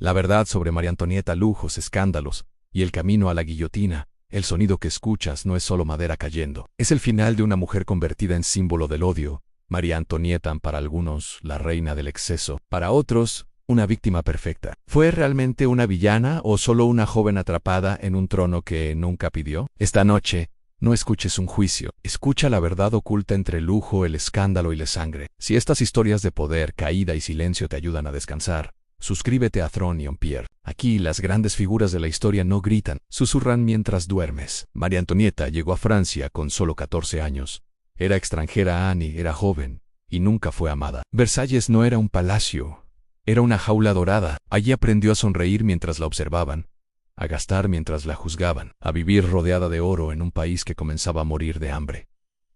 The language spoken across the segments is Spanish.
La verdad sobre María Antonieta, lujos, escándalos, y el camino a la guillotina. El sonido que escuchas no es solo madera cayendo. Es el final de una mujer convertida en símbolo del odio. María Antonieta, para algunos, la reina del exceso. Para otros, una víctima perfecta. ¿Fue realmente una villana o solo una joven atrapada en un trono que nunca pidió? Esta noche, no escuches un juicio. Escucha la verdad oculta entre el lujo, el escándalo y la sangre. Si estas historias de poder, caída y silencio te ayudan a descansar, suscríbete a Throne y Empire. Aquí las grandes figuras de la historia no gritan, susurran mientras duermes. María Antonieta llegó a Francia con solo 14 años. Era extranjera Annie, era joven, y nunca fue amada. Versalles no era un palacio, era una jaula dorada. Allí aprendió a sonreír mientras la observaban, a gastar mientras la juzgaban, a vivir rodeada de oro en un país que comenzaba a morir de hambre.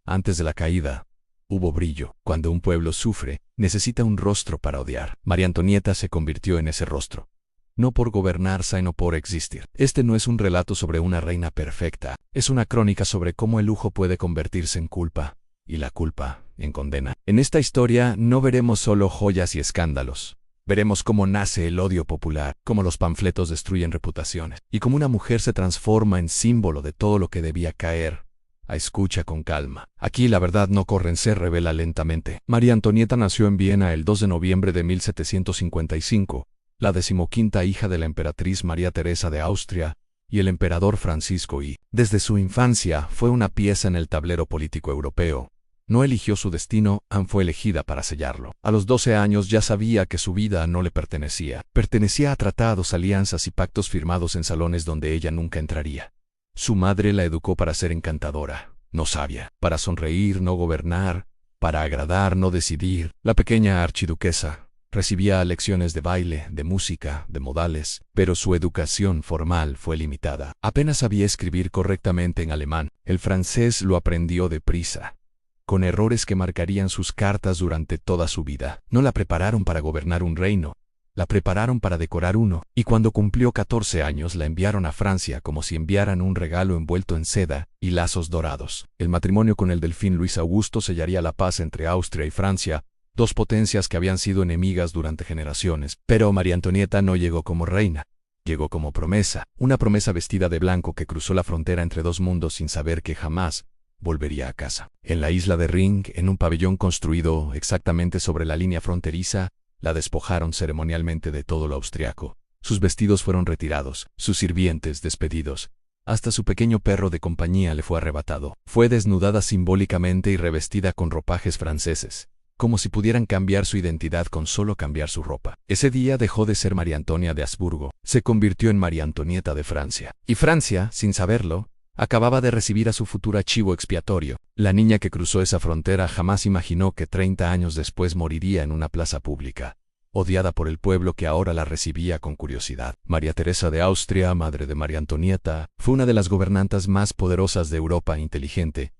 Antes de la caída, hubo brillo. Cuando un pueblo sufre, necesita un rostro para odiar. María Antonieta se convirtió en ese rostro. No por gobernar, sino por existir. Este no es un relato sobre una reina perfecta, es una crónica sobre cómo el lujo puede convertirse en culpa, y la culpa en condena. En esta historia no veremos solo joyas y escándalos. Veremos cómo nace el odio popular, cómo los panfletos destruyen reputaciones, y cómo una mujer se transforma en símbolo de todo lo que debía caer. Escucha con calma. Aquí la verdad no corre, se revela lentamente. María Antonieta nació en Viena el 2 de noviembre de 1755, la 15ª hija de la emperatriz María Teresa de Austria y el emperador Francisco I. Desde su infancia fue una pieza en el tablero político europeo. No eligió su destino, fue elegida para sellarlo. A los 12 años ya sabía que su vida no le pertenecía. Pertenecía a tratados, alianzas y pactos firmados en salones donde ella nunca entraría. Su madre la educó para ser encantadora, no sabia, para sonreír, no gobernar, para agradar, no decidir. La pequeña archiduquesa recibía lecciones de baile, de música, de modales, pero su educación formal fue limitada. Apenas sabía escribir correctamente en alemán. El francés lo aprendió deprisa, con errores que marcarían sus cartas durante toda su vida. No la prepararon para gobernar un reino, la prepararon para decorar uno, y cuando cumplió 14 años la enviaron a Francia como si enviaran un regalo envuelto en seda y lazos dorados. El matrimonio con el delfín Luis Augusto sellaría la paz entre Austria y Francia, dos potencias que habían sido enemigas durante generaciones. Pero María Antonieta no llegó como reina, llegó como promesa, una promesa vestida de blanco que cruzó la frontera entre dos mundos sin saber que jamás volvería a casa. En la isla de Ring, en un pabellón construido exactamente sobre la línea fronteriza, la despojaron ceremonialmente de todo lo austriaco. Sus vestidos fueron retirados, sus sirvientes despedidos. Hasta su pequeño perro de compañía le fue arrebatado. Fue desnudada simbólicamente y revestida con ropajes franceses, como si pudieran cambiar su identidad con solo cambiar su ropa. Ese día dejó de ser María Antonia de Habsburgo, se convirtió en María Antonieta de Francia. Y Francia, sin saberlo, acababa de recibir a su futura chivo expiatorio. La niña que cruzó esa frontera jamás imaginó que 30 años después moriría en una plaza pública, odiada por el pueblo que ahora la recibía con curiosidad. María Teresa de Austria, madre de María Antonieta, fue una de las gobernantas más poderosas de Europa, inteligente,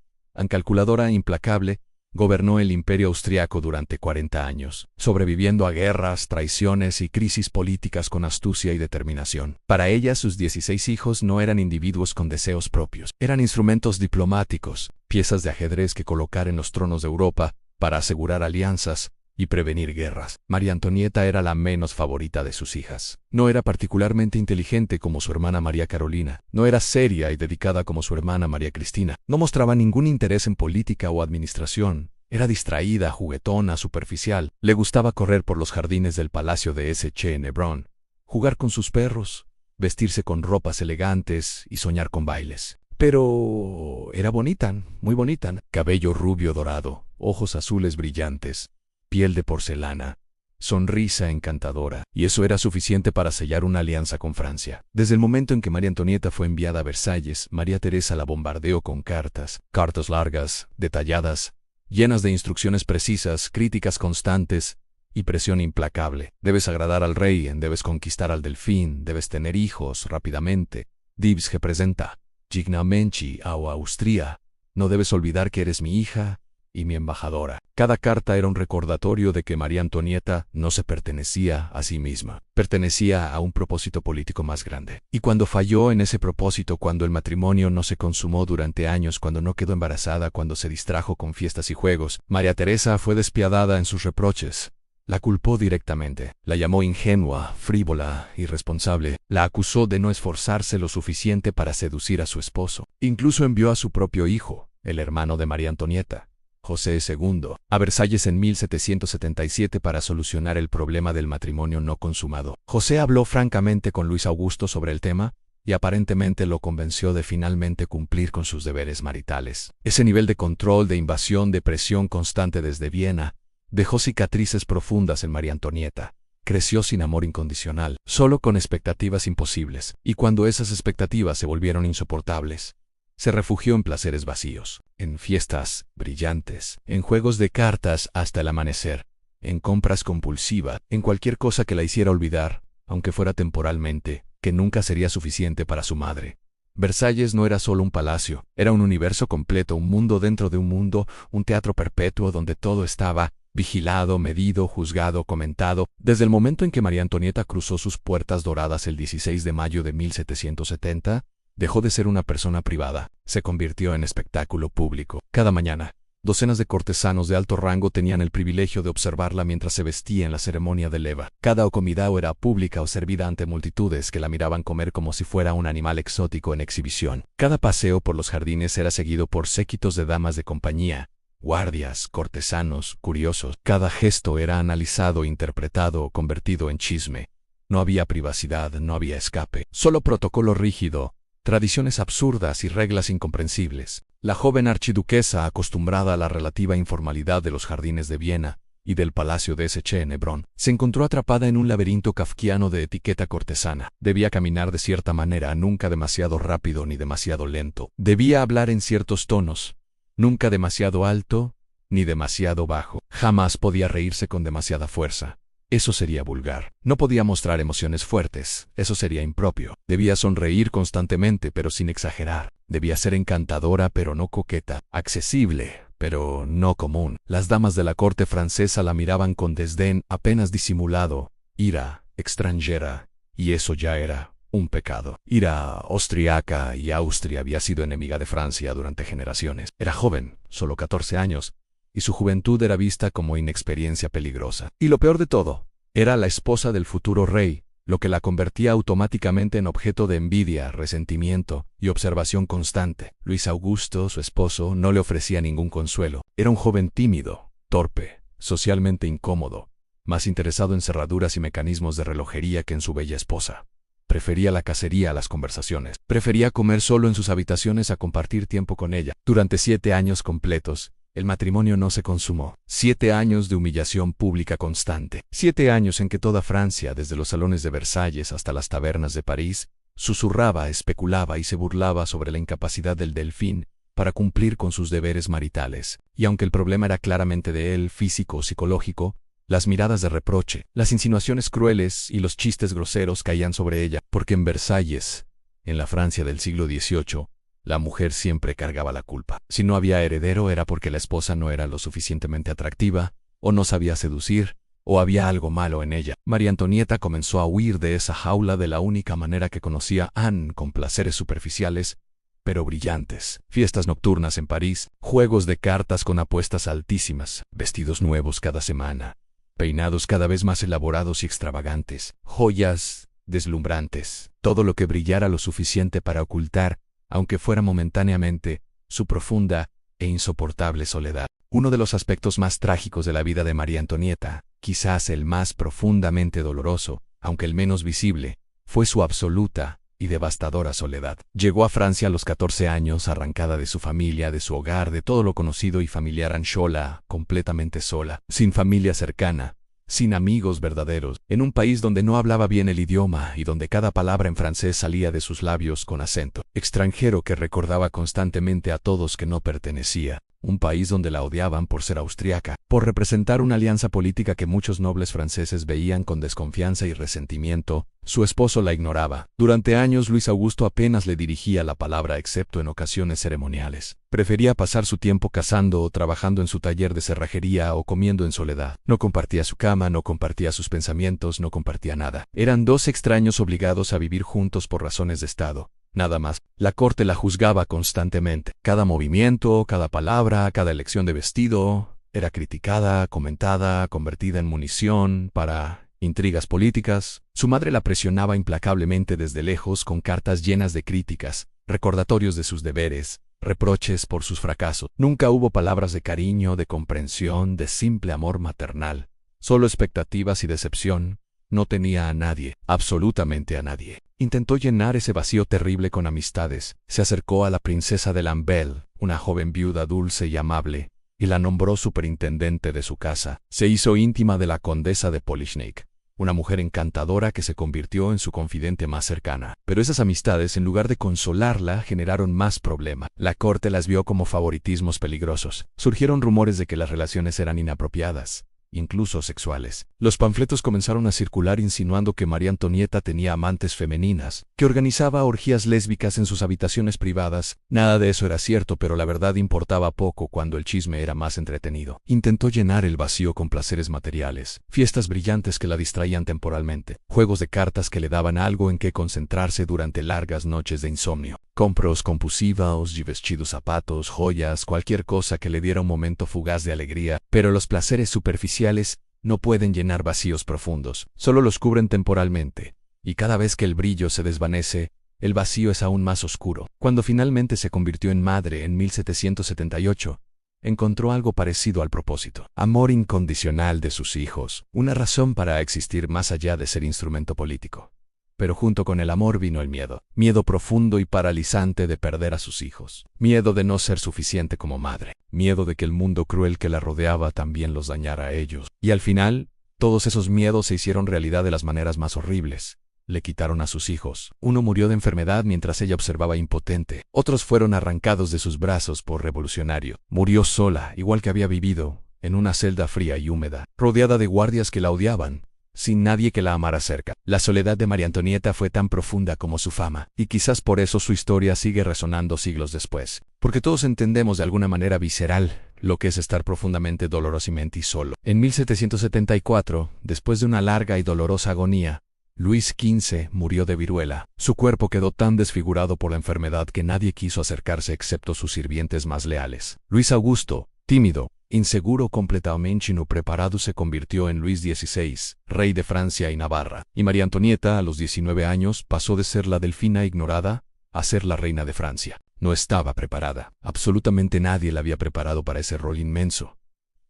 calculadora e implacable. Gobernó el imperio austriaco durante 40 años, sobreviviendo a guerras, traiciones y crisis políticas con astucia y determinación. Para ella, sus 16 hijos no eran individuos con deseos propios, eran instrumentos diplomáticos, piezas de ajedrez que colocar en los tronos de Europa para asegurar alianzas y prevenir guerras. María Antonieta era la menos favorita de sus hijas. No era particularmente inteligente como su hermana María Carolina. No era seria y dedicada como su hermana María Cristina. No mostraba ningún interés en política o administración. Era distraída, juguetona, superficial. Le gustaba correr por los jardines del palacio de St. en Hebrón, jugar con sus perros, vestirse con ropas elegantes y soñar con bailes. Pero era bonita, muy bonita. Cabello rubio dorado, ojos azules brillantes, piel de porcelana, sonrisa encantadora, y eso era suficiente para sellar una alianza con Francia. Desde el momento en que María Antonieta fue enviada a Versalles, María Teresa la bombardeó con cartas largas, detalladas, llenas de instrucciones precisas, críticas constantes y presión implacable. Debes agradar al rey, debes conquistar al delfín, debes tener hijos rápidamente. Dibs representa Gignamenci a Austria. No debes olvidar que eres mi hija y mi embajadora. Cada carta era un recordatorio de que María Antonieta no se pertenecía a sí misma, pertenecía a un propósito político más grande. Y cuando falló en ese propósito, cuando el matrimonio no se consumó durante años, cuando no quedó embarazada, cuando se distrajo con fiestas y juegos, María Teresa fue despiadada en sus reproches. La culpó directamente. La llamó ingenua, frívola, irresponsable. La acusó de no esforzarse lo suficiente para seducir a su esposo. Incluso envió a su propio hijo, el hermano de María Antonieta, José II, a Versalles en 1777 para solucionar el problema del matrimonio no consumado. José habló francamente con Luis Augusto sobre el tema y aparentemente lo convenció de finalmente cumplir con sus deberes maritales. Ese nivel de control, de invasión, de presión constante desde Viena, dejó cicatrices profundas en María Antonieta. Creció sin amor incondicional, solo con expectativas imposibles, y cuando esas expectativas se volvieron insoportables, se refugió en placeres vacíos, en fiestas brillantes, en juegos de cartas hasta el amanecer, en compras compulsivas, en cualquier cosa que la hiciera olvidar, aunque fuera temporalmente, que nunca sería suficiente para su madre. Versalles no era solo un palacio, era un universo completo, un mundo dentro de un mundo, un teatro perpetuo donde todo estaba vigilado, medido, juzgado, comentado. Desde el momento en que María Antonieta cruzó sus puertas doradas el 16 de mayo de 1770, dejó de ser una persona privada, se convirtió en espectáculo público. Cada mañana, docenas de cortesanos de alto rango tenían el privilegio de observarla mientras se vestía en la ceremonia de leva. Cada comida era pública o servida ante multitudes que la miraban comer como si fuera un animal exótico en exhibición. Cada paseo por los jardines era seguido por séquitos de damas de compañía, guardias, cortesanos, curiosos. Cada gesto era analizado, interpretado o convertido en chisme. No había privacidad, no había escape, solo protocolo rígido, tradiciones absurdas y reglas incomprensibles. La joven archiduquesa, acostumbrada a la relativa informalidad de los jardines de Viena y del palacio de Sch en Hebrón, se encontró atrapada en un laberinto kafkiano de etiqueta cortesana. Debía caminar de cierta manera, nunca demasiado rápido ni demasiado lento. Debía hablar en ciertos tonos, nunca demasiado alto ni demasiado bajo. Jamás podía reírse con demasiada fuerza. Eso sería vulgar. No podía mostrar emociones fuertes. Eso sería impropio. Debía sonreír constantemente, pero sin exagerar. Debía ser encantadora, pero no coqueta. Accesible, pero no común. Las damas de la corte francesa la miraban con desdén apenas disimulado, ira, extranjera, y eso ya era un pecado. Ira austriaca, y Austria había sido enemiga de Francia durante generaciones. Era joven, solo 14 años, y su juventud era vista como inexperiencia peligrosa. Y lo peor de todo, era la esposa del futuro rey, lo que la convertía automáticamente en objeto de envidia, resentimiento y observación constante. Luis Augusto, su esposo, no le ofrecía ningún consuelo. Era un joven tímido, torpe, socialmente incómodo, más interesado en cerraduras y mecanismos de relojería que en su bella esposa. Prefería la cacería a las conversaciones. Prefería comer solo en sus habitaciones a compartir tiempo con ella. Durante 7 años completos, el matrimonio no se consumó. 7 años de humillación pública constante. 7 años en que toda Francia, desde los salones de Versalles hasta las tabernas de París, susurraba, especulaba y se burlaba sobre la incapacidad del Delfín para cumplir con sus deberes maritales. Y aunque el problema era claramente de él, físico o psicológico, las miradas de reproche, las insinuaciones crueles y los chistes groseros caían sobre ella, porque en Versalles, en la Francia del siglo XVIII, la mujer siempre cargaba la culpa. Si no había heredero era porque la esposa no era lo suficientemente atractiva, o no sabía seducir, o había algo malo en ella. María Antonieta comenzó a huir de esa jaula de la única manera que conocía Anne, con placeres superficiales, pero brillantes. Fiestas nocturnas en París, juegos de cartas con apuestas altísimas, vestidos nuevos cada semana, peinados cada vez más elaborados y extravagantes, joyas deslumbrantes, todo lo que brillara lo suficiente para ocultar, aunque fuera momentáneamente, su profunda e insoportable soledad. Uno de los aspectos más trágicos de la vida de María Antonieta, quizás el más profundamente doloroso, aunque el menos visible, fue su absoluta y devastadora soledad. Llegó a Francia a los 14 años, arrancada de su familia, de su hogar, de todo lo conocido y familiar, sola, completamente sola, sin familia cercana, sin amigos verdaderos, en un país donde no hablaba bien el idioma y donde cada palabra en francés salía de sus labios con acento extranjero que recordaba constantemente a todos que no pertenecía. Un país donde la odiaban por ser austriaca, por representar una alianza política que muchos nobles franceses veían con desconfianza y resentimiento. Su esposo la ignoraba. Durante años Luis Augusto apenas le dirigía la palabra excepto en ocasiones ceremoniales. Prefería pasar su tiempo cazando o trabajando en su taller de cerrajería o comiendo en soledad. No compartía su cama, no compartía sus pensamientos, no compartía nada. Eran dos extraños obligados a vivir juntos por razones de estado. Nada más. La corte la juzgaba constantemente. Cada movimiento, cada palabra, cada elección de vestido, Era criticada, comentada, convertida en munición para intrigas políticas. Su madre la presionaba implacablemente desde lejos con cartas llenas de críticas, recordatorios de sus deberes, reproches por sus fracasos. Nunca hubo palabras de cariño, de comprensión, de simple amor maternal. Solo expectativas y decepción. No tenía a nadie, absolutamente a nadie. Intentó llenar ese vacío terrible con amistades. Se acercó a la princesa de Lamballe, una joven viuda dulce y amable, y la nombró superintendente de su casa. Se hizo íntima de la condesa de Polichnik, una mujer encantadora que se convirtió en su confidente más cercana. Pero esas amistades, en lugar de consolarla, generaron más problema. La corte las vio como favoritismos peligrosos. Surgieron rumores de que las relaciones eran inapropiadas, incluso sexuales. Los panfletos comenzaron a circular insinuando que María Antonieta tenía amantes femeninas, que organizaba orgías lésbicas en sus habitaciones privadas. Nada de eso era cierto, pero la verdad importaba poco cuando el chisme era más entretenido. Intentó llenar el vacío con placeres materiales, fiestas brillantes que la distraían temporalmente, juegos de cartas que le daban algo en que concentrarse durante largas noches de insomnio, compras compulsivas y vestidos, zapatos, joyas, cualquier cosa que le diera un momento fugaz de alegría. Pero los placeres superficiales no pueden llenar vacíos profundos, solo los cubren temporalmente, y cada vez que el brillo se desvanece, el vacío es aún más oscuro. Cuando finalmente se convirtió en madre en 1778, encontró algo parecido al propósito: amor incondicional de sus hijos, una razón para existir más allá de ser instrumento político. Pero junto con el amor vino el miedo, miedo profundo y paralizante de perder a sus hijos, miedo de no ser suficiente como madre, miedo de que el mundo cruel que la rodeaba también los dañara a ellos. Y al final, todos esos miedos se hicieron realidad de las maneras más horribles. Le quitaron a sus hijos. Uno murió de enfermedad mientras ella observaba impotente. Otros fueron arrancados de sus brazos por revolucionario. Murió sola, igual que había vivido, en una celda fría y húmeda, rodeada de guardias que la odiaban, sin nadie que la amara cerca. La soledad de María Antonieta fue tan profunda como su fama, y quizás por eso su historia sigue resonando siglos después, porque todos entendemos de alguna manera visceral lo que es estar profundamente dolorosamente solo. En 1774, después de una larga y dolorosa agonía, Luis XV murió de viruela. Su cuerpo quedó tan desfigurado por la enfermedad que nadie quiso acercarse excepto sus sirvientes más leales. Luis Augusto, tímido, inseguro, completamente no preparado, se convirtió en Luis XVI, rey de Francia y Navarra. Y María Antonieta, a los 19 años, pasó de ser la delfina ignorada a ser la reina de Francia. No estaba preparada. Absolutamente nadie la había preparado para ese rol inmenso.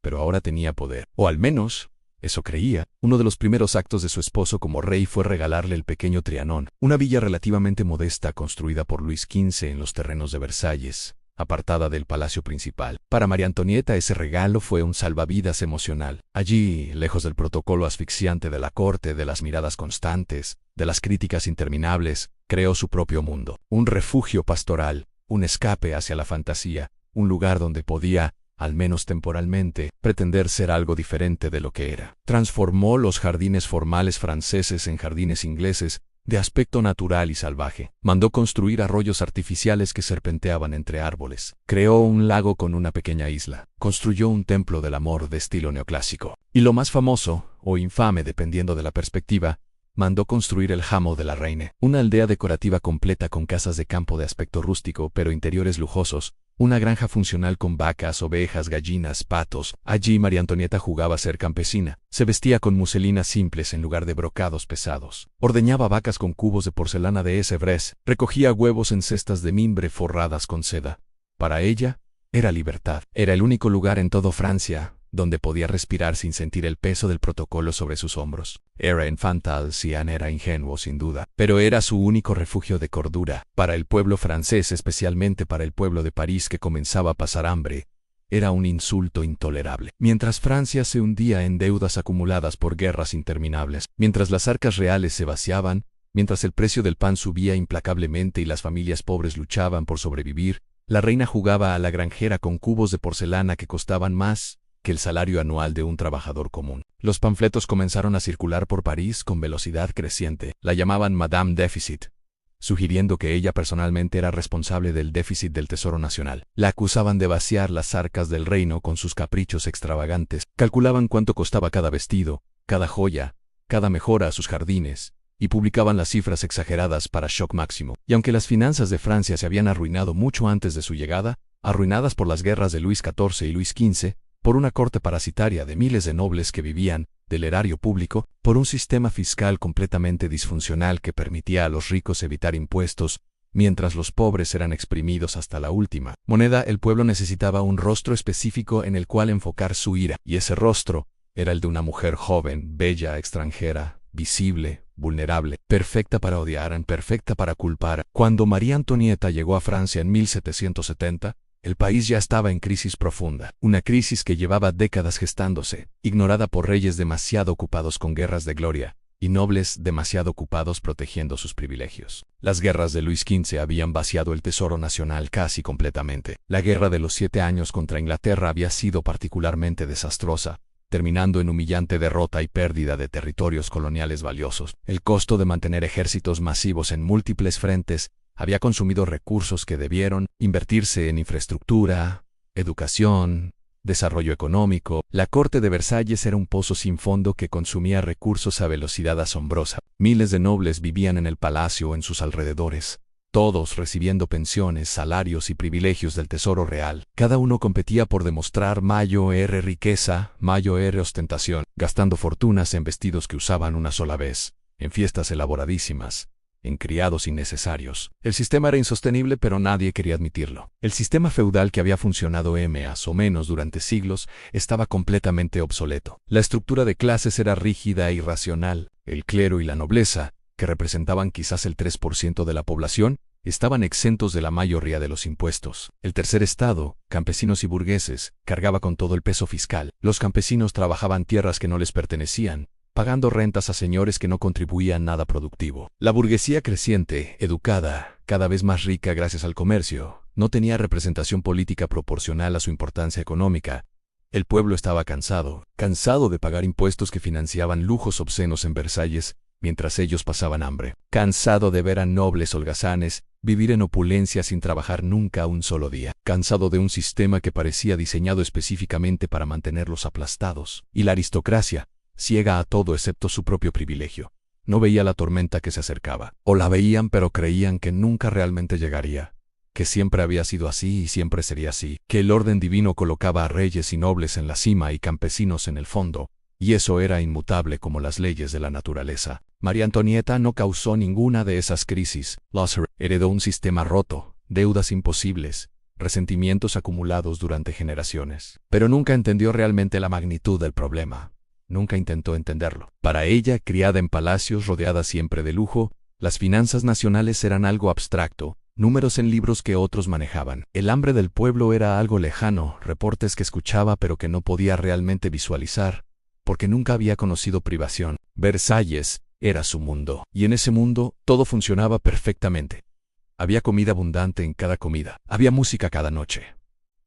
Pero ahora tenía poder. O al menos, eso creía. Uno de los primeros actos de su esposo como rey fue regalarle el pequeño Trianon, una villa relativamente modesta construida por Luis XV en los terrenos de Versalles, apartada del palacio principal. Para María Antonieta ese regalo fue un salvavidas emocional. Allí, lejos del protocolo asfixiante de la corte, de las miradas constantes, de las críticas interminables, creó su propio mundo. Un refugio pastoral, un escape hacia la fantasía, un lugar donde podía, al menos temporalmente, pretender ser algo diferente de lo que era. Transformó los jardines formales franceses en jardines ingleses, de aspecto natural y salvaje. Mandó construir arroyos artificiales que serpenteaban entre árboles. Creó un lago con una pequeña isla. Construyó un templo del amor de estilo neoclásico. Y lo más famoso, o infame dependiendo de la perspectiva, mandó construir el Hameau de la Reine, una aldea decorativa completa con casas de campo de aspecto rústico pero interiores lujosos, una granja funcional con vacas, ovejas, gallinas, patos. Allí María Antonieta jugaba a ser campesina. Se vestía con muselinas simples en lugar de brocados pesados. Ordeñaba vacas con cubos de porcelana de Sèvres. Recogía huevos en cestas de mimbre forradas con seda. Para ella, era libertad. Era el único lugar en toda Francia donde podía respirar sin sentir el peso del protocolo sobre sus hombros. Era infantil, era ingenuo sin duda, pero era su único refugio de cordura. Para el pueblo francés, especialmente para el pueblo de París que comenzaba a pasar hambre, era un insulto intolerable. Mientras Francia se hundía en deudas acumuladas por guerras interminables, mientras las arcas reales se vaciaban, mientras el precio del pan subía implacablemente y las familias pobres luchaban por sobrevivir, la reina jugaba a la granjera con cubos de porcelana que costaban más que el salario anual de un trabajador común. Los panfletos comenzaron a circular por París con velocidad creciente. La llamaban Madame Déficit, sugiriendo que ella personalmente era responsable del déficit del Tesoro Nacional. La acusaban de vaciar las arcas del reino con sus caprichos extravagantes. Calculaban cuánto costaba cada vestido, cada joya, cada mejora a sus jardines, y publicaban las cifras exageradas para shock máximo. Y aunque las finanzas de Francia se habían arruinado mucho antes de su llegada, arruinadas por las guerras de Luis XIV y Luis XV, por una corte parasitaria de miles de nobles que vivían del erario público, por un sistema fiscal completamente disfuncional que permitía a los ricos evitar impuestos, mientras los pobres eran exprimidos hasta la última moneda. El pueblo necesitaba un rostro específico en el cual enfocar su ira, y ese rostro era el de una mujer joven, bella, extranjera, visible, vulnerable, perfecta para odiar, perfecta para culpar. Cuando María Antonieta llegó a Francia en 1770, el país ya estaba en crisis profunda, una crisis que llevaba décadas gestándose, ignorada por reyes demasiado ocupados con guerras de gloria, y nobles demasiado ocupados protegiendo sus privilegios. Las guerras de Luis XV habían vaciado el tesoro nacional casi completamente. La guerra de los 7 años contra Inglaterra había sido particularmente desastrosa, terminando en humillante derrota y pérdida de territorios coloniales valiosos. El costo de mantener ejércitos masivos en múltiples frentes había consumido recursos que debieron invertirse en infraestructura, educación, desarrollo económico. La corte de Versalles era un pozo sin fondo que consumía recursos a velocidad asombrosa. Miles de nobles vivían en el palacio o en sus alrededores, todos recibiendo pensiones, salarios y privilegios del tesoro real. Cada uno competía por demostrar mayor riqueza, mayor ostentación, gastando fortunas en vestidos que usaban una sola vez, en fiestas elaboradísimas, en criados innecesarios. El sistema era insostenible, pero nadie quería admitirlo. El sistema feudal que había funcionado más o menos durante siglos estaba completamente obsoleto. La estructura de clases era rígida e irracional. El clero y la nobleza, que representaban quizás el 3% de la población, estaban exentos de la mayoría de los impuestos. El tercer estado, campesinos y burgueses, cargaba con todo el peso fiscal. Los campesinos trabajaban tierras que no les pertenecían, pagando rentas a señores que no contribuían nada productivo. La burguesía creciente, educada, cada vez más rica gracias al comercio, no tenía representación política proporcional a su importancia económica. El pueblo estaba cansado de pagar impuestos que financiaban lujos obscenos en Versalles, mientras ellos pasaban hambre. Cansado de ver a nobles holgazanes vivir en opulencia sin trabajar nunca un solo día. Cansado de un sistema que parecía diseñado específicamente para mantenerlos aplastados. Y la aristocracia, ciega a todo excepto su propio privilegio, no veía la tormenta que se acercaba. O la veían pero creían que nunca realmente llegaría, que siempre había sido así y siempre sería así, que el orden divino colocaba a reyes y nobles en la cima y campesinos en el fondo, y eso era inmutable como las leyes de la naturaleza. María Antonieta no causó ninguna de esas crisis. Heredó un sistema roto, deudas imposibles, resentimientos acumulados durante generaciones. Pero nunca entendió realmente la magnitud del problema. Nunca intentó entenderlo. Para ella, criada en palacios rodeada siempre de lujo, las finanzas nacionales eran algo abstracto, números en libros que otros manejaban. El hambre del pueblo era algo lejano, reportes que escuchaba pero que no podía realmente visualizar, porque nunca había conocido privación. Versalles era su mundo, y en ese mundo todo funcionaba perfectamente. Había comida abundante en cada comida, había música cada noche.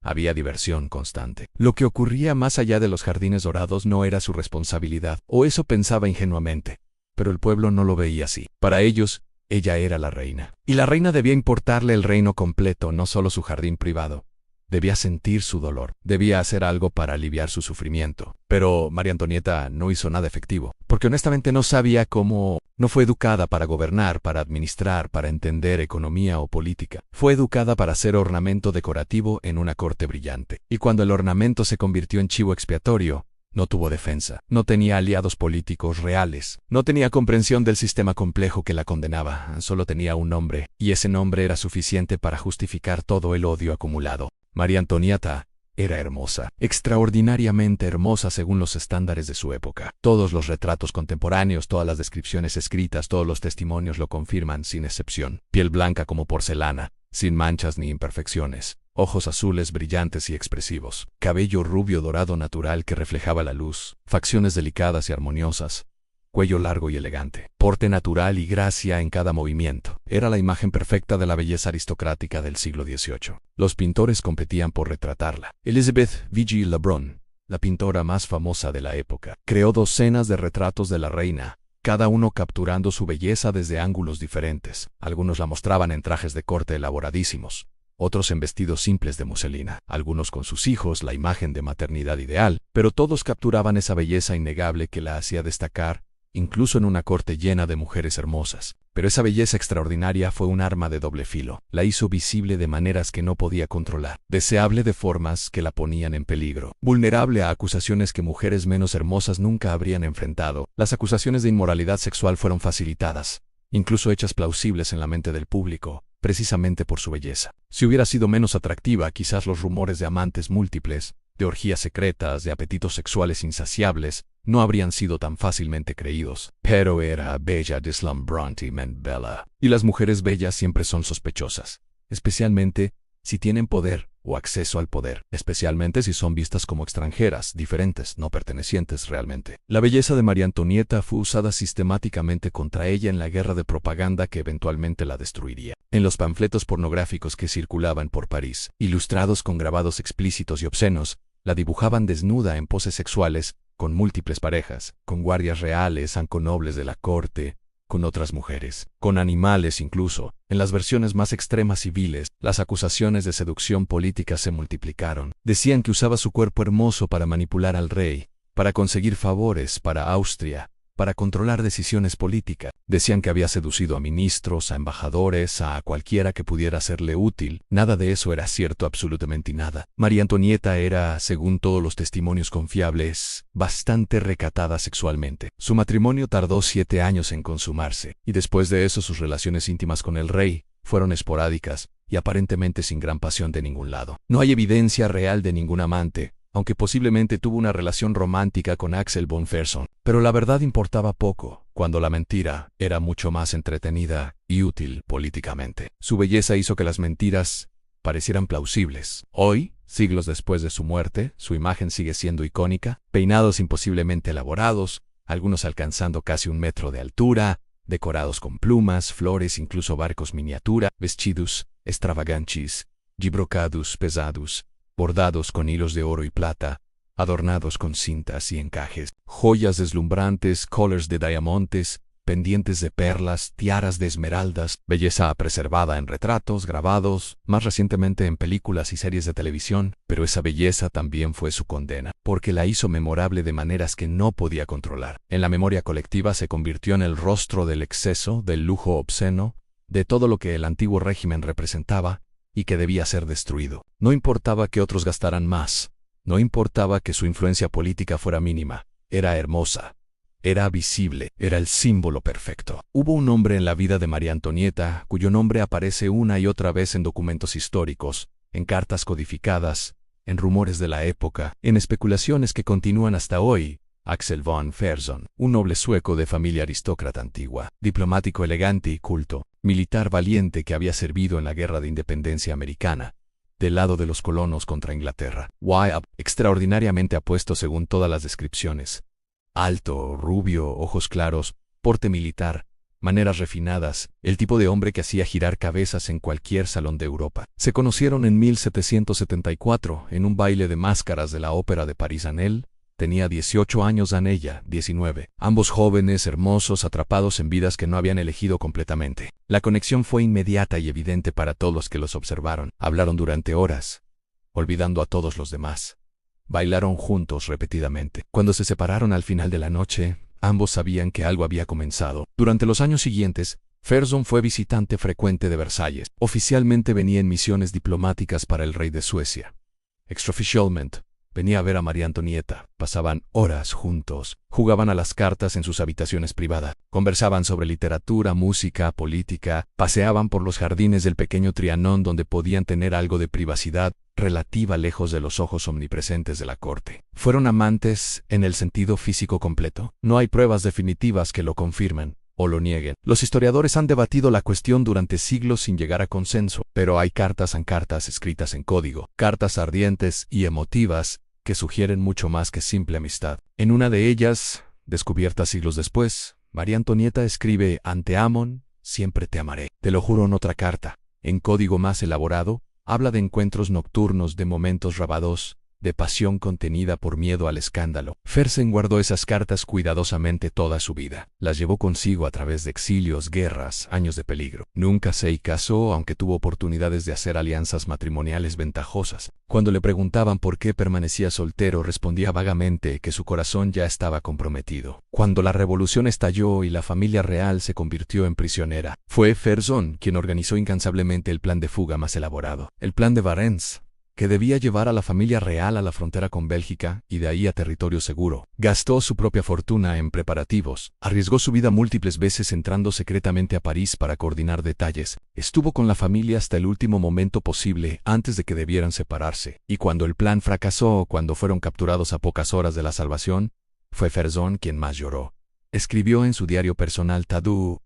Había diversión constante. Lo que ocurría más allá de los jardines dorados no era su responsabilidad, o eso pensaba ingenuamente. Pero el pueblo no lo veía así. Para ellos, ella era la reina. Y la reina debía importarle el reino completo, no solo su jardín privado. Debía sentir su dolor. Debía hacer algo para aliviar su sufrimiento. Pero María Antonieta no hizo nada efectivo, porque honestamente no sabía cómo. No fue educada para gobernar, para administrar, para entender economía o política. Fue educada para ser ornamento decorativo en una corte brillante. Y cuando el ornamento se convirtió en chivo expiatorio, no tuvo defensa. No tenía aliados políticos reales. No tenía comprensión del sistema complejo que la condenaba. Solo tenía un nombre, y ese nombre era suficiente para justificar todo el odio acumulado. María Antonieta era hermosa, extraordinariamente hermosa según los estándares de su época. Todos los retratos contemporáneos, todas las descripciones escritas, todos los testimonios lo confirman sin excepción. Piel blanca como porcelana, sin manchas ni imperfecciones. Ojos azules brillantes y expresivos. Cabello rubio dorado natural que reflejaba la luz. Facciones delicadas y armoniosas. Cuello largo y elegante. Porte natural y gracia en cada movimiento. Era la imagen perfecta de la belleza aristocrática del siglo XVIII. Los pintores competían por retratarla. Elizabeth Vigée Lebrun, la pintora más famosa de la época, creó docenas de retratos de la reina, cada uno capturando su belleza desde ángulos diferentes. Algunos la mostraban en trajes de corte elaboradísimos, otros en vestidos simples de muselina, algunos con sus hijos, la imagen de maternidad ideal, pero todos capturaban esa belleza innegable que la hacía destacar, incluso en una corte llena de mujeres hermosas. Pero esa belleza extraordinaria fue un arma de doble filo. La hizo visible de maneras que no podía controlar, deseable de formas que la ponían en peligro, vulnerable a acusaciones que mujeres menos hermosas nunca habrían enfrentado. Las acusaciones de inmoralidad sexual fueron facilitadas, incluso hechas plausibles en la mente del público, precisamente por su belleza. Si hubiera sido menos atractiva, quizás los rumores de amantes múltiples, de orgías secretas, de apetitos sexuales insaciables, no habrían sido tan fácilmente creídos. Pero era bella, deslumbrantemente bella. Y las mujeres bellas siempre son sospechosas, especialmente si tienen poder o acceso al poder, especialmente si son vistas como extranjeras, diferentes, no pertenecientes realmente. La belleza de María Antonieta fue usada sistemáticamente contra ella en la guerra de propaganda que eventualmente la destruiría. En los panfletos pornográficos que circulaban por París, ilustrados con grabados explícitos y obscenos, la dibujaban desnuda en poses sexuales, con múltiples parejas, con guardias reales, anconobles de la corte, con otras mujeres, con animales incluso. En las versiones más extremas y viles, las acusaciones de seducción política se multiplicaron. Decían que usaba su cuerpo hermoso para manipular al rey, para conseguir favores para Austria, para controlar decisiones políticas. Decían que había seducido a ministros, a embajadores, a cualquiera que pudiera serle útil. Nada de eso era cierto, absolutamente nada. María Antonieta era, según todos los testimonios confiables, bastante recatada sexualmente. Su matrimonio tardó 7 años en consumarse, y después de eso sus relaciones íntimas con el rey fueron esporádicas y aparentemente sin gran pasión de ningún lado. No hay evidencia real de ningún amante, aunque posiblemente tuvo una relación romántica con Axel von Fersen. Pero la verdad importaba poco, cuando la mentira era mucho más entretenida y útil políticamente. Su belleza hizo que las mentiras parecieran plausibles. Hoy, siglos después de su muerte, su imagen sigue siendo icónica, peinados imposiblemente elaborados, algunos alcanzando casi 1 metro de altura, decorados con plumas, flores, incluso barcos miniatura, vestidos extravagantes, gibrocados pesados, bordados con hilos de oro y plata, adornados con cintas y encajes, joyas deslumbrantes, collars de diamantes, pendientes de perlas, tiaras de esmeraldas, belleza preservada en retratos, grabados, más recientemente en películas y series de televisión. Pero esa belleza también fue su condena, porque la hizo memorable de maneras que no podía controlar. En la memoria colectiva se convirtió en el rostro del exceso, del lujo obsceno, de todo lo que el antiguo régimen representaba y que debía ser destruido. No importaba que otros gastaran más, no importaba que su influencia política fuera mínima, era hermosa, era visible, era el símbolo perfecto. Hubo un hombre en la vida de María Antonieta cuyo nombre aparece una y otra vez en documentos históricos, en cartas codificadas, en rumores de la época, en especulaciones que continúan hasta hoy. Axel von Fersen, un noble sueco de familia aristócrata antigua, diplomático elegante y culto, militar valiente que había servido en la Guerra de Independencia Americana, del lado de los colonos contra Inglaterra. Wyatt, extraordinariamente apuesto según todas las descripciones. Alto, rubio, ojos claros, porte militar, maneras refinadas, el tipo de hombre que hacía girar cabezas en cualquier salón de Europa. Se conocieron en 1774 en un baile de máscaras de la Ópera de París. Anel tenía 18 años, ella 19. Ambos jóvenes, hermosos, atrapados en vidas que no habían elegido completamente. La conexión fue inmediata y evidente para todos los que los observaron. Hablaron durante horas, olvidando a todos los demás. Bailaron juntos repetidamente. Cuando se separaron al final de la noche, ambos sabían que algo había comenzado. Durante los años siguientes, Fersen fue visitante frecuente de Versalles. Oficialmente venía en misiones diplomáticas para el rey de Suecia. Extraoficialmente, venía a ver a María Antonieta. Pasaban horas juntos, jugaban a las cartas en sus habitaciones privadas, conversaban sobre literatura, música, política, paseaban por los jardines del pequeño Trianon donde podían tener algo de privacidad relativa lejos de los ojos omnipresentes de la corte. ¿Fueron amantes en el sentido físico completo? No hay pruebas definitivas que lo confirmen o lo nieguen. Los historiadores han debatido la cuestión durante siglos sin llegar a consenso, pero hay cartas escritas en código, cartas ardientes y emotivas que sugieren mucho más que simple amistad. En una de ellas, descubierta siglos después, María Antonieta escribe: «Ante Amon, siempre te amaré». Te lo juro. En otra carta, en código más elaborado, habla de encuentros nocturnos, de momentos rabados, de pasión contenida por miedo al escándalo. Fersen guardó esas cartas cuidadosamente toda su vida. Las llevó consigo a través de exilios, guerras, años de peligro. Nunca se casó, aunque tuvo oportunidades de hacer alianzas matrimoniales ventajosas. Cuando le preguntaban por qué permanecía soltero, respondía vagamente que su corazón ya estaba comprometido. Cuando la revolución estalló y la familia real se convirtió en prisionera, fue Fersen quien organizó incansablemente el plan de fuga más elaborado, el plan de Varens, que debía llevar a la familia real a la frontera con Bélgica y de ahí a territorio seguro. Gastó su propia fortuna en preparativos, arriesgó su vida múltiples veces entrando secretamente a París para coordinar detalles, estuvo con la familia hasta el último momento posible antes de que debieran separarse, y cuando el plan fracasó, cuando fueron capturados a pocas horas de la salvación, fue Fersen quien más lloró. Escribió en su diario personal Tadou,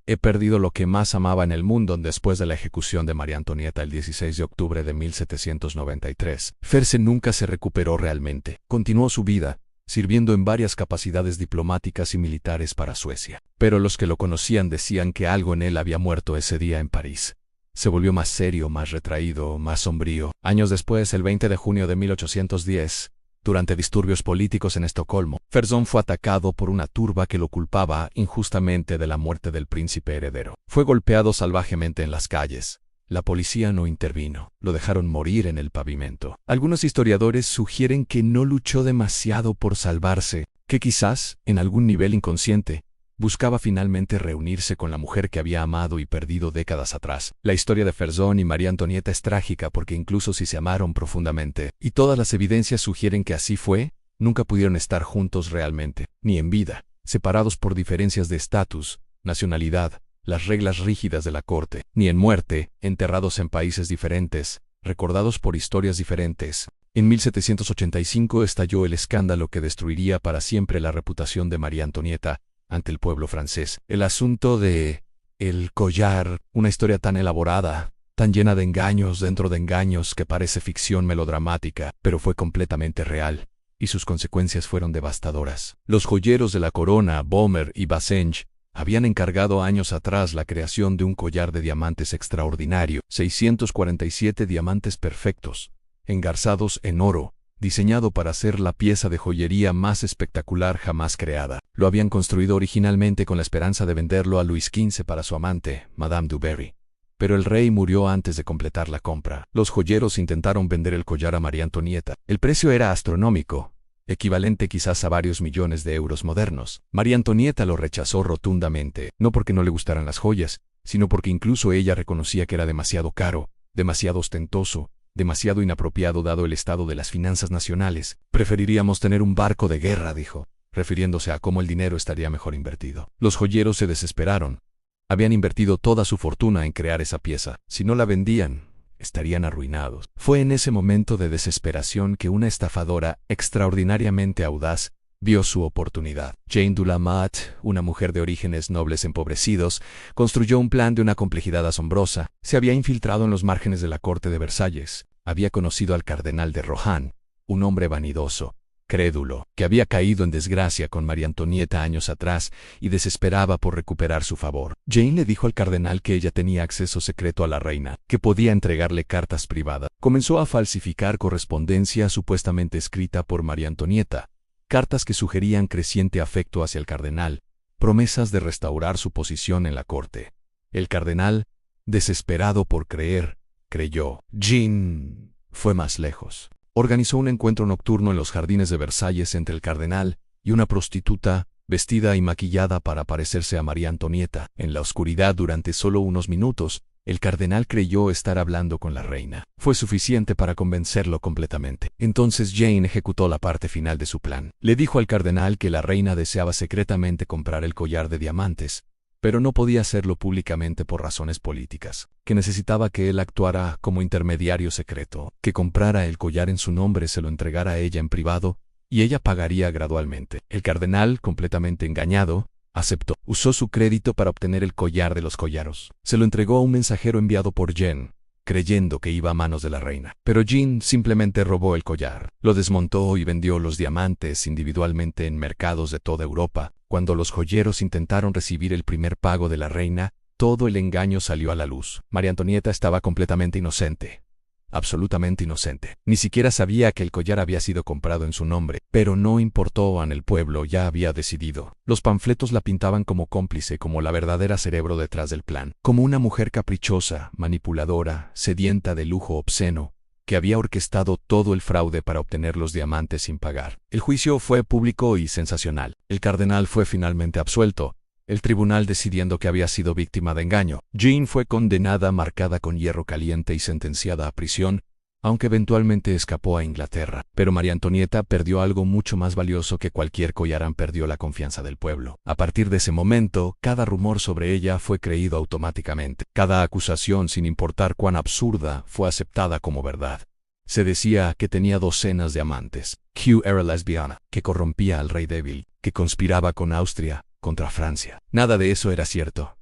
he perdido lo que más amaba en el mundo después de la ejecución de María Antonieta el 16 de octubre de 1793. Fersen nunca se recuperó realmente. Continuó su vida, sirviendo en varias capacidades diplomáticas y militares para Suecia. Pero los que lo conocían decían que algo en él había muerto ese día en París. Se volvió más serio, más retraído, más sombrío. Años después, el 20 de junio de 1810, durante disturbios políticos en Estocolmo, Fersen fue atacado por una turba que lo culpaba injustamente de la muerte del príncipe heredero. Fue golpeado salvajemente en las calles. La policía no intervino, lo dejaron morir en el pavimento. Algunos historiadores sugieren que no luchó demasiado por salvarse, que quizás, en algún nivel inconsciente, buscaba finalmente reunirse con la mujer que había amado y perdido décadas atrás. La historia de Fersen y María Antonieta es trágica porque incluso si se amaron profundamente, y todas las evidencias sugieren que así fue, nunca pudieron estar juntos realmente, ni en vida, separados por diferencias de estatus, nacionalidad, las reglas rígidas de la corte, ni en muerte, enterrados en países diferentes, recordados por historias diferentes. En 1785 estalló el escándalo que destruiría para siempre la reputación de María Antonieta ante el pueblo francés. El asunto de el collar, una historia tan elaborada, tan llena de engaños dentro de engaños que parece ficción melodramática, pero fue completamente real, y sus consecuencias fueron devastadoras. Los joyeros de la corona, Bomer y Bassenge, habían encargado años atrás la creación de un collar de diamantes extraordinario, 647 diamantes perfectos, engarzados en oro, diseñado para ser la pieza de joyería más espectacular jamás creada. Lo habían construido originalmente con la esperanza de venderlo a Luis XV para su amante, Madame du Barry. Pero el rey murió antes de completar la compra. Los joyeros intentaron vender el collar a María Antonieta. El precio era astronómico, equivalente quizás a varios millones de euros modernos. María Antonieta lo rechazó rotundamente, no porque no le gustaran las joyas, sino porque incluso ella reconocía que era demasiado caro, demasiado ostentoso, demasiado inapropiado dado el estado de las finanzas nacionales. Preferiríamos tener un barco de guerra, dijo, refiriéndose a cómo el dinero estaría mejor invertido. Los joyeros se desesperaron. Habían invertido toda su fortuna en crear esa pieza. Si no la vendían, estarían arruinados. Fue en ese momento de desesperación que una estafadora extraordinariamente audaz vio su oportunidad. Jane de la Motte, una mujer de orígenes nobles empobrecidos, construyó un plan de una complejidad asombrosa. Se había infiltrado en los márgenes de la corte de Versalles. Había conocido al cardenal de Rohan, un hombre vanidoso, crédulo, que había caído en desgracia con María Antonieta años atrás y desesperaba por recuperar su favor. Jane le dijo al cardenal que ella tenía acceso secreto a la reina, que podía entregarle cartas privadas. Comenzó a falsificar correspondencia supuestamente escrita por María Antonieta, cartas que sugerían creciente afecto hacia el cardenal, promesas de restaurar su posición en la corte. El cardenal, desesperado por creer, creyó. Jean fue más lejos. Organizó un encuentro nocturno en los jardines de Versalles entre el cardenal y una prostituta, vestida y maquillada para parecerse a María Antonieta. En la oscuridad durante solo unos minutos, el cardenal creyó estar hablando con la reina. Fue suficiente para convencerlo completamente. Entonces Jane ejecutó la parte final de su plan. Le dijo al cardenal que la reina deseaba secretamente comprar el collar de diamantes, pero no podía hacerlo públicamente por razones políticas, que necesitaba que él actuara como intermediario secreto, que comprara el collar en su nombre, se lo entregara a ella en privado, y ella pagaría gradualmente. El cardenal, completamente engañado, aceptó. Usó su crédito para obtener el collar de los collaros. Se lo entregó a un mensajero enviado por Jean, creyendo que iba a manos de la reina. Pero Jean simplemente robó el collar, lo desmontó y vendió los diamantes individualmente en mercados de toda Europa. Cuando los joyeros intentaron recibir el primer pago de la reina, todo el engaño salió a la luz. María Antonieta estaba completamente inocente. absolutamente inocente. Ni siquiera sabía que el collar había sido comprado en su nombre, pero no importó, el pueblo ya había decidido. Los panfletos la pintaban como cómplice, como la verdadera cerebro detrás del plan, como una mujer caprichosa, manipuladora, sedienta de lujo obsceno, que había orquestado todo el fraude para obtener los diamantes sin pagar. El juicio fue público y sensacional. El cardenal fue finalmente absuelto, el tribunal decidiendo que había sido víctima de engaño. Jean fue condenada, marcada con hierro caliente y sentenciada a prisión, aunque eventualmente escapó a Inglaterra. Pero María Antonieta perdió algo mucho más valioso que cualquier collar: perdió la confianza del pueblo. A partir de ese momento, cada rumor sobre ella fue creído automáticamente. Cada acusación, sin importar cuán absurda, fue aceptada como verdad. Se decía que tenía docenas de amantes, que era lesbiana, que corrompía al rey débil, que conspiraba con Austria contra Francia. Nada de eso era cierto.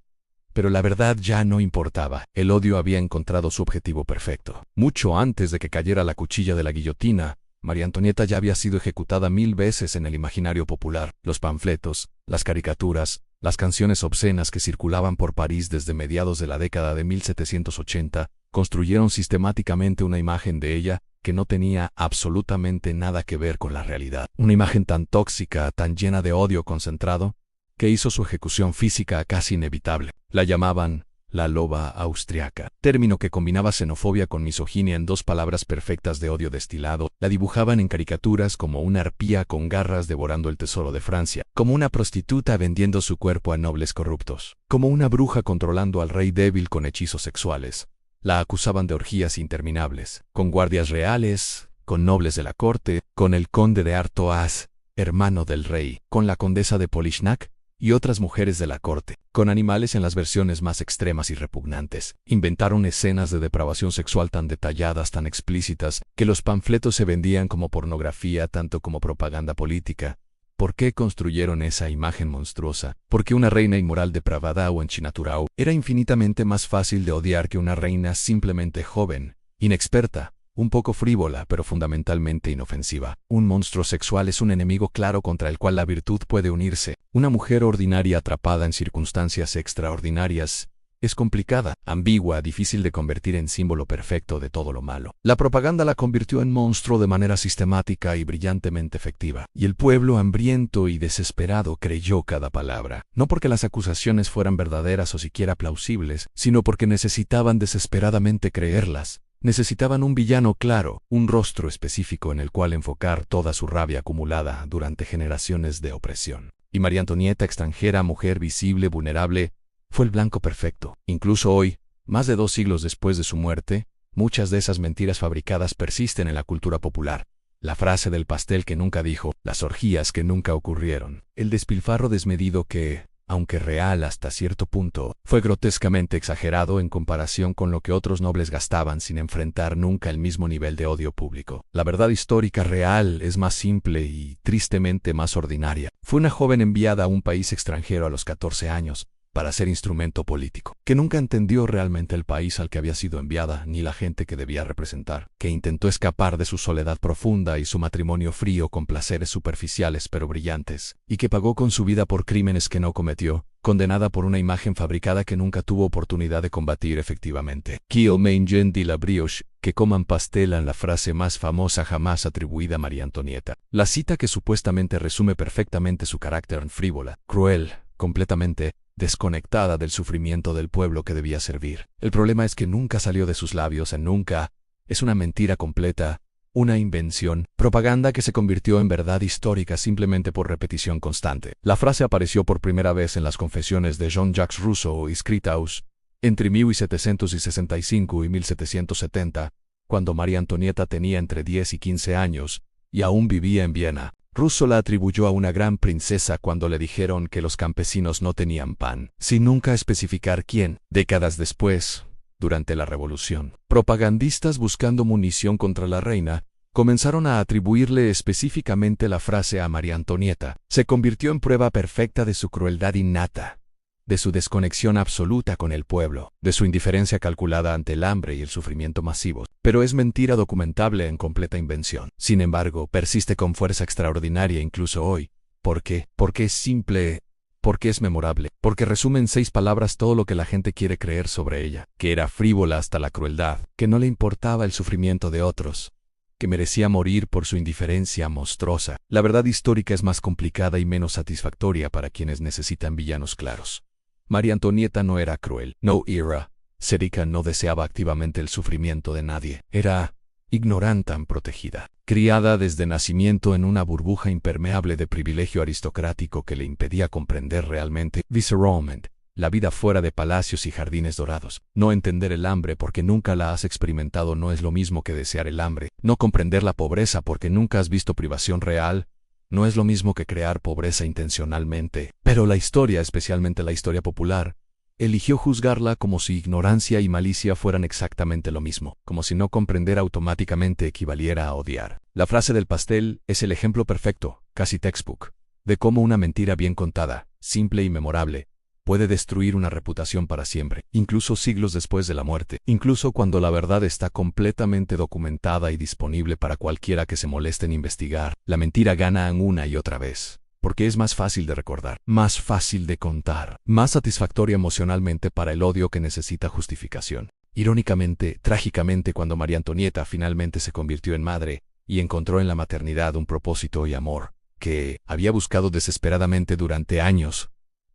Pero la verdad ya no importaba. El odio había encontrado su objetivo perfecto. Mucho antes de que cayera la cuchilla de la guillotina, María Antonieta ya había sido ejecutada 1000 veces en el imaginario popular. Los panfletos, las caricaturas, las canciones obscenas que circulaban por París desde mediados de la década de 1780, construyeron sistemáticamente una imagen de ella que no tenía absolutamente nada que ver con la realidad. Una imagen tan tóxica, tan llena de odio concentrado, que hizo su ejecución física casi inevitable. La llamaban la loba austriaca, término que combinaba xenofobia con misoginia en dos palabras perfectas de odio destilado. La dibujaban en caricaturas como una arpía con garras devorando el tesoro de Francia, como una prostituta vendiendo su cuerpo a nobles corruptos, como una bruja controlando al rey débil con hechizos sexuales. La acusaban de orgías interminables, con guardias reales, con nobles de la corte, con el conde de Artois, hermano del rey, con la condesa de Polignac y otras mujeres de la corte, con animales en las versiones más extremas y repugnantes. Inventaron escenas de depravación sexual tan detalladas, tan explícitas, que los panfletos se vendían como pornografía tanto como propaganda política. ¿Por qué construyeron esa imagen monstruosa? Porque una reina inmoral, depravada o enchinaturao era infinitamente más fácil de odiar que una reina simplemente joven, inexperta, un poco frívola, pero fundamentalmente inofensiva. Un monstruo sexual es un enemigo claro contra el cual la virtud puede unirse. Una mujer ordinaria atrapada en circunstancias extraordinarias es complicada, ambigua, difícil de convertir en símbolo perfecto de todo lo malo. La propaganda la convirtió en monstruo de manera sistemática y brillantemente efectiva. Y el pueblo, hambriento y desesperado, creyó cada palabra. No porque las acusaciones fueran verdaderas o siquiera plausibles, sino porque necesitaban desesperadamente creerlas. Necesitaban un villano claro, un rostro específico en el cual enfocar toda su rabia acumulada durante generaciones de opresión. Y María Antonieta, extranjera, mujer visible, vulnerable, fue el blanco perfecto. Incluso hoy, más de 2 siglos después de su muerte, muchas de esas mentiras fabricadas persisten en la cultura popular. La frase del pastel que nunca dijo, las orgías que nunca ocurrieron, el despilfarro desmedido que, aunque real hasta cierto punto, fue grotescamente exagerado en comparación con lo que otros nobles gastaban sin enfrentar nunca el mismo nivel de odio público. La verdad histórica real es más simple y, tristemente, más ordinaria. Fue una joven enviada a un país extranjero a los 14 años, para ser instrumento político, que nunca entendió realmente el país al que había sido enviada ni la gente que debía representar, que intentó escapar de su soledad profunda y su matrimonio frío con placeres superficiales pero brillantes, y que pagó con su vida por crímenes que no cometió, condenada por una imagen fabricada que nunca tuvo oportunidad de combatir efectivamente. Qu'ils mangent de la brioche, que coman pastel, en la frase más famosa jamás atribuida a María Antonieta. La cita que supuestamente resume perfectamente su carácter frívola, cruel, completamente desconectada del sufrimiento del pueblo que debía servir. El problema es que nunca salió de sus labios nunca. Es una mentira completa, una invención, propaganda que se convirtió en verdad histórica simplemente por repetición constante. La frase apareció por primera vez en las confesiones de Jean-Jacques Rousseau escritas entre 1765 y 1770, cuando María Antonieta tenía entre 10 y 15 años, y aún vivía en Viena. Rousseau la atribuyó a una gran princesa cuando le dijeron que los campesinos no tenían pan, sin nunca especificar quién. Décadas después, durante la Revolución, propagandistas buscando munición contra la reina, comenzaron a atribuirle específicamente la frase a María Antonieta. Se convirtió en prueba perfecta de su crueldad innata, de su desconexión absoluta con el pueblo, de su indiferencia calculada ante el hambre y el sufrimiento masivos. Pero es mentira documentable en completa invención. Sin embargo, persiste con fuerza extraordinaria incluso hoy. ¿Por qué? Porque es simple, Porque es memorable, porque resume en 6 palabras todo lo que la gente quiere creer sobre ella, que era frívola hasta la crueldad, que no le importaba el sufrimiento de otros, que merecía morir por su indiferencia monstruosa. La verdad histórica es más complicada y menos satisfactoria para quienes necesitan villanos claros. María Antonieta no era cruel, no era sádica, no deseaba activamente el sufrimiento de nadie. Era ignorante, protegida, criada desde nacimiento en una burbuja impermeable de privilegio aristocrático que le impedía comprender realmente, visceralmente, la vida fuera de palacios y jardines dorados. No entender el hambre porque nunca la has experimentado no es lo mismo que desear el hambre. No comprender la pobreza porque nunca has visto privación real no es lo mismo que crear pobreza intencionalmente. Pero la historia, especialmente la historia popular, eligió juzgarla como si ignorancia y malicia fueran exactamente lo mismo, como si no comprender automáticamente equivaliera a odiar. La frase del pastel es el ejemplo perfecto, casi textbook, de cómo una mentira bien contada, simple y memorable, puede destruir una reputación para siempre, incluso siglos después de la muerte, incluso cuando la verdad está completamente documentada y disponible para cualquiera que se moleste en investigar. La mentira gana una y otra vez, porque es más fácil de recordar, más fácil de contar, más satisfactoria emocionalmente para el odio que necesita justificación. Irónicamente, trágicamente, cuando María Antonieta finalmente se convirtió en madre y encontró en la maternidad un propósito y amor que había buscado desesperadamente durante años,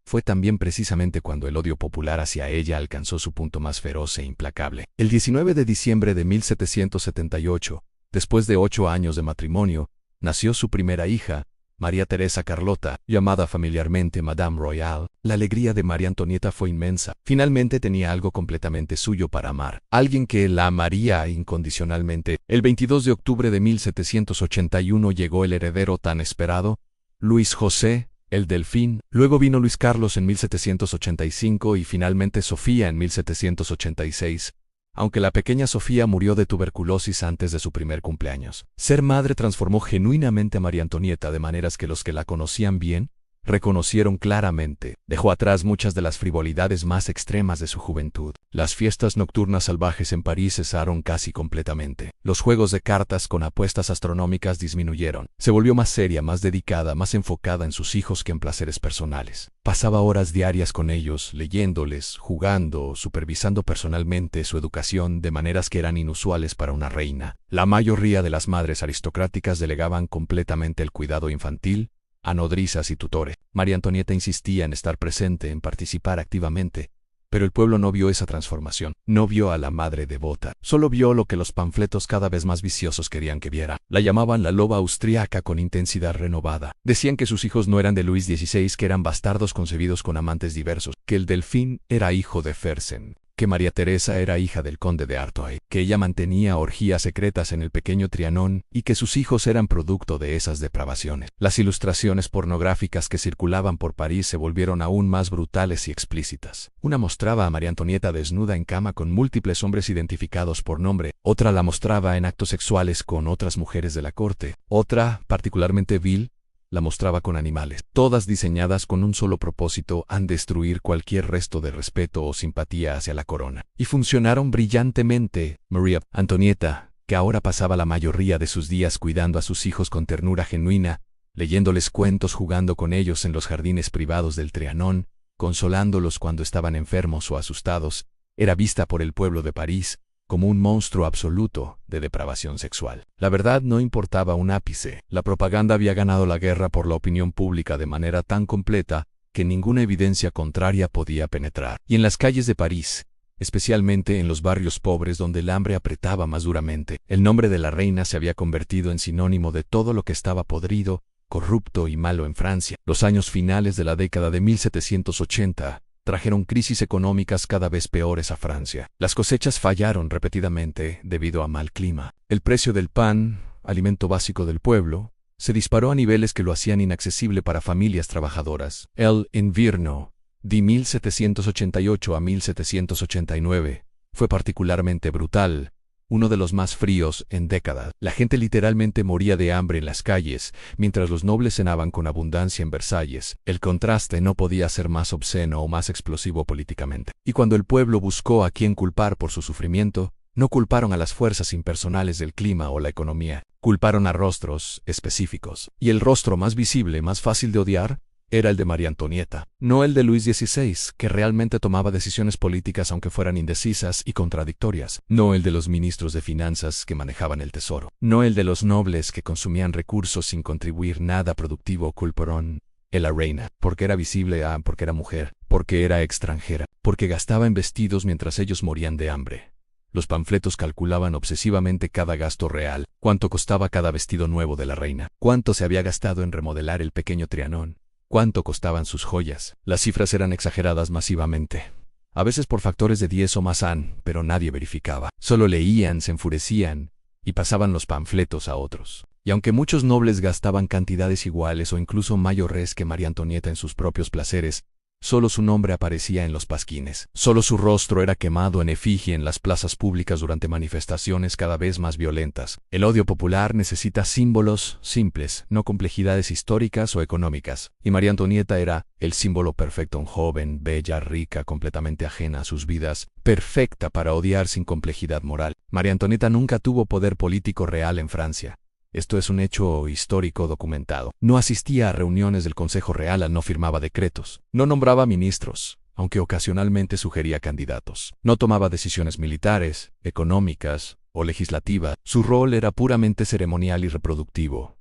fue también precisamente cuando el odio popular hacia ella alcanzó su punto más feroz e implacable. El 19 de diciembre de 1778, después de 8 años de matrimonio, nació su primera hija, María Teresa Carlota, llamada familiarmente Madame Royale. La alegría de María Antonieta fue inmensa. Finalmente tenía algo completamente suyo para amar, alguien que la amaría incondicionalmente. El 22 de octubre de 1781 llegó el heredero tan esperado, Luis José, el Delfín. Luego vino Luis Carlos en 1785 y finalmente Sofía en 1786, aunque la pequeña Sofía murió de tuberculosis antes de su primer cumpleaños. Ser madre transformó genuinamente a María Antonieta de maneras que los que la conocían bien reconocieron claramente. Dejó atrás muchas de las frivolidades más extremas de su juventud. Las fiestas nocturnas salvajes en París cesaron casi completamente. Los juegos de cartas con apuestas astronómicas disminuyeron. Se volvió más seria, más dedicada, más enfocada en sus hijos que en placeres personales. Pasaba horas diarias con ellos, leyéndoles, jugando, supervisando personalmente su educación de maneras que eran inusuales para una reina. La mayoría de las madres aristocráticas delegaban completamente el cuidado infantil a nodrizas y tutores. María Antonieta insistía en estar presente, en participar activamente, pero el pueblo no vio esa transformación. No vio a la madre devota. Solo vio lo que los panfletos cada vez más viciosos querían que viera. La llamaban la loba austriaca con intensidad renovada. Decían que sus hijos no eran de Luis XVI, que eran bastardos concebidos con amantes diversos, que el Delfín era hijo de Fersen, que María Teresa era hija del conde de Artois, que ella mantenía orgías secretas en el pequeño Trianon y que sus hijos eran producto de esas depravaciones. Las ilustraciones pornográficas que circulaban por París se volvieron aún más brutales y explícitas. Una mostraba a María Antonieta desnuda en cama con múltiples hombres identificados por nombre, otra la mostraba en actos sexuales con otras mujeres de la corte, otra, particularmente vil, la mostraba con animales, todas diseñadas con un solo propósito: destruir cualquier resto de respeto o simpatía hacia la corona. Y funcionaron brillantemente. María Antonieta, que ahora pasaba la mayoría de sus días cuidando a sus hijos con ternura genuina, leyéndoles cuentos, jugando con ellos en los jardines privados del Trianon, consolándolos cuando estaban enfermos o asustados, era vista por el pueblo de París como un monstruo absoluto de depravación sexual. La verdad no importaba un ápice. La propaganda había ganado la guerra por la opinión pública de manera tan completa que ninguna evidencia contraria podía penetrar. Y en las calles de París, especialmente en los barrios pobres donde el hambre apretaba más duramente, el nombre de la reina se había convertido en sinónimo de todo lo que estaba podrido, corrupto y malo en Francia. Los años finales de la década de 1780 trajeron crisis económicas cada vez peores a Francia. Las cosechas fallaron repetidamente debido a mal clima. El precio del pan, alimento básico del pueblo, se disparó a niveles que lo hacían inaccesible para familias trabajadoras. El invierno de 1788 a 1789 fue particularmente brutal, uno de los más fríos en décadas. La gente literalmente moría de hambre en las calles, mientras los nobles cenaban con abundancia en Versalles. El contraste no podía ser más obsceno o más explosivo políticamente. Y cuando el pueblo buscó a quién culpar por su sufrimiento, no culparon a las fuerzas impersonales del clima o la economía, culparon a rostros específicos. Y el rostro más visible, más fácil de odiar, era el de María Antonieta, no el de Luis XVI, que realmente tomaba decisiones políticas aunque fueran indecisas y contradictorias, no el de los ministros de finanzas que manejaban el tesoro, no el de los nobles que consumían recursos sin contribuir nada productivo. Culperón en la reina, porque era visible, porque era mujer, porque era extranjera, porque gastaba en vestidos mientras ellos morían de hambre. Los panfletos calculaban obsesivamente cada gasto real, cuánto costaba cada vestido nuevo de la reina, cuánto se había gastado en remodelar el pequeño Trianón, cuánto costaban sus joyas. Las cifras eran exageradas masivamente, a veces por factores de 10 o más, pero nadie verificaba. Solo leían, se enfurecían y pasaban los panfletos a otros. Y aunque muchos nobles gastaban cantidades iguales o incluso mayores que María Antonieta en sus propios placeres, solo su nombre aparecía en los pasquines. Solo su rostro era quemado en efigie en las plazas públicas durante manifestaciones cada vez más violentas. El odio popular necesita símbolos simples, no complejidades históricas o económicas. Y María Antonieta era el símbolo perfecto, un joven, bella, rica, completamente ajena a sus vidas, perfecta para odiar sin complejidad moral. María Antonieta nunca tuvo poder político real en Francia. Esto es un hecho histórico documentado. No asistía a reuniones del Consejo Real, no firmaba decretos, no nombraba ministros, aunque ocasionalmente sugería candidatos. No tomaba decisiones militares, económicas o legislativas. Su rol era puramente ceremonial y reproductivo,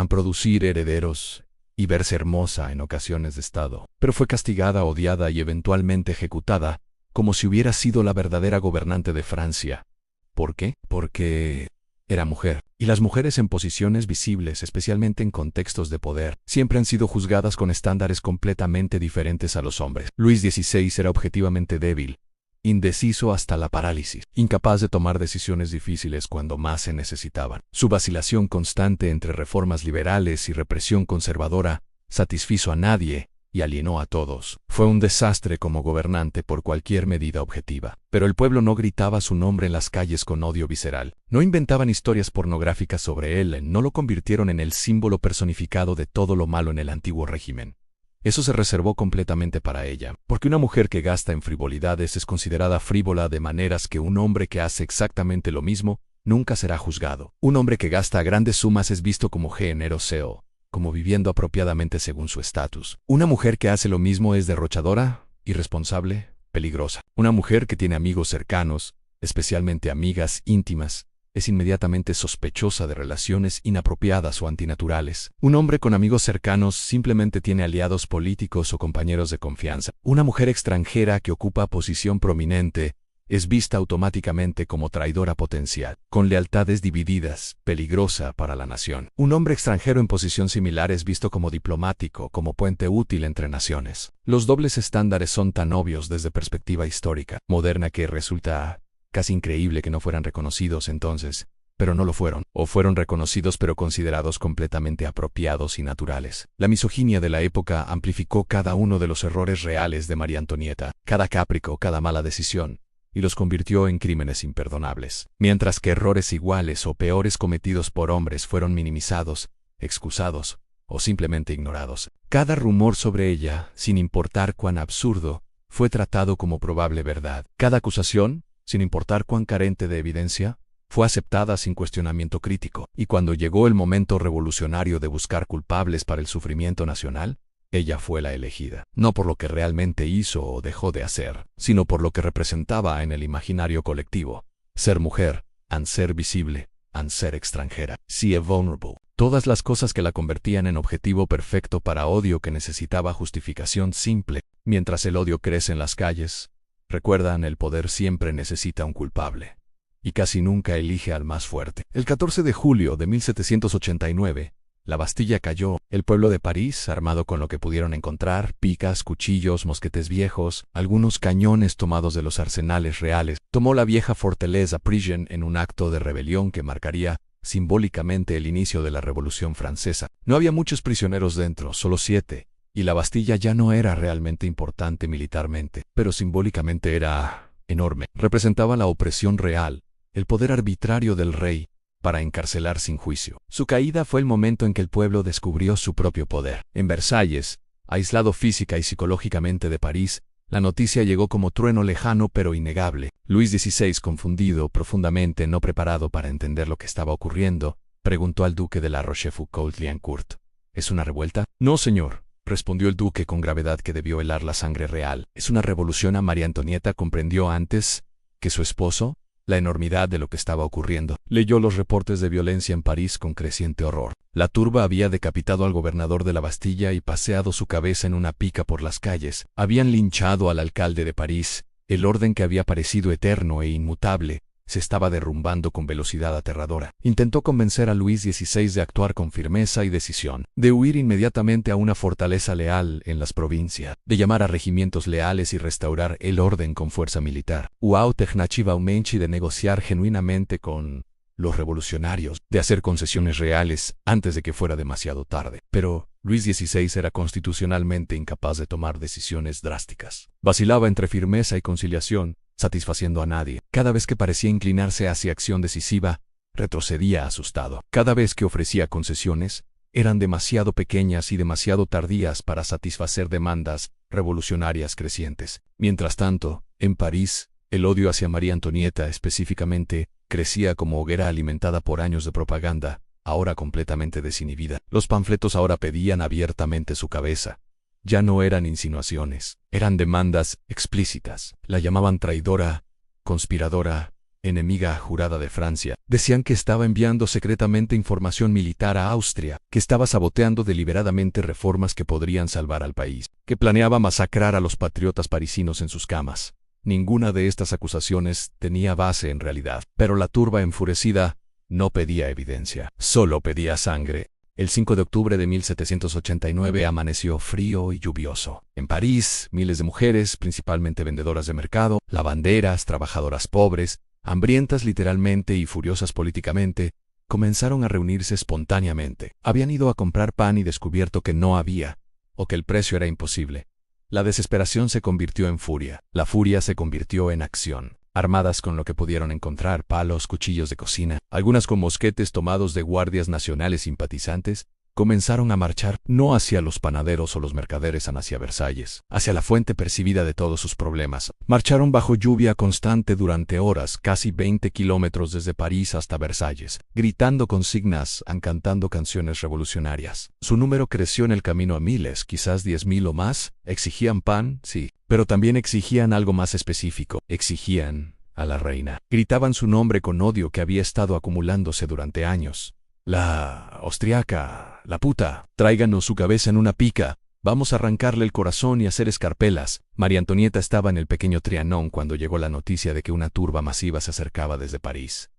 producir herederos y verse hermosa en ocasiones de Estado. Pero fue castigada, odiada y eventualmente ejecutada, como si hubiera sido la verdadera gobernante de Francia. ¿Por qué? Porque era mujer, y las mujeres en posiciones visibles, especialmente en contextos de poder, siempre han sido juzgadas con estándares completamente diferentes a los hombres. Luis XVI era objetivamente débil, indeciso hasta la parálisis, incapaz de tomar decisiones difíciles cuando más se necesitaban. Su vacilación constante entre reformas liberales y represión conservadora satisfizo a nadie y alienó a todos. Fue un desastre como gobernante por cualquier medida objetiva. Pero el pueblo no gritaba su nombre en las calles con odio visceral. No inventaban historias pornográficas sobre él, no lo convirtieron en el símbolo personificado de todo lo malo en el antiguo régimen. Eso se reservó completamente para ella, porque una mujer que gasta en frivolidades es considerada frívola de maneras que un hombre que hace exactamente lo mismo nunca será juzgado. Un hombre que gasta grandes sumas es visto como generoso, como viviendo apropiadamente según su estatus. Una mujer que hace lo mismo es derrochadora, irresponsable, peligrosa. Una mujer que tiene amigos cercanos, especialmente amigas íntimas, es inmediatamente sospechosa de relaciones inapropiadas o antinaturales. Un hombre con amigos cercanos simplemente tiene aliados políticos o compañeros de confianza. Una mujer extranjera que ocupa posición prominente es vista automáticamente como traidora potencial, con lealtades divididas, peligrosa para la nación. Un hombre extranjero en posición similar es visto como diplomático, como puente útil entre naciones. Los dobles estándares son tan obvios desde perspectiva histórica, moderna, que resulta casi increíble que no fueran reconocidos entonces, pero no lo fueron, o fueron reconocidos pero considerados completamente apropiados y naturales. La misoginia de la época amplificó cada uno de los errores reales de María Antonieta, cada capricho, cada mala decisión, y los convirtió en crímenes imperdonables, mientras que errores iguales o peores cometidos por hombres fueron minimizados, excusados o simplemente ignorados. Cada rumor sobre ella, sin importar cuán absurdo, fue tratado como probable verdad. Cada acusación, sin importar cuán carente de evidencia, fue aceptada sin cuestionamiento crítico. Y cuando llegó el momento revolucionario de buscar culpables para el sufrimiento nacional, ella fue la elegida, no por lo que realmente hizo o dejó de hacer, sino por lo que representaba en el imaginario colectivo. Ser mujer, ser visible, ser extranjera, see vulnerable. Todas las cosas que la convertían en objetivo perfecto para odio que necesitaba justificación simple. Mientras el odio crece en las calles, recuerdan, el poder siempre necesita un culpable, y casi nunca elige al más fuerte. El 14 de julio de 1789, la Bastilla cayó. El pueblo de París, armado con lo que pudieron encontrar, picas, cuchillos, mosquetes viejos, algunos cañones tomados de los arsenales reales, tomó la vieja fortaleza Prison en un acto de rebelión que marcaría simbólicamente el inicio de la Revolución Francesa. No había muchos prisioneros dentro, solo 7, y la Bastilla ya no era realmente importante militarmente, pero simbólicamente era enorme. Representaba la opresión real, el poder arbitrario del rey, para encarcelar sin juicio. Su caída fue el momento en que el pueblo descubrió su propio poder. En Versalles, aislado física y psicológicamente de París, la noticia llegó como trueno lejano pero innegable. Luis XVI, confundido, profundamente no preparado para entender lo que estaba ocurriendo, preguntó al duque de la Rochefoucauld-Liancourt: ¿Es una revuelta? No, señor. respondió el duque con gravedad que debió helar la sangre real. Es una revolución. A María Antonieta comprendió antes que su esposo la enormidad de lo que estaba ocurriendo. Leyó los reportes de violencia en París con creciente horror. La turba había decapitado al gobernador de la Bastilla y paseado su cabeza en una pica por las calles. Habían linchado al alcalde de París. El orden que había parecido eterno e inmutable se estaba derrumbando con velocidad aterradora. Intentó convencer a Luis XVI de actuar con firmeza y decisión, de huir inmediatamente a una fortaleza leal en las provincias, de llamar a regimientos leales y restaurar el orden con fuerza militar. Technachiva-Umenchi de negociar genuinamente con los revolucionarios, de hacer concesiones reales antes de que fuera demasiado tarde. Pero Luis XVI era constitucionalmente incapaz de tomar decisiones drásticas. Vacilaba entre firmeza y conciliación, satisfaciendo a nadie. Cada vez que parecía inclinarse hacia acción decisiva, retrocedía asustado. Cada vez que ofrecía concesiones, eran demasiado pequeñas y demasiado tardías para satisfacer demandas revolucionarias crecientes. Mientras tanto, en París, el odio hacia María Antonieta específicamente crecía como hoguera alimentada por años de propaganda, ahora completamente desinhibida. Los panfletos ahora pedían abiertamente su cabeza. Ya no eran insinuaciones, eran demandas explícitas. La llamaban traidora, conspiradora, enemiga jurada de Francia. Decían que estaba enviando secretamente información militar a Austria, que estaba saboteando deliberadamente reformas que podrían salvar al país, que planeaba masacrar a los patriotas parisinos en sus camas. Ninguna de estas acusaciones tenía base en realidad, pero la turba enfurecida no pedía evidencia, solo pedía sangre. El 5 de octubre de 1789 amaneció frío y lluvioso. En París, miles de mujeres, principalmente vendedoras de mercado, lavanderas, trabajadoras pobres, hambrientas literalmente y furiosas políticamente, comenzaron a reunirse espontáneamente. Habían ido a comprar pan y descubierto que no había, o que el precio era imposible. La desesperación se convirtió en furia. La furia se convirtió en acción. Armadas con lo que pudieron encontrar, palos, cuchillos de cocina, algunas con mosquetes tomados de guardias nacionales simpatizantes, comenzaron a marchar no hacia los panaderos o los mercaderes, sino hacia Versalles, hacia la fuente percibida de todos sus problemas. Marcharon bajo lluvia constante durante horas, casi 20 kilómetros desde París hasta Versalles, gritando consignas, cantando canciones revolucionarias. Su número creció en el camino a miles, quizás 10.000 o más. Exigían pan, sí, pero también exigían algo más específico. Exigían a la reina. Gritaban su nombre con odio que había estado acumulándose durante años. La austriaca, la puta, tráiganos su cabeza en una pica, vamos a arrancarle el corazón y hacer escarpelas. María Antonieta estaba en el pequeño Trianon cuando llegó la noticia de que una turba masiva se acercaba desde París.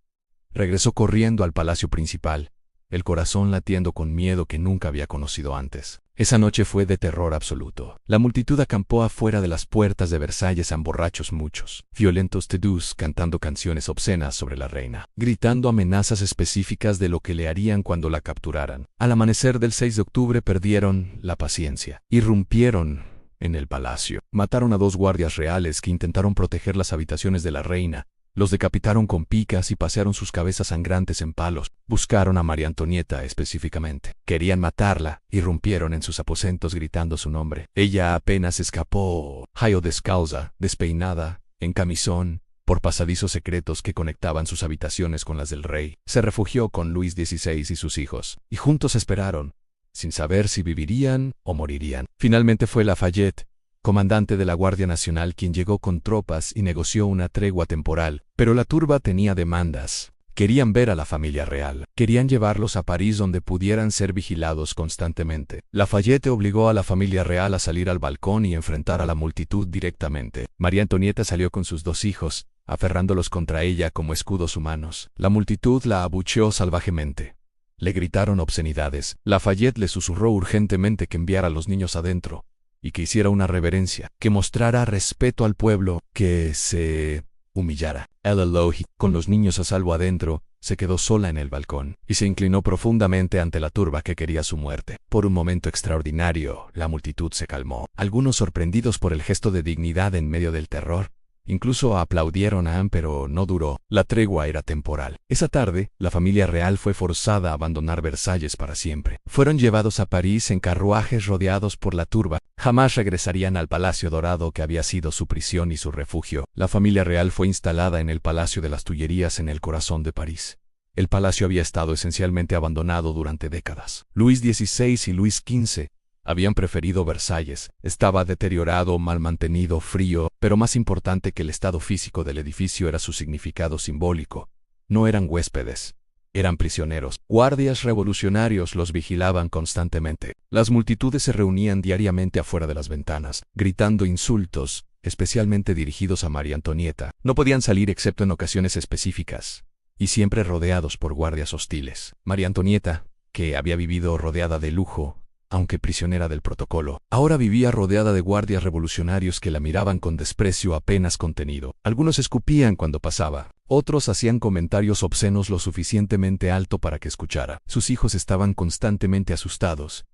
Regresó corriendo al palacio principal, el corazón latiendo con miedo que nunca había conocido antes. Esa noche fue de terror absoluto. La multitud acampó afuera de las puertas de Versalles en borrachos muchos, violentos tedús cantando canciones obscenas sobre la reina, gritando amenazas específicas de lo que le harían cuando la capturaran. Al amanecer del 6 de octubre perdieron la paciencia. Irrumpieron en el palacio. Mataron a 2 guardias reales que intentaron proteger las habitaciones de la reina. Los decapitaron con picas y pasearon sus cabezas sangrantes en palos. Buscaron a María Antonieta específicamente. Querían matarla. Irrumpieron en sus aposentos gritando su nombre. Ella apenas escapó, jayo descalza, despeinada, en camisón, por pasadizos secretos que conectaban sus habitaciones con las del rey. Se refugió con Luis XVI y sus hijos, y juntos esperaron, sin saber si vivirían o morirían. Finalmente fue Lafayette, comandante de la Guardia Nacional, quien llegó con tropas y negoció una tregua temporal. Pero la turba tenía demandas. Querían ver a la familia real. Querían llevarlos a París donde pudieran ser vigilados constantemente. Lafayette obligó a la familia real a salir al balcón y enfrentar a la multitud directamente. María Antonieta salió con sus 2 hijos, aferrándolos contra ella como escudos humanos. La multitud la abucheó salvajemente. Le gritaron obscenidades. Lafayette le susurró urgentemente que enviara a los niños adentro, y que hiciera una reverencia, que mostrara respeto al pueblo, que se humillara. Elohi, con los niños a salvo adentro, se quedó sola en el balcón, y se inclinó profundamente ante la turba que quería su muerte. Por un momento extraordinario, la multitud se calmó. Algunos, sorprendidos por el gesto de dignidad en medio del terror, incluso aplaudieron a Anne, pero no duró. La tregua era temporal. Esa tarde, la familia real fue forzada a abandonar Versalles para siempre. Fueron llevados a París en carruajes rodeados por la turba. Jamás regresarían al Palacio Dorado que había sido su prisión y su refugio. La familia real fue instalada en el Palacio de las Tullerías en el corazón de París. El palacio había estado esencialmente abandonado durante décadas. Luis XVI y Luis XV Habían preferido Versalles. Estaba deteriorado, mal mantenido, frío, pero más importante que el estado físico del edificio era su significado simbólico. No eran huéspedes. Eran prisioneros. Guardias revolucionarios los vigilaban constantemente. Las multitudes se reunían diariamente afuera de las ventanas, gritando insultos, especialmente dirigidos a María Antonieta. No podían salir excepto en ocasiones específicas, y siempre rodeados por guardias hostiles. María Antonieta, que había vivido rodeada de lujo, aunque prisionera del protocolo, ahora vivía rodeada de guardias revolucionarios que la miraban con desprecio apenas contenido. Algunos escupían cuando pasaba. Otros hacían comentarios obscenos lo suficientemente alto para que escuchara. Sus hijos estaban constantemente asustados.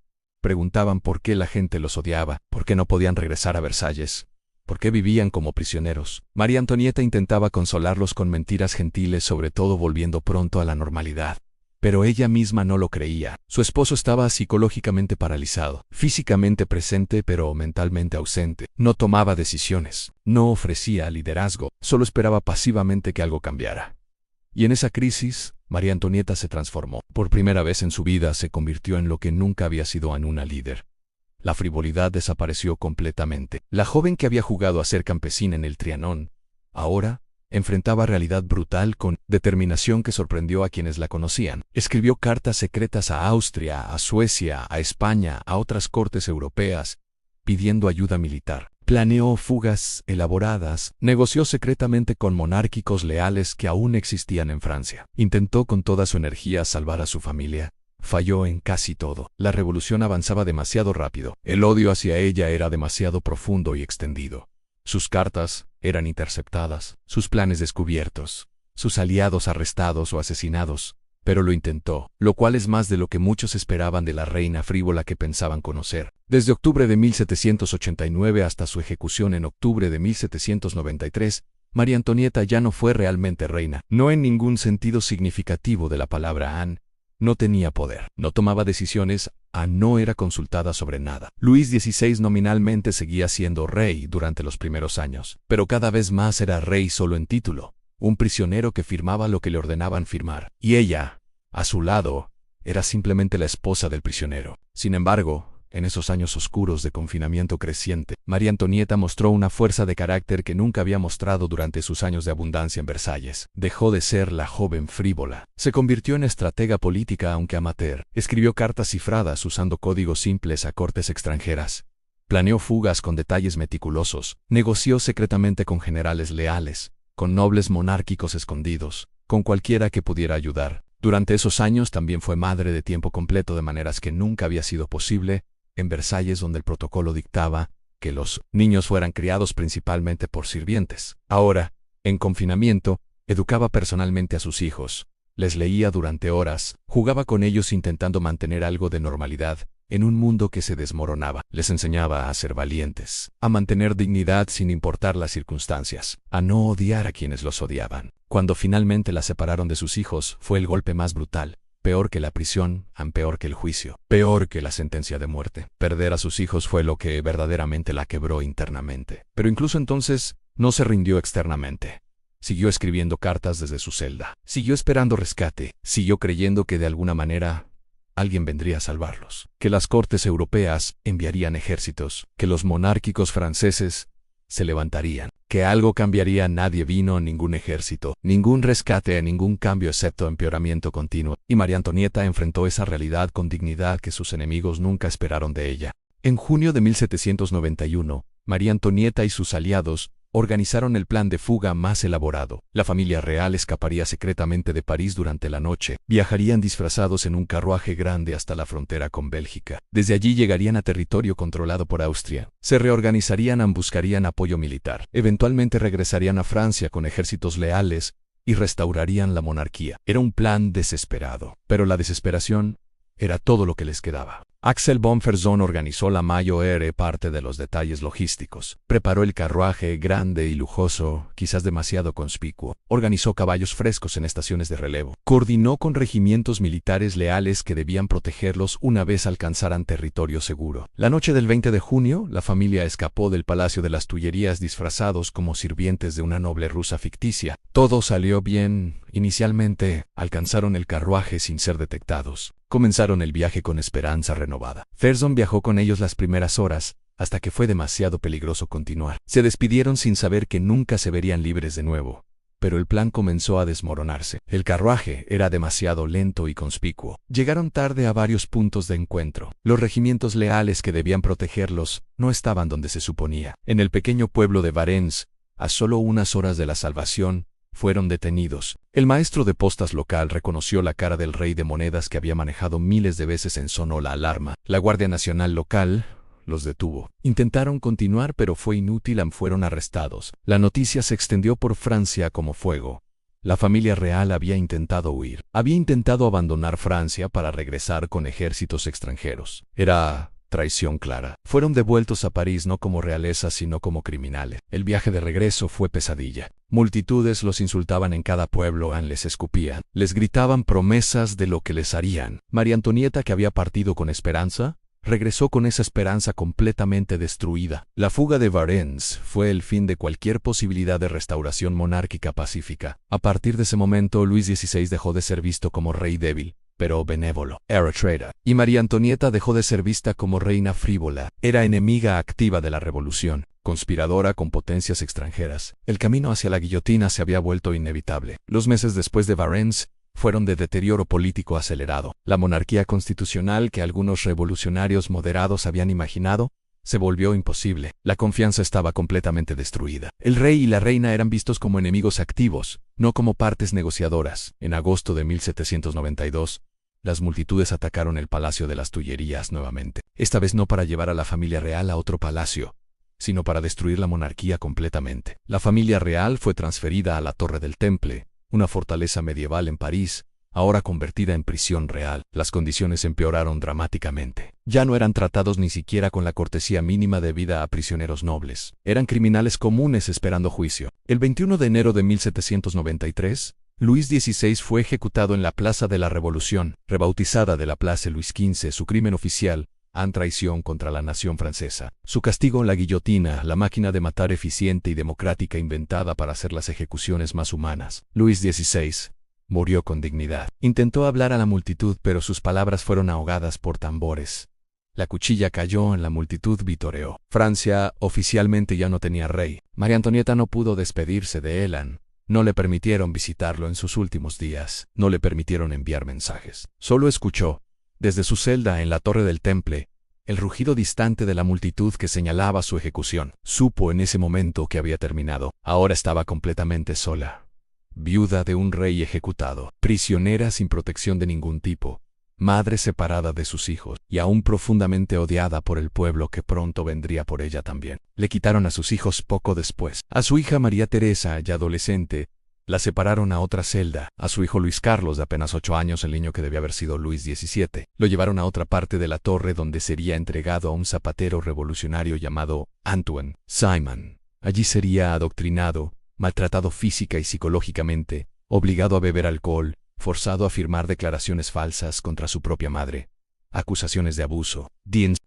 Preguntaban por qué la gente los odiaba, por qué no podían regresar a Versalles, por qué vivían como prisioneros. María Antonieta intentaba consolarlos con mentiras gentiles, sobre todo volviendo pronto a la normalidad. Pero ella misma no lo creía. Su esposo estaba psicológicamente paralizado, físicamente presente pero mentalmente ausente. No tomaba decisiones, no ofrecía liderazgo, solo esperaba pasivamente que algo cambiara. Y en esa crisis, María Antonieta se transformó. Por primera vez en su vida se convirtió en lo que nunca había sido, en una líder. La frivolidad desapareció completamente. La joven que había jugado a ser campesina en el Trianón, ahora enfrentaba realidad brutal con determinación que sorprendió a quienes la conocían. Escribió cartas secretas a Austria, a Suecia, a España, a otras cortes europeas, pidiendo ayuda militar. Planeó fugas elaboradas, negoció secretamente con monárquicos leales que aún existían en Francia. Intentó con toda su energía salvar a su familia. Falló en casi todo. La revolución avanzaba demasiado rápido. El odio hacia ella era demasiado profundo y extendido. Sus cartas eran interceptadas, sus planes descubiertos, sus aliados arrestados o asesinados, pero lo intentó, lo cual es más de lo que muchos esperaban de la reina frívola que pensaban conocer. Desde octubre de 1789 hasta su ejecución en octubre de 1793, María Antonieta ya no fue realmente reina, no en ningún sentido significativo de la palabra Anne. No tenía poder, no tomaba decisiones, no era consultada sobre nada. Luis XVI nominalmente seguía siendo rey durante los primeros años, pero cada vez más era rey solo en título, un prisionero que firmaba lo que le ordenaban firmar. Y ella, a su lado, era simplemente la esposa del prisionero. Sin embargo, en esos años oscuros de confinamiento creciente, María Antonieta mostró una fuerza de carácter que nunca había mostrado durante sus años de abundancia en Versalles. Dejó de ser la joven frívola. Se convirtió en estratega política aunque amateur. Escribió cartas cifradas usando códigos simples a cortes extranjeras. Planeó fugas con detalles meticulosos. Negoció secretamente con generales leales, con nobles monárquicos escondidos, con cualquiera que pudiera ayudar. Durante esos años también fue madre de tiempo completo de maneras que nunca había sido posible en Versalles, donde el protocolo dictaba que los niños fueran criados principalmente por sirvientes. Ahora, en confinamiento, educaba personalmente a sus hijos, les leía durante horas, jugaba con ellos intentando mantener algo de normalidad en un mundo que se desmoronaba. Les enseñaba a ser valientes, a mantener dignidad sin importar las circunstancias, a no odiar a quienes los odiaban. Cuando finalmente la separaron de sus hijos, fue el golpe más brutal. Peor que la prisión, peor que el juicio, peor que la sentencia de muerte. Perder a sus hijos fue lo que verdaderamente la quebró internamente. Pero incluso entonces, no se rindió externamente. Siguió escribiendo cartas desde su celda. Siguió esperando rescate. Siguió creyendo que de alguna manera alguien vendría a salvarlos. Que las cortes europeas enviarían ejércitos. Que los monárquicos franceses se levantarían. Que algo cambiaría. Nadie vino, ningún ejército, ningún rescate, ningún cambio excepto empeoramiento continuo. Y María Antonieta enfrentó esa realidad con dignidad que sus enemigos nunca esperaron de ella. En junio de 1791, María Antonieta y sus aliados organizaron el plan de fuga más elaborado. La familia real escaparía secretamente de París durante la noche. Viajarían disfrazados en un carruaje grande hasta la frontera con Bélgica. Desde allí llegarían a territorio controlado por Austria. Se reorganizarían, buscarían apoyo militar. Eventualmente regresarían a Francia con ejércitos leales y restaurarían la monarquía. Era un plan desesperado, pero la desesperación era todo lo que les quedaba. Axel von Ferzon organizó la mayor parte de los detalles logísticos. Preparó el carruaje grande y lujoso, quizás demasiado conspicuo. Organizó caballos frescos en estaciones de relevo. Coordinó con regimientos militares leales que debían protegerlos una vez alcanzaran territorio seguro. La noche del 20 de junio, la familia escapó del Palacio de las Tullerías disfrazados como sirvientes de una noble rusa ficticia. Todo salió bien. Inicialmente, alcanzaron el carruaje sin ser detectados. Comenzaron el viaje con esperanza renovada. Ferson viajó con ellos las primeras horas, hasta que fue demasiado peligroso continuar. Se despidieron sin saber que nunca se verían libres de nuevo. Pero el plan comenzó a desmoronarse. El carruaje era demasiado lento y conspicuo. Llegaron tarde a varios puntos de encuentro. Los regimientos leales que debían protegerlos no estaban donde se suponía. En el pequeño pueblo de Varennes, a solo unas horas de la salvación, fueron detenidos. El maestro de postas local reconoció la cara del rey de monedas que había manejado miles de veces en sonó la alarma. La Guardia Nacional local los detuvo. Intentaron continuar, pero fue inútil, fueron arrestados. La noticia se extendió por Francia como fuego. La familia real había intentado huir. Había intentado abandonar Francia para regresar con ejércitos extranjeros. Era traición clara. Fueron devueltos a París no como realeza, sino como criminales. El viaje de regreso fue pesadilla. Multitudes los insultaban en cada pueblo, les escupían. Les gritaban promesas de lo que les harían. María Antonieta, que había partido con esperanza, regresó con esa esperanza completamente destruida. La fuga de Varennes fue el fin de cualquier posibilidad de restauración monárquica pacífica. A partir de ese momento, Luis XVI dejó de ser visto como rey débil, pero benévolo. Era traitor. Y María Antonieta dejó de ser vista como reina frívola. Era enemiga activa de la revolución, conspiradora con potencias extranjeras. El camino hacia la guillotina se había vuelto inevitable. Los meses después de Varennes fueron de deterioro político acelerado. La monarquía constitucional que algunos revolucionarios moderados habían imaginado se volvió imposible. La confianza estaba completamente destruida. El rey y la reina eran vistos como enemigos activos, no como partes negociadoras. En agosto de 1792, las multitudes atacaron el Palacio de las Tullerías nuevamente. Esta vez no para llevar a la familia real a otro palacio, sino para destruir la monarquía completamente. La familia real fue transferida a la Torre del Temple, una fortaleza medieval en París, ahora convertida en prisión real. Las condiciones empeoraron dramáticamente. Ya no eran tratados ni siquiera con la cortesía mínima debida a prisioneros nobles. Eran criminales comunes esperando juicio. El 21 de enero de 1793, Luis XVI fue ejecutado en la Plaza de la Revolución, rebautizada de la Place Luis XV. Su crimen oficial, traición contra la nación francesa. Su castigo, la guillotina, la máquina de matar eficiente y democrática inventada para hacer las ejecuciones más humanas. Luis XVI murió con dignidad. Intentó hablar a la multitud, pero sus palabras fueron ahogadas por tambores. La cuchilla cayó, en la multitud vitoreó. Francia oficialmente ya no tenía rey. María Antonieta no pudo despedirse de él. No le permitieron visitarlo en sus últimos días. No le permitieron enviar mensajes. Solo escuchó, desde su celda en la Torre del Temple, el rugido distante de la multitud que señalaba su ejecución. Supo en ese momento que había terminado. Ahora estaba completamente sola. Viuda de un rey ejecutado, prisionera sin protección de ningún tipo, madre separada de sus hijos, y aún profundamente odiada por el pueblo que pronto vendría por ella también. Le quitaron a sus hijos poco después. A su hija María Teresa, ya adolescente, la separaron a otra celda. A su hijo Luis Carlos, de apenas 8 años, el niño que debía haber sido Luis XVII, lo llevaron a otra parte de la torre donde sería entregado a un zapatero revolucionario llamado Antoine Simon. Allí sería adoctrinado, maltratado física y psicológicamente, obligado a beber alcohol, forzado a firmar declaraciones falsas contra su propia madre, acusaciones de abuso,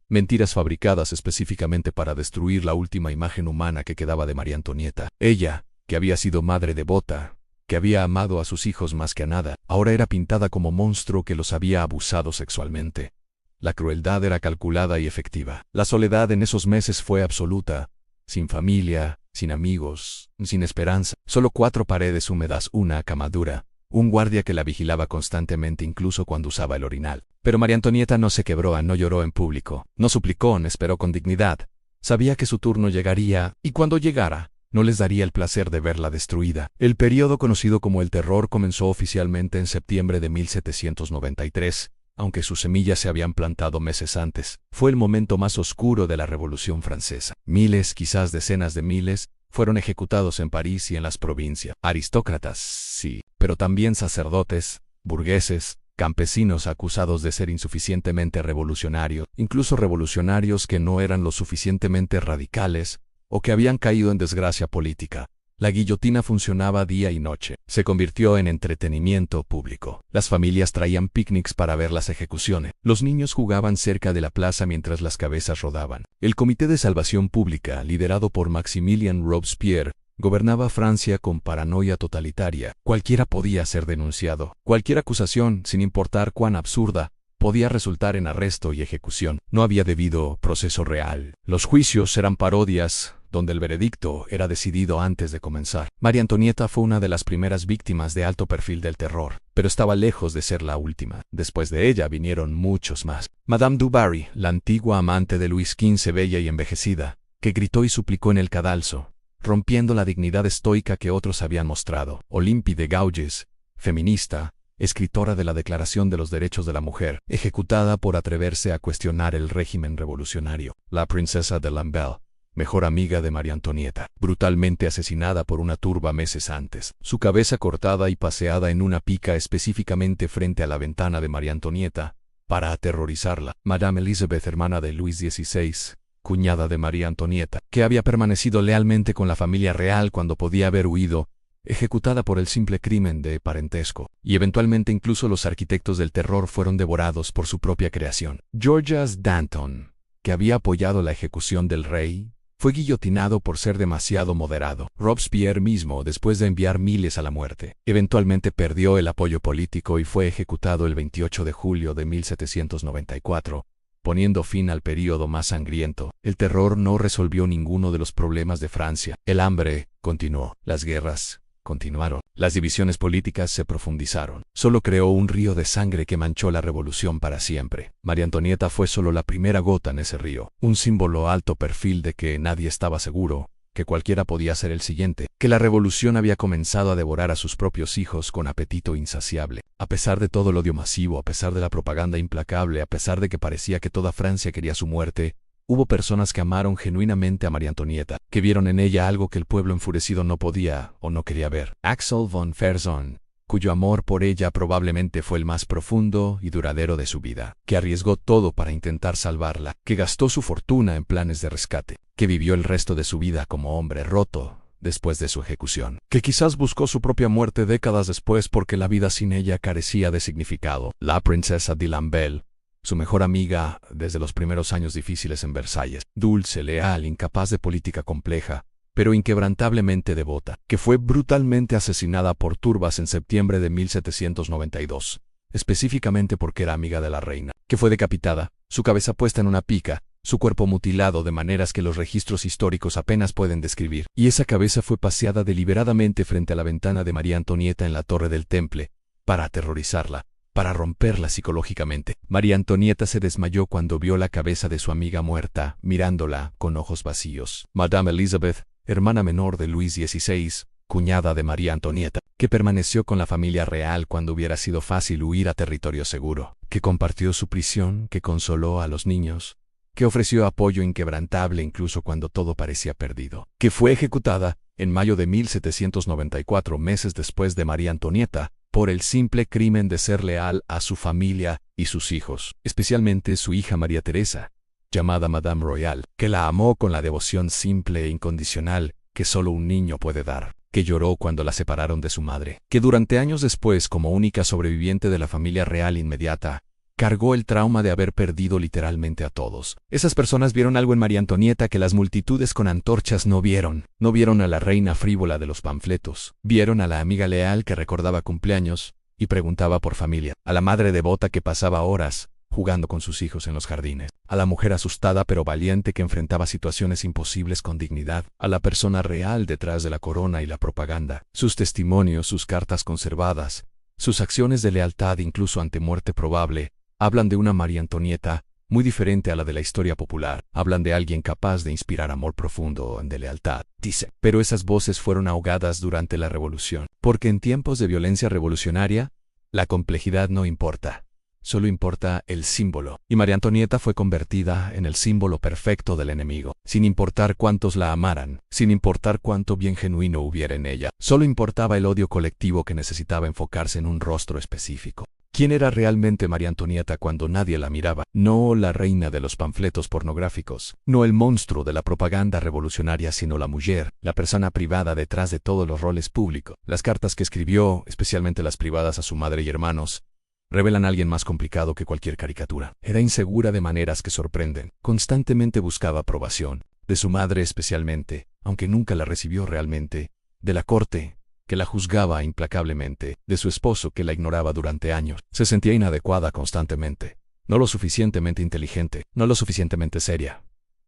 mentiras fabricadas específicamente para destruir la última imagen humana que quedaba de María Antonieta. Ella, que había sido madre devota, que había amado a sus hijos más que a nada, ahora era pintada como monstruo que los había abusado sexualmente. La crueldad era calculada y efectiva. La soledad en esos meses fue absoluta, sin familia, sin amigos, sin esperanza. Solo 4 paredes húmedas, una cama dura, un guardia que la vigilaba constantemente incluso cuando usaba el orinal. Pero María Antonieta no se quebró, no lloró en público, no suplicó, esperó con dignidad. Sabía que su turno llegaría, y cuando llegara, no les daría el placer de verla destruida. El periodo conocido como el Terror comenzó oficialmente en septiembre de 1793, aunque sus semillas se habían plantado meses antes. Fue el momento más oscuro de la Revolución Francesa. Miles, quizás decenas de miles, fueron ejecutados en París y en las provincias. Aristócratas, sí, pero también sacerdotes, burgueses, campesinos acusados de ser insuficientemente revolucionarios, incluso revolucionarios que no eran lo suficientemente radicales, o que habían caído en desgracia política. La guillotina funcionaba día y noche. Se convirtió en entretenimiento público. Las familias traían picnics para ver las ejecuciones. Los niños jugaban cerca de la plaza mientras las cabezas rodaban. El Comité de Salvación Pública, liderado por Maximilien Robespierre, gobernaba Francia con paranoia totalitaria. Cualquiera podía ser denunciado. Cualquier acusación, sin importar cuán absurda, podía resultar en arresto y ejecución. No había debido proceso real. Los juicios eran parodias, donde el veredicto era decidido antes de comenzar. María Antonieta fue una de las primeras víctimas de alto perfil del terror, pero estaba lejos de ser la última. Después de ella vinieron muchos más. Madame du Barry, la antigua amante de Luis XV, bella y envejecida, que gritó y suplicó en el cadalso, rompiendo la dignidad estoica que otros habían mostrado. Olympe de Gouges, feminista, escritora de la Declaración de los Derechos de la Mujer, ejecutada por atreverse a cuestionar el régimen revolucionario. La princesa de Lamballe, mejor amiga de María Antonieta, brutalmente asesinada por una turba meses antes. Su cabeza cortada y paseada en una pica específicamente frente a la ventana de María Antonieta, para aterrorizarla. Madame Elizabeth, hermana de Luis XVI, cuñada de María Antonieta, que había permanecido lealmente con la familia real cuando podía haber huido, ejecutada por el simple crimen de parentesco, y eventualmente incluso los arquitectos del terror fueron devorados por su propia creación. Georges Danton, que había apoyado la ejecución del rey, fue guillotinado por ser demasiado moderado. Robespierre mismo, después de enviar miles a la muerte, eventualmente perdió el apoyo político y fue ejecutado el 28 de julio de 1794, poniendo fin al período más sangriento. El terror no resolvió ninguno de los problemas de Francia. El hambre continuó. Las guerras continuaron. Las divisiones políticas se profundizaron. Solo creó un río de sangre que manchó la revolución para siempre. María Antonieta fue solo la primera gota en ese río, un símbolo alto perfil de que nadie estaba seguro, que cualquiera podía ser el siguiente, que la revolución había comenzado a devorar a sus propios hijos con apetito insaciable. A pesar de todo el odio masivo, a pesar de la propaganda implacable, a pesar de que parecía que toda Francia quería su muerte, hubo personas que amaron genuinamente a María Antonieta, que vieron en ella algo que el pueblo enfurecido no podía o no quería ver. Axel von Ferzon, cuyo amor por ella probablemente fue el más profundo y duradero de su vida, que arriesgó todo para intentar salvarla, que gastó su fortuna en planes de rescate, que vivió el resto de su vida como hombre roto después de su ejecución, que quizás buscó su propia muerte décadas después porque la vida sin ella carecía de significado. La princesa de Lamballe, su mejor amiga desde los primeros años difíciles en Versalles, dulce, leal, incapaz de política compleja, pero inquebrantablemente devota, que fue brutalmente asesinada por turbas en septiembre de 1792, específicamente porque era amiga de la reina, que fue decapitada, su cabeza puesta en una pica, su cuerpo mutilado de maneras que los registros históricos apenas pueden describir, y esa cabeza fue paseada deliberadamente frente a la ventana de María Antonieta en la torre del Temple, para aterrorizarla, para romperla psicológicamente. María Antonieta se desmayó cuando vio la cabeza de su amiga muerta, mirándola con ojos vacíos. Madame Elizabeth, hermana menor de Luis XVI, cuñada de María Antonieta, que permaneció con la familia real cuando hubiera sido fácil huir a territorio seguro, que compartió su prisión, que consoló a los niños, que ofreció apoyo inquebrantable incluso cuando todo parecía perdido, que fue ejecutada, en mayo de 1794, meses después de María Antonieta, por el simple crimen de ser leal a su familia y sus hijos, especialmente su hija María Teresa, llamada Madame Royal, que la amó con la devoción simple e incondicional que solo un niño puede dar, que lloró cuando la separaron de su madre, que durante años después, como única sobreviviente de la familia real inmediata, cargó el trauma de haber perdido literalmente a todos. Esas personas vieron algo en María Antonieta que las multitudes con antorchas no vieron. No vieron a la reina frívola de los panfletos. Vieron a la amiga leal que recordaba cumpleaños y preguntaba por familia. A la madre devota que pasaba horas jugando con sus hijos en los jardines. A la mujer asustada pero valiente que enfrentaba situaciones imposibles con dignidad. A la persona real detrás de la corona y la propaganda. Sus testimonios, sus cartas conservadas, sus acciones de lealtad incluso ante muerte probable, hablan de una María Antonieta muy diferente a la de la historia popular. Hablan de alguien capaz de inspirar amor profundo de lealtad, dice. Pero esas voces fueron ahogadas durante la revolución. Porque en tiempos de violencia revolucionaria, la complejidad no importa. Solo importa el símbolo. Y María Antonieta fue convertida en el símbolo perfecto del enemigo. Sin importar cuántos la amaran, sin importar cuánto bien genuino hubiera en ella. Solo importaba el odio colectivo que necesitaba enfocarse en un rostro específico. ¿Quién era realmente María Antonieta cuando nadie la miraba? No la reina de los panfletos pornográficos, no el monstruo de la propaganda revolucionaria, sino la mujer, la persona privada detrás de todos los roles públicos. Las cartas que escribió, especialmente las privadas a su madre y hermanos, revelan a alguien más complicado que cualquier caricatura. Era insegura de maneras que sorprenden. Constantemente buscaba aprobación, de su madre especialmente, aunque nunca la recibió realmente, de la corte, que la juzgaba implacablemente, de su esposo que la ignoraba durante años. Se sentía inadecuada constantemente. no lo suficientemente inteligente, no lo suficientemente seria,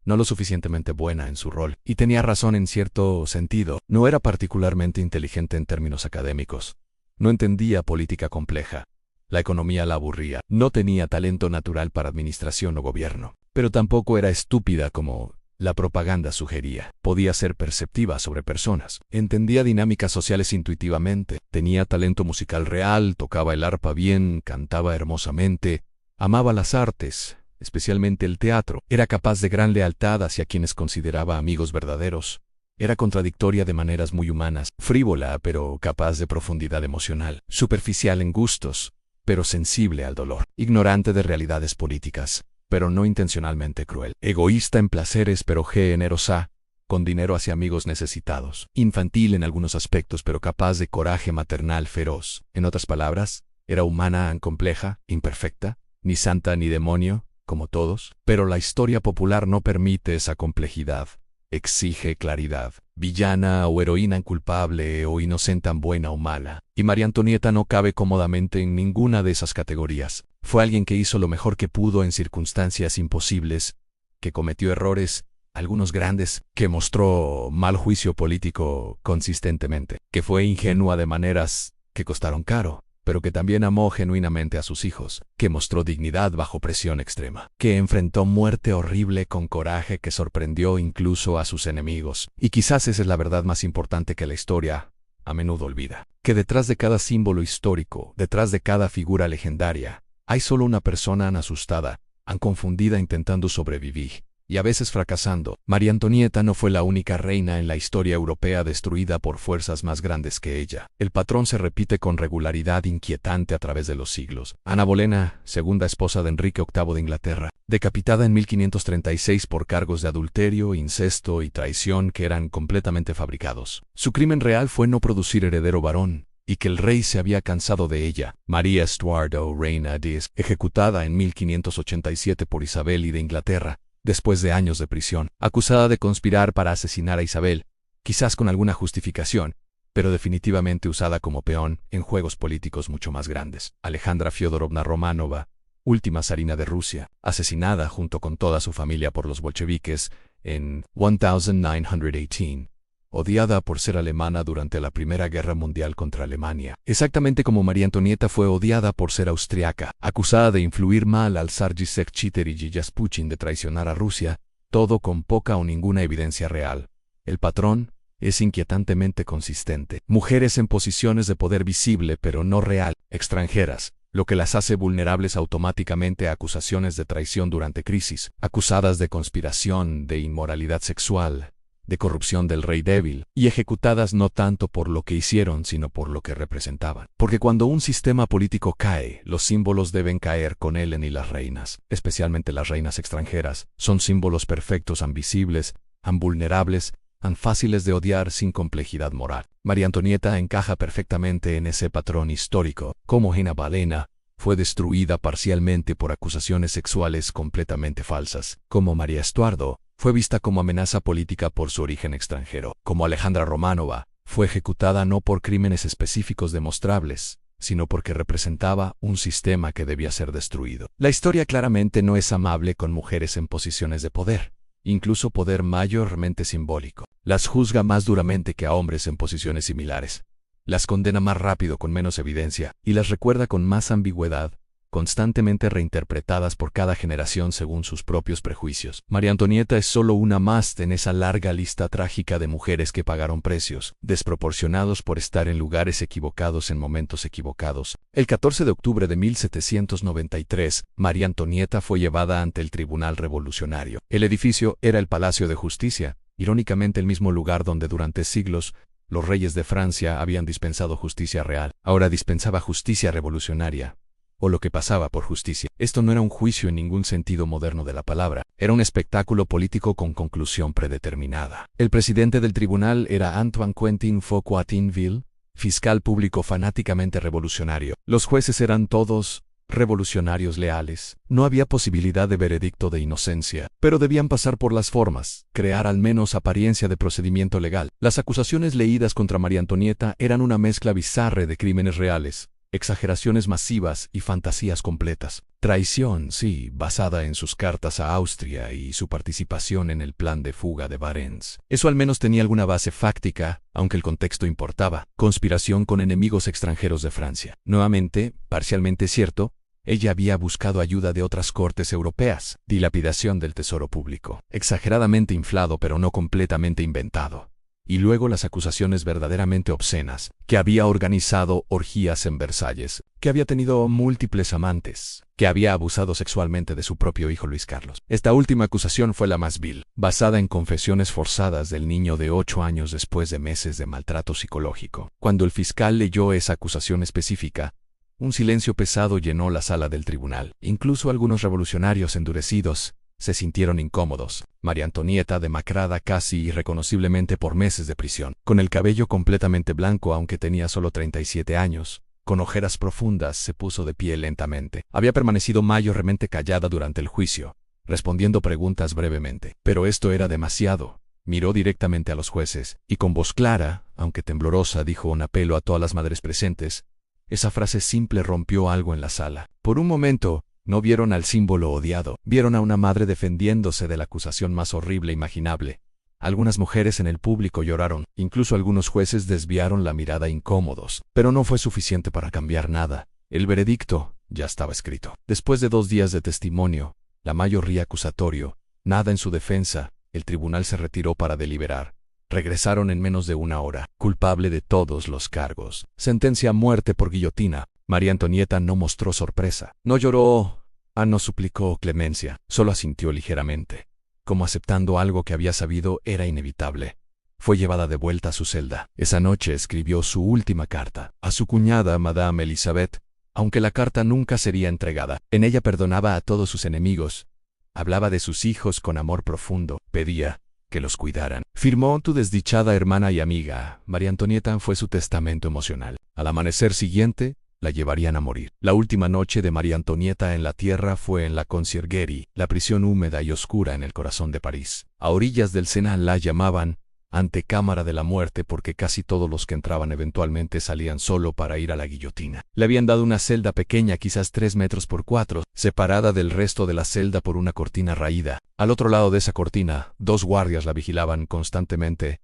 no lo suficientemente buena en su rol. Y tenía razón en cierto sentido. No era particularmente inteligente en términos académicos. No entendía política compleja. La economía la aburría. No tenía talento natural para administración o gobierno. Pero tampoco era estúpida como la propaganda sugería. Podía ser perceptiva sobre personas. Entendía dinámicas sociales intuitivamente. Tenía talento musical real, tocaba el arpa bien, cantaba hermosamente, amaba las artes, especialmente el teatro. Era capaz de gran lealtad hacia quienes consideraba amigos verdaderos. Era contradictoria de maneras muy humanas, frívola pero capaz de profundidad emocional, superficial en gustos, pero sensible al dolor, ignorante de realidades políticas, pero no intencionalmente cruel, egoísta en placeres pero generosa, con dinero hacia amigos necesitados, infantil en algunos aspectos pero capaz de coraje maternal feroz. En otras palabras, era humana, compleja, imperfecta, ni santa ni demonio, como todos, pero la historia popular no permite esa complejidad. Exige claridad. Villana o heroína culpable o inocente buena o mala. Y María Antonieta no cabe cómodamente en ninguna de esas categorías. Fue alguien que hizo lo mejor que pudo en circunstancias imposibles, que cometió errores, algunos grandes, que mostró mal juicio político consistentemente, que fue ingenua de maneras que costaron caro, pero que también amó genuinamente a sus hijos, que mostró dignidad bajo presión extrema, que enfrentó muerte horrible con coraje que sorprendió incluso a sus enemigos. Y quizás esa es la verdad más importante que la historia a menudo olvida, que detrás de cada símbolo histórico, detrás de cada figura legendaria, hay solo una persona asustada, confundida intentando sobrevivir, y a veces fracasando. María Antonieta no fue la única reina en la historia europea destruida por fuerzas más grandes que ella. El patrón se repite con regularidad inquietante a través de los siglos. Ana Bolena, segunda esposa de Enrique VIII de Inglaterra, decapitada en 1536 por cargos de adulterio, incesto y traición que eran completamente fabricados. Su crimen real fue no producir heredero varón, y que el rey se había cansado de ella. María Estuardo, reina de ejecutada en 1587 por Isabel I de Inglaterra, después de años de prisión, acusada de conspirar para asesinar a Isabel, quizás con alguna justificación, pero definitivamente usada como peón en juegos políticos mucho más grandes. Alejandra Fyodorovna Romanova, última zarina de Rusia, asesinada junto con toda su familia por los bolcheviques en 1918. Odiada por ser alemana durante la Primera Guerra Mundial contra Alemania, exactamente como María Antonieta fue odiada por ser austriaca, acusada de influir mal al zar Jacek Chiter y Jasputin de traicionar a Rusia, todo con poca o ninguna evidencia real. El patrón es inquietantemente consistente. Mujeres en posiciones de poder visible pero no real, extranjeras, lo que las hace vulnerables automáticamente a acusaciones de traición durante crisis, acusadas de conspiración, de inmoralidad sexual, de corrupción del rey débil, y ejecutadas no tanto por lo que hicieron, sino por lo que representaban. Porque cuando un sistema político cae, los símbolos deben caer con él, y las reinas, especialmente las reinas extranjeras, son símbolos perfectos, visibles, vulnerables, fáciles de odiar sin complejidad moral. María Antonieta encaja perfectamente en ese patrón histórico. Como Ana Bolena, fue destruida parcialmente por acusaciones sexuales completamente falsas. Como María Estuardo, fue vista como amenaza política por su origen extranjero. Como Alejandra Romanova, fue ejecutada no por crímenes específicos demostrables, sino porque representaba un sistema que debía ser destruido. La historia claramente no es amable con mujeres en posiciones de poder, incluso poder mayormente simbólico. Las juzga más duramente que a hombres en posiciones similares. Las condena más rápido con menos evidencia, y las recuerda con más ambigüedad, constantemente reinterpretadas por cada generación según sus propios prejuicios. María Antonieta es solo una más en esa larga lista trágica de mujeres que pagaron precios desproporcionados por estar en lugares equivocados en momentos equivocados. El 14 de octubre de 1793, María Antonieta fue llevada ante el Tribunal Revolucionario. El edificio era el Palacio de Justicia, irónicamente el mismo lugar donde durante siglos los reyes de Francia habían dispensado justicia real. Ahora dispensaba justicia revolucionaria, o lo que pasaba por justicia. Esto no era un juicio en ningún sentido moderno de la palabra, era un espectáculo político con conclusión predeterminada. El presidente del tribunal era Antoine Quentin Foucault-Tinville, fiscal público fanáticamente revolucionario. Los jueces eran todos revolucionarios leales. No había posibilidad de veredicto de inocencia, pero debían pasar por las formas, crear al menos apariencia de procedimiento legal. Las acusaciones leídas contra María Antonieta eran una mezcla bizarra de crímenes reales, exageraciones masivas y fantasías completas. Traición, sí, basada en sus cartas a Austria y su participación en el plan de fuga de Barents. Eso al menos tenía alguna base fáctica, aunque el contexto importaba. Conspiración con enemigos extranjeros de Francia. Nuevamente, parcialmente cierto, ella había buscado ayuda de otras cortes europeas. Dilapidación del tesoro público. Exageradamente inflado pero no completamente inventado. Y luego las acusaciones verdaderamente obscenas, que había organizado orgías en Versalles, que había tenido múltiples amantes, que había abusado sexualmente de su propio hijo Luis Carlos. Esta última acusación fue la más vil, basada en confesiones forzadas del niño de 8 años después de meses de maltrato psicológico. Cuando el fiscal leyó esa acusación específica, un silencio pesado llenó la sala del tribunal. Incluso algunos revolucionarios endurecidos se sintieron incómodos. María Antonieta, demacrada casi irreconociblemente por meses de prisión, con el cabello completamente blanco aunque tenía solo 37 años, con ojeras profundas, se puso de pie lentamente. Había permanecido mayormente callada durante el juicio, respondiendo preguntas brevemente. Pero esto era demasiado. Miró directamente a los jueces, y con voz clara, aunque temblorosa, dijo en apelo a todas las madres presentes. Esa frase simple rompió algo en la sala. Por un momento, no vieron al símbolo odiado, vieron a una madre defendiéndose de la acusación más horrible imaginable. Algunas mujeres en el público lloraron, incluso algunos jueces desviaron la mirada incómodos, pero no fue suficiente para cambiar nada. El veredicto ya estaba escrito. Después de 2 días de testimonio, la mayoría acusatorio, nada en su defensa, el tribunal se retiró para deliberar. Regresaron en menos de 1 hora, culpable de todos los cargos. Sentencia a muerte por guillotina. María Antonieta no mostró sorpresa. No lloró, no suplicó clemencia, solo asintió ligeramente, como aceptando algo que había sabido era inevitable. Fue llevada de vuelta a su celda. Esa noche escribió su última carta, a su cuñada Madame Elisabeth, aunque la carta nunca sería entregada. En ella perdonaba a todos sus enemigos. Hablaba de sus hijos con amor profundo, pedía que los cuidaran. Firmó tu desdichada hermana y amiga. María Antonieta fue su testamento emocional. Al amanecer siguiente, la llevarían a morir. La última noche de María Antonieta en la tierra fue en la Conciergerie, la prisión húmeda y oscura en el corazón de París. A orillas del Sena la llamaban antecámara de la muerte porque casi todos los que entraban eventualmente salían solo para ir a la guillotina. Le habían dado una celda pequeña, quizás 3 metros por 4, separada del resto de la celda por una cortina raída. Al otro lado de esa cortina, 2 guardias la vigilaban constantemente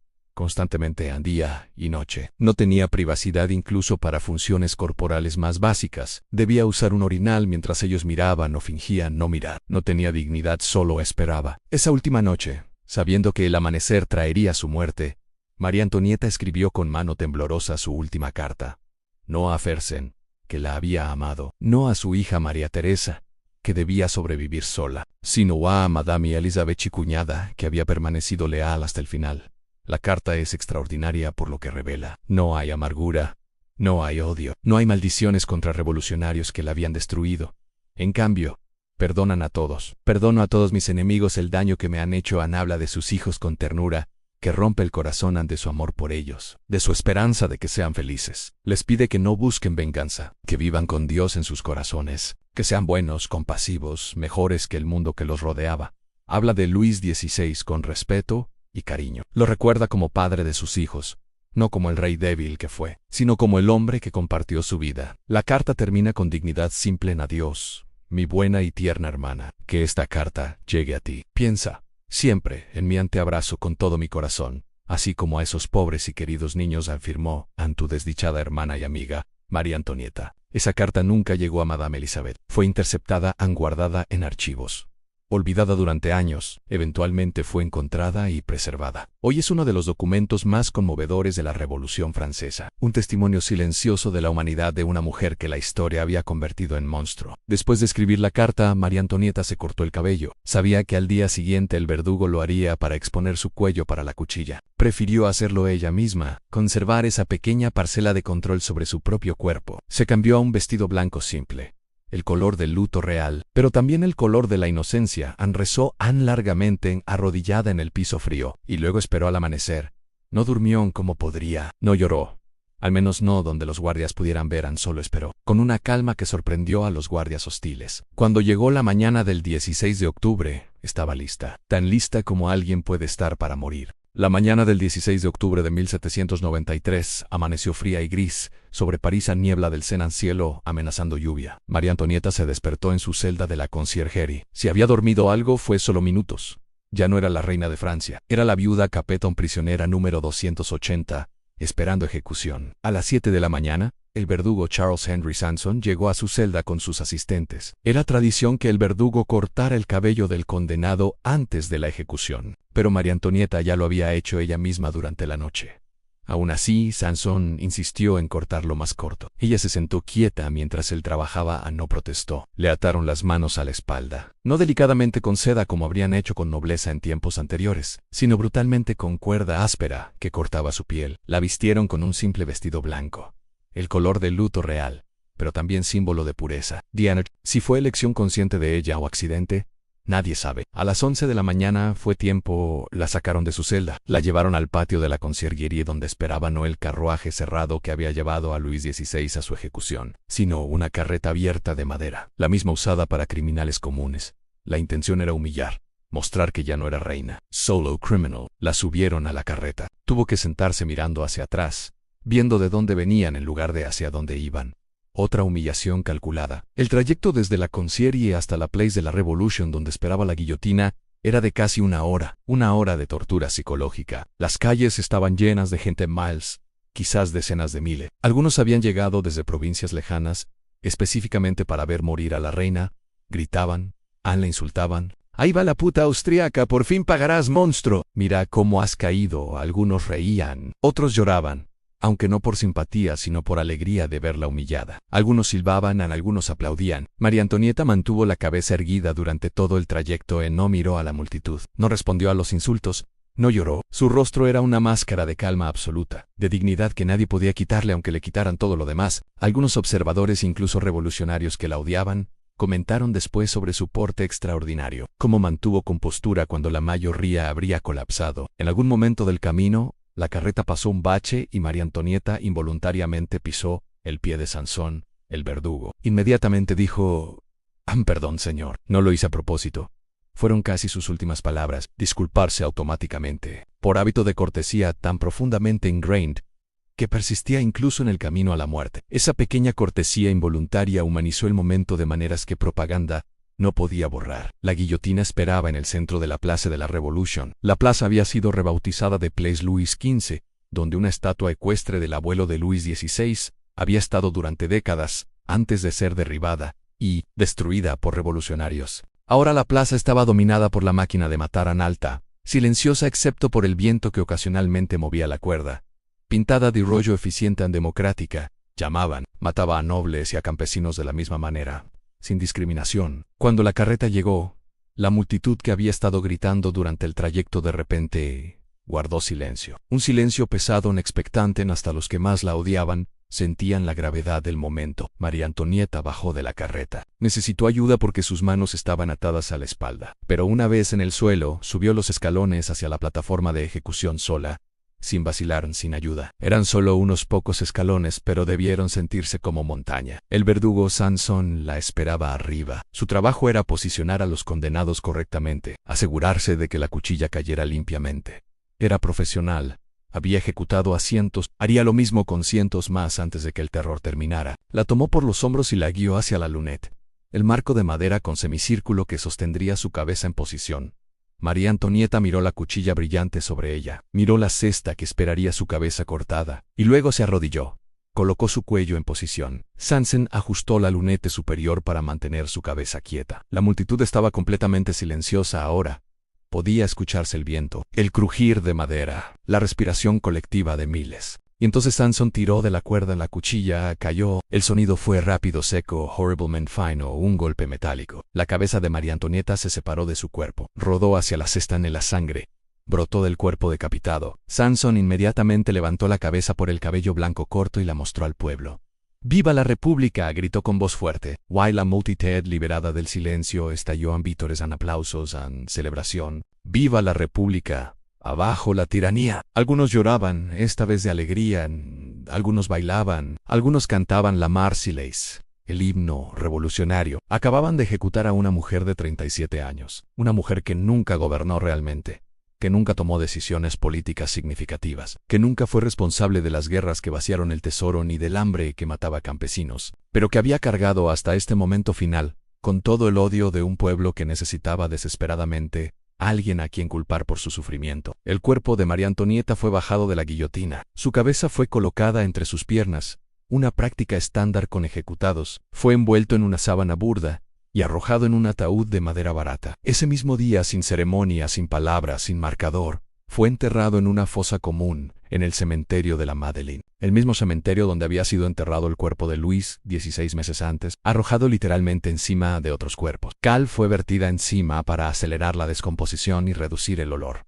día y noche. No tenía privacidad incluso para funciones corporales más básicas. Debía usar un orinal mientras ellos miraban o fingían no mirar. No tenía dignidad, solo esperaba. Esa última noche, sabiendo que el amanecer traería su muerte, María Antonieta escribió con mano temblorosa su última carta. No a Fersen, que la había amado, no a su hija María Teresa, que debía sobrevivir sola, sino a Madame Elisabeth y cuñada, que había permanecido leal hasta el final. La carta es extraordinaria por lo que revela. No hay amargura, no hay odio, no hay maldiciones contra revolucionarios que la habían destruido. En cambio, perdonan a todos. Perdono a todos mis enemigos el daño que me han hecho. Habla de sus hijos con ternura, que rompe el corazón ante su amor por ellos, de su esperanza de que sean felices. Les pide que no busquen venganza, que vivan con Dios en sus corazones, que sean buenos, compasivos, mejores que el mundo que los rodeaba. Habla de Luis XVI con respeto y cariño. Lo recuerda como padre de sus hijos, no como el rey débil que fue, sino como el hombre que compartió su vida. La carta termina con dignidad simple en adiós, mi buena y tierna hermana. Que esta carta llegue a ti. Piensa siempre en mi anteabrazo con todo mi corazón, así como a esos pobres y queridos niños, afirmó a tu desdichada hermana y amiga, María Antonieta. Esa carta nunca llegó a Madame Elisabeth. Fue interceptada, guardada en archivos. Olvidada durante años, eventualmente fue encontrada y preservada. Hoy es uno de los documentos más conmovedores de la Revolución Francesa, un testimonio silencioso de la humanidad de una mujer que la historia había convertido en monstruo. Después de escribir la carta, María Antonieta se cortó el cabello. Sabía que al día siguiente el verdugo lo haría para exponer su cuello para la cuchilla. Prefirió hacerlo ella misma, conservar esa pequeña parcela de control sobre su propio cuerpo. Se cambió a un vestido blanco simple, el color del luto real, pero también el color de la inocencia. Rezó largamente, arrodillada en el piso frío, y luego esperó al amanecer. No durmió como podría, no lloró, al menos no donde los guardias pudieran ver. Solo esperó, con una calma que sorprendió a los guardias hostiles. Cuando llegó la mañana del 16 de octubre, estaba lista, tan lista como alguien puede estar para morir. La mañana del 16 de octubre de 1793 amaneció fría y gris, sobre París a niebla del Sena cielo, amenazando lluvia. María Antonieta se despertó en su celda de la conciergerie. Si había dormido algo fue solo minutos. Ya no era la reina de Francia, era la viuda Capeton prisionera número 280, esperando ejecución. A las 7 de la mañana, el verdugo Charles Henry Sanson llegó a su celda con sus asistentes. Era tradición que el verdugo cortara el cabello del condenado antes de la ejecución, pero María Antonieta ya lo había hecho ella misma durante la noche. Aún así, Sanson insistió en cortarlo más corto. Ella se sentó quieta mientras él trabajaba no protestó. Le ataron las manos a la espalda, no delicadamente con seda como habrían hecho con nobleza en tiempos anteriores, sino brutalmente con cuerda áspera que cortaba su piel. La vistieron con un simple vestido blanco, el color del luto real, pero también símbolo de pureza. Diana, si fue elección consciente de ella o accidente, nadie sabe. A las 11 de la mañana fue tiempo, la sacaron de su celda. La llevaron al patio de la conciergerie donde esperaba no el carruaje cerrado que había llevado a Luis XVI a su ejecución, sino una carreta abierta de madera, la misma usada para criminales comunes. La intención era humillar, mostrar que ya no era reina. Solo criminal. La subieron a la carreta. Tuvo que sentarse mirando hacia atrás, viendo de dónde venían en lugar de hacia dónde iban. Otra humillación calculada. El trayecto desde la conciergerie hasta la Place de la Revolution donde esperaba la guillotina era de casi una hora de tortura psicológica. Las calles estaban llenas de gente en miles, quizás decenas de miles. Algunos habían llegado desde provincias lejanas, específicamente para ver morir a la reina. Gritaban, la insultaban. «Ahí va la puta austriaca, por fin pagarás, monstruo. Mira cómo has caído». Algunos reían, otros lloraban, aunque no por simpatía sino por alegría de verla humillada. Algunos silbaban, algunos aplaudían. María Antonieta mantuvo la cabeza erguida durante todo el trayecto no miró a la multitud, no respondió a los insultos, no lloró. Su rostro era una máscara de calma absoluta, de dignidad que nadie podía quitarle aunque le quitaran todo lo demás. Algunos observadores, incluso revolucionarios que la odiaban, comentaron después sobre su porte extraordinario, cómo mantuvo compostura cuando la mayoría habría colapsado. En algún momento del camino, la carreta pasó un bache y María Antonieta involuntariamente pisó el pie de Sansón, el verdugo. Inmediatamente dijo: «Perdón, señor, no lo hice a propósito». Fueron casi sus últimas palabras, disculparse automáticamente, por hábito de cortesía tan profundamente ingrained, que persistía incluso en el camino a la muerte. Esa pequeña cortesía involuntaria humanizó el momento de maneras que propaganda no podía borrar. La guillotina esperaba en el centro de la Place de la Revolution. La plaza había sido rebautizada de Place Louis XV, donde una estatua ecuestre del abuelo de Luis XVI había estado durante décadas antes de ser derribada y destruida por revolucionarios. Ahora la plaza estaba dominada por la máquina de matar alta, silenciosa excepto por el viento que ocasionalmente movía la cuerda. Pintada de rollo eficiente y democrática, llamaban, mataba a nobles y a campesinos de la misma manera, sin discriminación. Cuando la carreta llegó, la multitud que había estado gritando durante el trayecto de repente guardó silencio. Un silencio pesado y expectante. Hasta los que más la odiaban sentían la gravedad del momento. María Antonieta bajó de la carreta. Necesitó ayuda porque sus manos estaban atadas a la espalda. Pero una vez en el suelo, subió los escalones hacia la plataforma de ejecución sola, sin vacilar, sin ayuda. Eran solo unos pocos escalones, pero debieron sentirse como montaña. El verdugo Sanson la esperaba arriba. Su trabajo era posicionar a los condenados correctamente, asegurarse de que la cuchilla cayera limpiamente. Era profesional. Había ejecutado a cientos, haría lo mismo con cientos más antes de que el terror terminara. La tomó por los hombros y la guió hacia la lunette, el marco de madera con semicírculo que sostendría su cabeza en posición. María Antonieta miró la cuchilla brillante sobre ella, miró la cesta que esperaría su cabeza cortada, y luego se arrodilló. Colocó su cuello en posición. Sanson ajustó la lunete superior para mantener su cabeza quieta. La multitud estaba completamente silenciosa ahora. Podía escucharse el viento, el crujir de madera, la respiración colectiva de miles. Y entonces Sanson tiró de la cuerda, la cuchilla cayó. El sonido fue rápido, seco, horriblemente fino, un golpe metálico. La cabeza de María Antonieta se separó de su cuerpo, rodó hacia la cesta en la sangre. Brotó del cuerpo decapitado. Sanson inmediatamente levantó la cabeza por el cabello blanco corto y la mostró al pueblo. «¡Viva la República!», gritó con voz fuerte. While la multitud, liberada del silencio, estalló en vítores, en aplausos, en celebración. «¡Viva la República! ¡Abajo la tiranía!». Algunos lloraban, esta vez de alegría, algunos bailaban, algunos cantaban la Marseillaise, el himno revolucionario. Acababan de ejecutar a una mujer de 37 años, una mujer que nunca gobernó realmente. que nunca tomó decisiones políticas significativas, que nunca fue responsable de las guerras que vaciaron el tesoro ni del hambre que mataba campesinos, pero que había cargado hasta este momento final con todo el odio de un pueblo que necesitaba desesperadamente alguien a quien culpar por su sufrimiento. El cuerpo de María Antonieta fue bajado de la guillotina. Su cabeza fue colocada entre sus piernas, una práctica estándar con ejecutados. Fue envuelto en una sábana burda y arrojado en un ataúd de madera barata. Ese mismo día, sin ceremonia, sin palabras, sin marcador, fue enterrado en una fosa común en el cementerio de la Madeleine, el mismo cementerio donde había sido enterrado el cuerpo de Luis 16 meses antes, arrojado literalmente encima de otros cuerpos. Cal fue vertida encima para acelerar la descomposición y reducir el olor,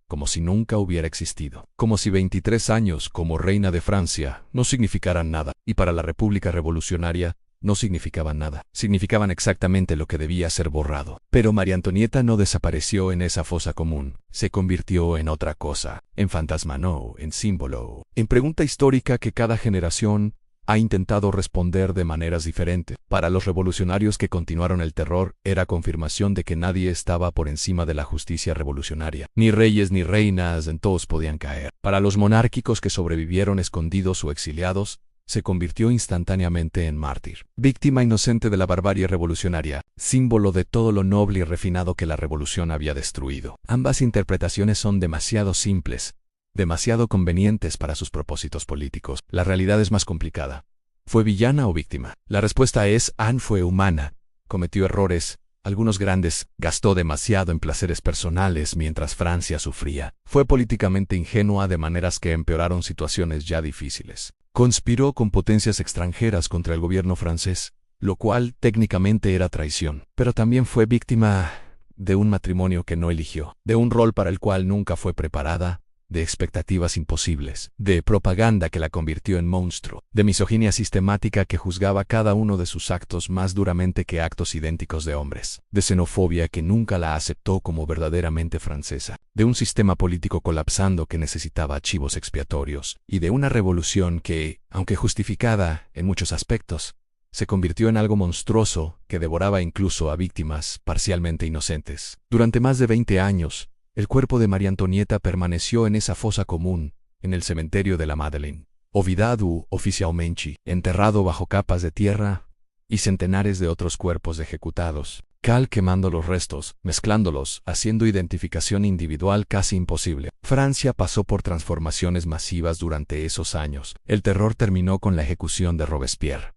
como si nunca hubiera existido, como si 23 años como reina de Francia no significaran nada, y para la República Revolucionaria no significaban nada, significaban exactamente lo que debía ser borrado. Pero María Antonieta no desapareció en esa fosa común, se convirtió en otra cosa, en fantasma no, en símbolo, en pregunta histórica que cada generación ha intentado responder de maneras diferentes. Para los revolucionarios que continuaron el terror, era confirmación de que nadie estaba por encima de la justicia revolucionaria. Ni reyes ni reinas, en todos podían caer. Para los monárquicos que sobrevivieron escondidos o exiliados, se convirtió instantáneamente en mártir, víctima inocente de la barbarie revolucionaria, símbolo de todo lo noble y refinado que la revolución había destruido. Ambas interpretaciones son demasiado simples, demasiado convenientes para sus propósitos políticos. La realidad es más complicada. ¿Fue villana o víctima? La respuesta es: Anne fue humana, cometió errores, algunos grandes, gastó demasiado en placeres personales mientras Francia sufría. Fue políticamente ingenua de maneras que empeoraron situaciones ya difíciles. Conspiró con potencias extranjeras contra el gobierno francés, lo cual técnicamente era traición. Pero también fue víctima de un matrimonio que no eligió, de un rol para el cual nunca fue preparada, de expectativas imposibles, de propaganda que la convirtió en monstruo, de misoginia sistemática que juzgaba cada uno de sus actos más duramente que actos idénticos de hombres, de xenofobia que nunca la aceptó como verdaderamente francesa, de un sistema político colapsando que necesitaba archivos expiatorios, y de una revolución que, aunque justificada en muchos aspectos, se convirtió en algo monstruoso que devoraba incluso a víctimas parcialmente inocentes. Durante más de 20 años, el cuerpo de María Antonieta permaneció en esa fosa común, en el cementerio de la Madeleine, olvidado oficialmente, enterrado bajo capas de tierra y centenares de otros cuerpos ejecutados. Cal quemando los restos, mezclándolos, haciendo identificación individual casi imposible. Francia pasó por transformaciones masivas durante esos años. El terror terminó con la ejecución de Robespierre.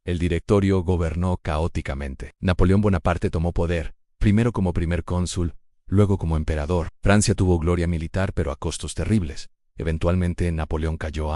El Directorio gobernó caóticamente. Napoleón Bonaparte tomó poder, primero como primer cónsul, luego como emperador. Francia tuvo gloria militar pero a costos terribles. Eventualmente Napoleón cayó,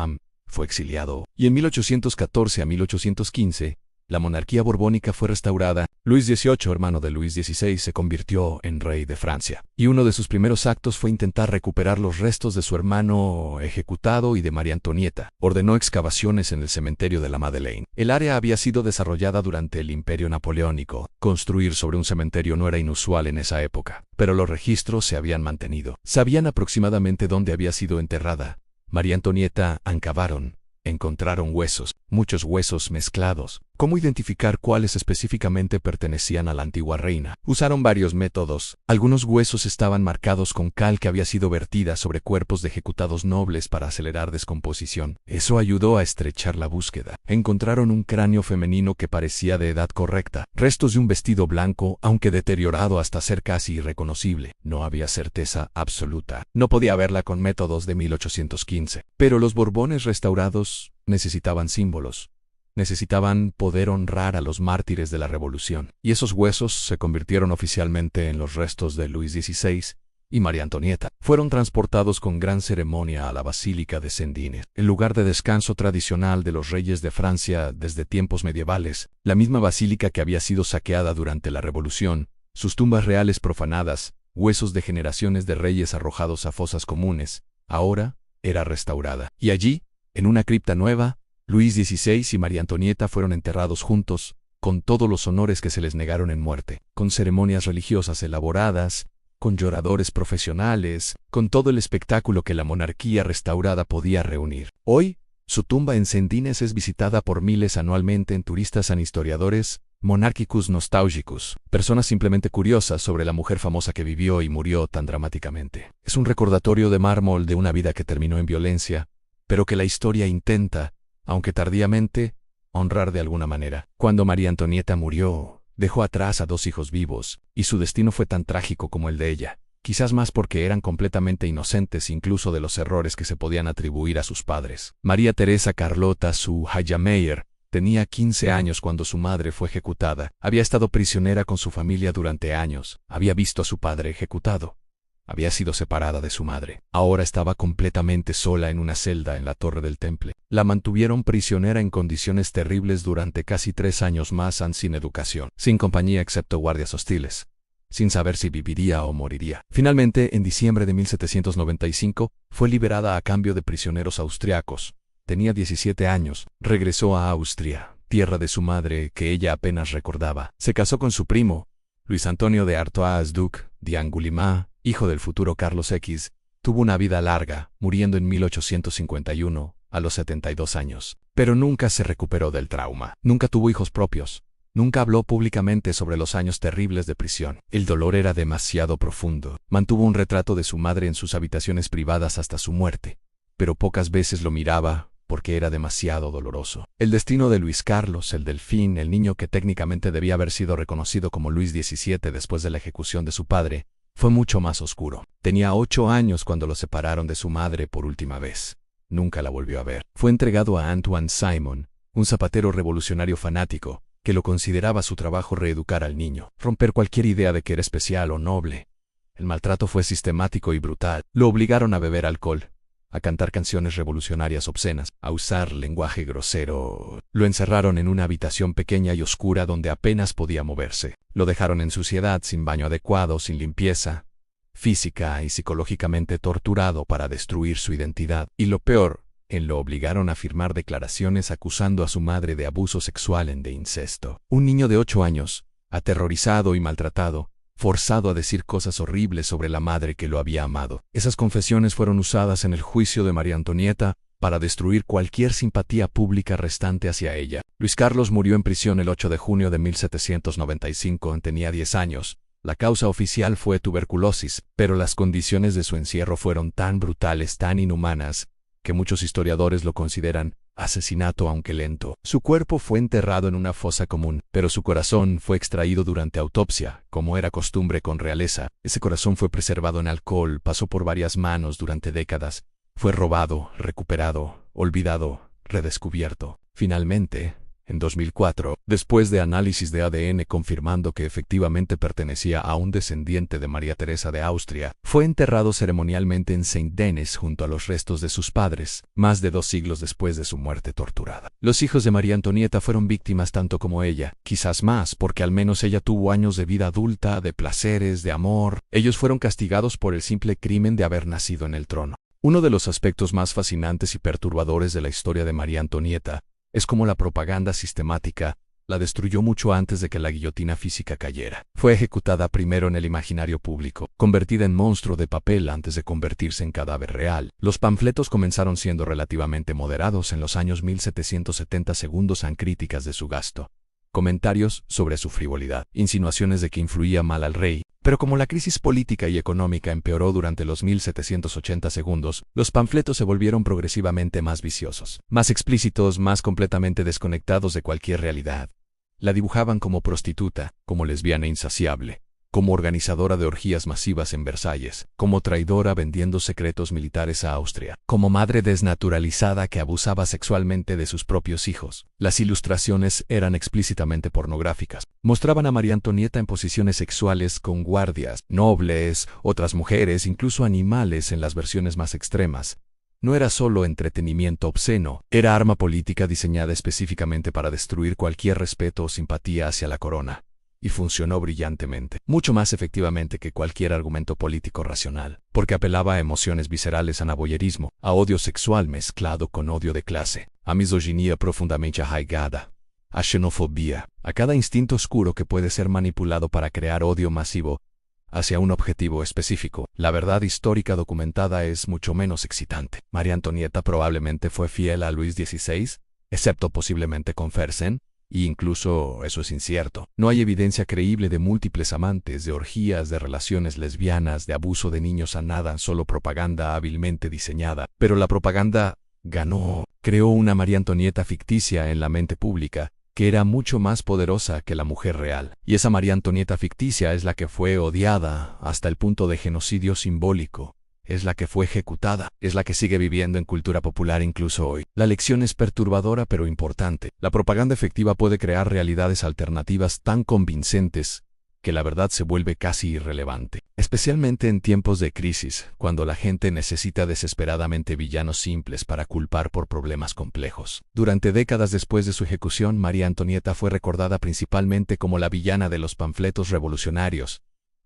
fue exiliado, y en 1814 a 1815, la monarquía borbónica fue restaurada. Luis XVIII, hermano de Luis XVI, se convirtió en rey de Francia, y uno de sus primeros actos fue intentar recuperar los restos de su hermano ejecutado y de María Antonieta. Ordenó excavaciones en el cementerio de la Madeleine. El área había sido desarrollada durante el Imperio Napoleónico. Construir sobre un cementerio no era inusual en esa época, pero los registros se habían mantenido. Sabían aproximadamente dónde había sido enterrada María Antonieta. Cavaron. Encontraron huesos, muchos huesos mezclados. ¿Cómo identificar cuáles específicamente pertenecían a la antigua reina? Usaron varios métodos. Algunos huesos estaban marcados con cal que había sido vertida sobre cuerpos de ejecutados nobles para acelerar descomposición. Eso ayudó a estrechar la búsqueda. Encontraron un cráneo femenino que parecía de edad correcta. Restos de un vestido blanco, aunque deteriorado hasta ser casi irreconocible. No había certeza absoluta. No podía verla con métodos de 1815. Pero los Borbones restaurados necesitaban símbolos. Necesitaban poder honrar a los mártires de la revolución, y esos huesos se convirtieron oficialmente en los restos de Luis XVI y María Antonieta. Fueron transportados con gran ceremonia a la Basílica de Saint-Denis, el lugar de descanso tradicional de los reyes de Francia desde tiempos medievales, la misma basílica que había sido saqueada durante la revolución, sus tumbas reales profanadas, huesos de generaciones de reyes arrojados a fosas comunes. Ahora era restaurada, y allí, en una cripta nueva, Luis XVI y María Antonieta fueron enterrados juntos, con todos los honores que se les negaron en muerte, con ceremonias religiosas elaboradas, con lloradores profesionales, con todo el espectáculo que la monarquía restaurada podía reunir. Hoy, su tumba en Saint-Denis es visitada por miles anualmente en turistas y historiadores, Monarchicus nostalgicus, personas simplemente curiosas sobre la mujer famosa que vivió y murió tan dramáticamente. Es un recordatorio de mármol de una vida que terminó en violencia, pero que la historia intenta, aunque tardíamente, honrar de alguna manera. Cuando María Antonieta murió, dejó atrás a 2 hijos vivos, y su destino fue tan trágico como el de ella, quizás más porque eran completamente inocentes incluso de los errores que se podían atribuir a sus padres. María Teresa Carlota Hayameyer tenía 15 años cuando su madre fue ejecutada. Había estado prisionera con su familia durante años, había visto a su padre ejecutado. Había sido separada de su madre. Ahora estaba completamente sola en una celda en la Torre del Temple. La mantuvieron prisionera en condiciones terribles durante casi 3 años más, sin educación, sin compañía excepto guardias hostiles, sin saber si viviría o moriría. Finalmente, en diciembre de 1795, fue liberada a cambio de prisioneros austriacos. Tenía 17 años. Regresó a Austria, tierra de su madre que ella apenas recordaba. Se casó con su primo, Luis Antonio de Artois-Duc d'Angoulême, hijo del futuro Carlos X. Tuvo una vida larga, muriendo en 1851, a los 72 años. Pero nunca se recuperó del trauma. Nunca tuvo hijos propios. Nunca habló públicamente sobre los años terribles de prisión. El dolor era demasiado profundo. Mantuvo un retrato de su madre en sus habitaciones privadas hasta su muerte, pero pocas veces lo miraba porque era demasiado doloroso. El destino de Luis Carlos, el Delfín, el niño que técnicamente debía haber sido reconocido como Luis XVII después de la ejecución de su padre, fue mucho más oscuro. Tenía 8 años cuando lo separaron de su madre por última vez. Nunca la volvió a ver. Fue entregado a Antoine Simon, un zapatero revolucionario fanático, que lo consideraba su trabajo reeducar al niño, romper cualquier idea de que era especial o noble. El maltrato fue sistemático y brutal. Lo obligaron a beber alcohol, a cantar canciones revolucionarias obscenas, a usar lenguaje grosero. Lo encerraron en una habitación pequeña y oscura donde apenas podía moverse. Lo dejaron en suciedad, sin baño adecuado, sin limpieza física y psicológicamente torturado para destruir su identidad. Y lo peor, lo obligaron a firmar declaraciones acusando a su madre de abuso sexual y de incesto. Un niño de 8 años, aterrorizado y maltratado, forzado a decir cosas horribles sobre la madre que lo había amado. Esas confesiones fueron usadas en el juicio de María Antonieta para destruir cualquier simpatía pública restante hacia ella. Luis Carlos murió en prisión el 8 de junio de 1795, tenía 10 años. La causa oficial fue tuberculosis, pero las condiciones de su encierro fueron tan brutales, tan inhumanas, que muchos historiadores lo consideran asesinato aunque lento. Su cuerpo fue enterrado en una fosa común, pero su corazón fue extraído durante autopsia, como era costumbre con realeza. Ese corazón fue preservado en alcohol, pasó por varias manos durante décadas, fue robado, recuperado, olvidado, redescubierto. Finalmente, en 2004, después de análisis de ADN confirmando que efectivamente pertenecía a un descendiente de María Teresa de Austria, fue enterrado ceremonialmente en Saint-Denis junto a los restos de sus padres, más de 2 siglos después de su muerte torturada. Los hijos de María Antonieta fueron víctimas tanto como ella, quizás más, porque al menos ella tuvo años de vida adulta, de placeres, de amor. Ellos fueron castigados por el simple crimen de haber nacido en el trono. Uno de los aspectos más fascinantes y perturbadores de la historia de María Antonieta es como la propaganda sistemática la destruyó mucho antes de que la guillotina física cayera. Fue ejecutada primero en el imaginario público, convertida en monstruo de papel antes de convertirse en cadáver real. Los panfletos comenzaron siendo relativamente moderados en los años 1770 segundos an críticas de su gasto, comentarios sobre su frivolidad, insinuaciones de que influía mal al rey. Pero como la crisis política y económica empeoró durante los 1780 segundos, los panfletos se volvieron progresivamente más viciosos, más explícitos, más completamente desconectados de cualquier realidad. La dibujaban como prostituta, como lesbiana insaciable, como organizadora de orgías masivas en Versalles, como traidora vendiendo secretos militares a Austria, como madre desnaturalizada que abusaba sexualmente de sus propios hijos. Las ilustraciones eran explícitamente pornográficas. Mostraban a María Antonieta en posiciones sexuales con guardias, nobles, otras mujeres, incluso animales en las versiones más extremas. No era solo entretenimiento obsceno, era arma política diseñada específicamente para destruir cualquier respeto o simpatía hacia la corona. Y funcionó brillantemente, mucho más efectivamente que cualquier argumento político racional, porque apelaba a emociones viscerales, a voyerismo, a odio sexual mezclado con odio de clase, a misoginia profundamente arraigada, a xenofobia, a cada instinto oscuro que puede ser manipulado para crear odio masivo hacia un objetivo específico. La verdad histórica documentada es mucho menos excitante. María Antonieta probablemente fue fiel a Luis XVI, excepto posiblemente con Fersen, Y incluso eso es incierto. No hay evidencia creíble de múltiples amantes, de orgías, de relaciones lesbianas, de abuso de niños a nada, solo propaganda hábilmente diseñada. Pero la propaganda ganó. Creó una María Antonieta ficticia en la mente pública, que era mucho más poderosa que la mujer real. Y esa María Antonieta ficticia es la que fue odiada hasta el punto de genocidio simbólico. Es la que fue ejecutada, es la que sigue viviendo en cultura popular incluso hoy. La lección es perturbadora pero importante. La propaganda efectiva puede crear realidades alternativas tan convincentes que la verdad se vuelve casi irrelevante. Especialmente en tiempos de crisis, cuando la gente necesita desesperadamente villanos simples para culpar por problemas complejos. Durante décadas después de su ejecución, María Antonieta fue recordada principalmente como la villana de los panfletos revolucionarios,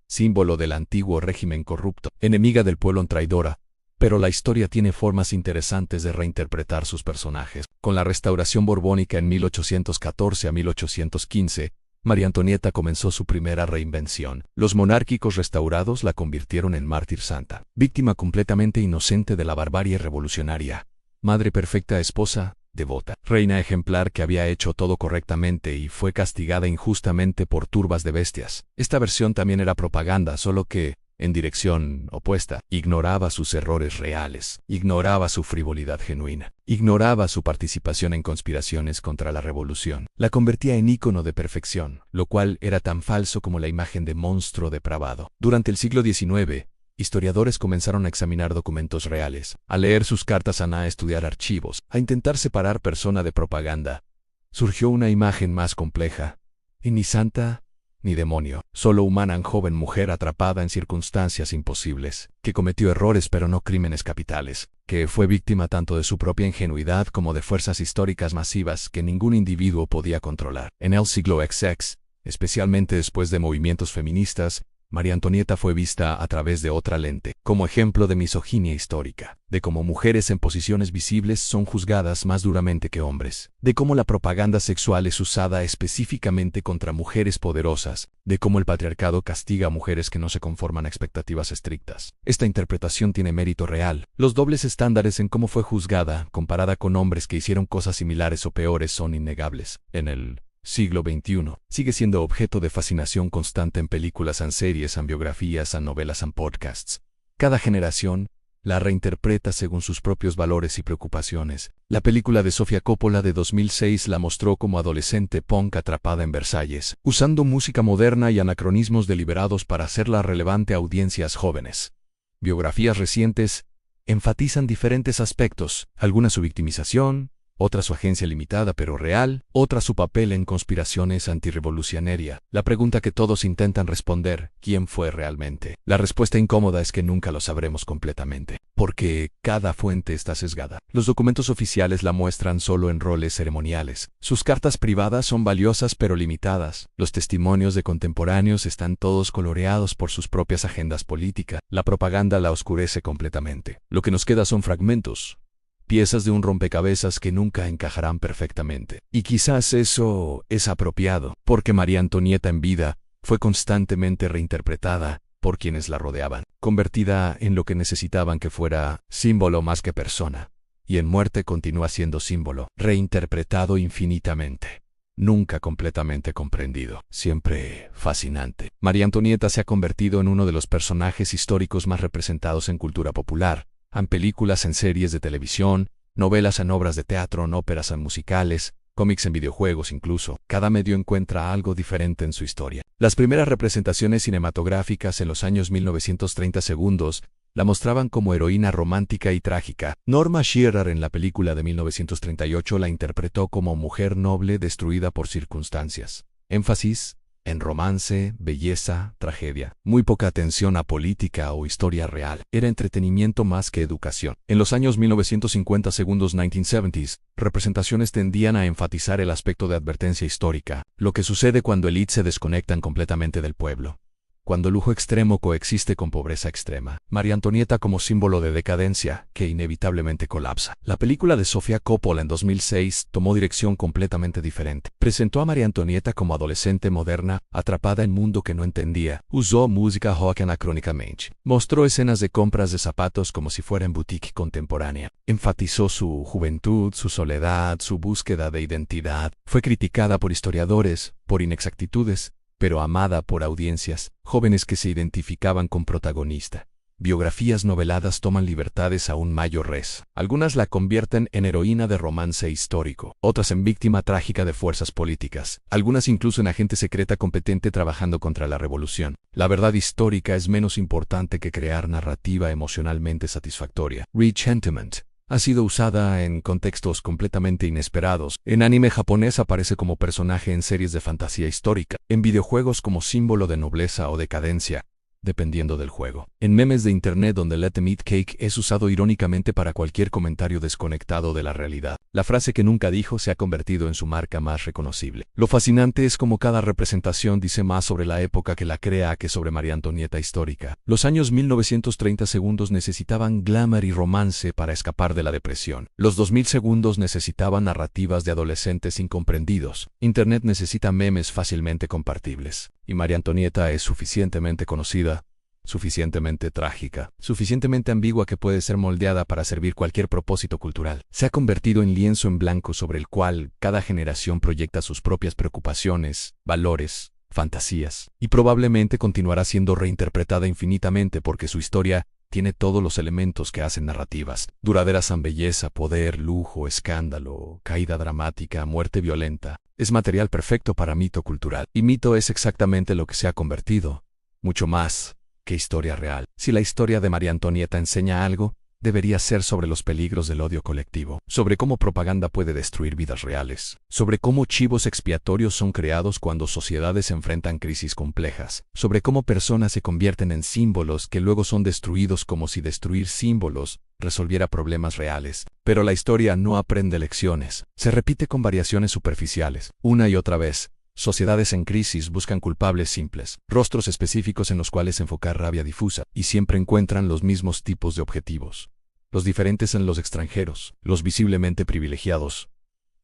símbolo del antiguo régimen corrupto, enemiga del pueblo traidora. Pero la historia tiene formas interesantes de reinterpretar sus personajes. Con la restauración borbónica en 1814 a 1815, María Antonieta comenzó su primera reinvención. Los monárquicos restaurados la convirtieron en mártir santa, víctima completamente inocente de la barbarie revolucionaria, madre perfecta, esposa devota, reina ejemplar que había hecho todo correctamente y fue castigada injustamente por turbas de bestias. Esta versión también era propaganda, solo que en dirección opuesta. Ignoraba sus errores reales, ignoraba su frivolidad genuina, ignoraba su participación en conspiraciones contra la revolución. La convertía en ícono de perfección, lo cual era tan falso como la imagen de monstruo depravado. Durante el siglo XIX, historiadores comenzaron a examinar documentos reales, a leer sus cartas, a estudiar archivos, a intentar separar persona de propaganda. Surgió una imagen más compleja, y ni santa ni demonio, solo humana, joven mujer atrapada en circunstancias imposibles, que cometió errores pero no crímenes capitales, que fue víctima tanto de su propia ingenuidad como de fuerzas históricas masivas que ningún individuo podía controlar. En el siglo XX, especialmente después de movimientos feministas, María Antonieta fue vista a través de otra lente, como ejemplo de misoginia histórica, de cómo mujeres en posiciones visibles son juzgadas más duramente que hombres, de cómo la propaganda sexual es usada específicamente contra mujeres poderosas, de cómo el patriarcado castiga a mujeres que no se conforman a expectativas estrictas. Esta interpretación tiene mérito real. Los dobles estándares en cómo fue juzgada, comparada con hombres que hicieron cosas similares o peores, son innegables. En el siglo XXI, sigue siendo objeto de fascinación constante en películas, en series, en biografías, en novelas, en podcasts. Cada generación la reinterpreta según sus propios valores y preocupaciones. La película de Sofía Coppola de 2006 la mostró como adolescente punk atrapada en Versalles, usando música moderna y anacronismos deliberados para hacerla relevante a audiencias jóvenes. Biografías recientes enfatizan diferentes aspectos, algunas su victimización, otra su agencia limitada pero real, otra su papel en conspiraciones antirrevolucionarias. La pregunta que todos intentan responder, ¿quién fue realmente? La respuesta incómoda es que nunca lo sabremos completamente, porque cada fuente está sesgada. Los documentos oficiales la muestran solo en roles ceremoniales. Sus cartas privadas son valiosas pero limitadas. Los testimonios de contemporáneos están todos coloreados por sus propias agendas políticas. La propaganda la oscurece completamente. Lo que nos queda son fragmentos, piezas de un rompecabezas que nunca encajarán perfectamente. Y quizás eso es apropiado, porque María Antonieta en vida fue constantemente reinterpretada por quienes la rodeaban, convertida en lo que necesitaban que fuera, símbolo más que persona, y en muerte continúa siendo símbolo, reinterpretado infinitamente. Nunca completamente comprendido, siempre fascinante. María Antonieta se ha convertido en uno de los personajes históricos más representados en cultura popular, en películas, en series de televisión, novelas, en obras de teatro, en óperas, en musicales, cómics, en videojuegos incluso. Cada medio encuentra algo diferente en su historia. Las primeras representaciones cinematográficas en los años 1930 segundos la mostraban como heroína romántica y trágica. Norma Shearer en la película de 1938 la interpretó como mujer noble destruida por circunstancias. Énfasis en romance, belleza, tragedia. Muy poca atención a política o historia real. Era entretenimiento más que educación. En los años 1950 segundos 1970s, representaciones tendían a enfatizar el aspecto de advertencia histórica, lo que sucede cuando élites se desconectan completamente del pueblo. cuando lujo extremo coexiste con pobreza extrema. María Antonieta como símbolo de decadencia, que inevitablemente colapsa. La película de Sofía Coppola en 2006 tomó dirección completamente diferente. Presentó a María Antonieta como adolescente moderna, atrapada en mundo que no entendía. Usó música rock anacrónicamente. Mostró escenas de compras de zapatos como si fuera en boutique contemporánea. Enfatizó su juventud, su soledad, su búsqueda de identidad. Fue criticada por historiadores, por inexactitudes, pero amada por audiencias, jóvenes que se identificaban con protagonista. Biografías noveladas toman libertades aún mayores. Algunas la convierten en heroína de romance histórico, otras en víctima trágica de fuerzas políticas, algunas incluso en agente secreta competente trabajando contra la revolución. La verdad histórica es menos importante que crear narrativa emocionalmente satisfactoria. Resentiment ha sido usada en contextos completamente inesperados. En anime japonés aparece como personaje en series de fantasía histórica, en videojuegos como símbolo de nobleza o decadencia, dependiendo del juego. En memes de internet donde Let them eat cake es usado irónicamente para cualquier comentario desconectado de la realidad. La frase que nunca dijo se ha convertido en su marca más reconocible. Lo fascinante es cómo cada representación dice más sobre la época que la crea que sobre María Antonieta histórica. Los años 1930 segundos necesitaban glamour y romance para escapar de la depresión. Los 2000 segundos necesitaban narrativas de adolescentes incomprendidos. Internet necesita memes fácilmente compartibles. Y María Antonieta es suficientemente conocida, suficientemente trágica, suficientemente ambigua que puede ser moldeada para servir cualquier propósito cultural. Se ha convertido en lienzo en blanco sobre el cual cada generación proyecta sus propias preocupaciones, valores, fantasías, y probablemente continuará siendo reinterpretada infinitamente porque su historia tiene todos los elementos que hacen narrativas. Duraderas en belleza, poder, lujo, escándalo, caída dramática, muerte violenta. Es material perfecto para mito cultural. Y mito es exactamente lo que se ha convertido, mucho más que historia real. Si la historia de María Antonieta enseña algo, debería ser sobre los peligros del odio colectivo, sobre cómo propaganda puede destruir vidas reales, sobre cómo chivos expiatorios son creados cuando sociedades enfrentan crisis complejas, sobre cómo personas se convierten en símbolos que luego son destruidos como si destruir símbolos resolviera problemas reales. Pero la historia no aprende lecciones, se repite con variaciones superficiales, una y otra vez. Sociedades en crisis buscan culpables simples, rostros específicos en los cuales enfocar rabia difusa, y siempre encuentran los mismos tipos de objetivos. Los diferentes en los extranjeros, los visiblemente privilegiados,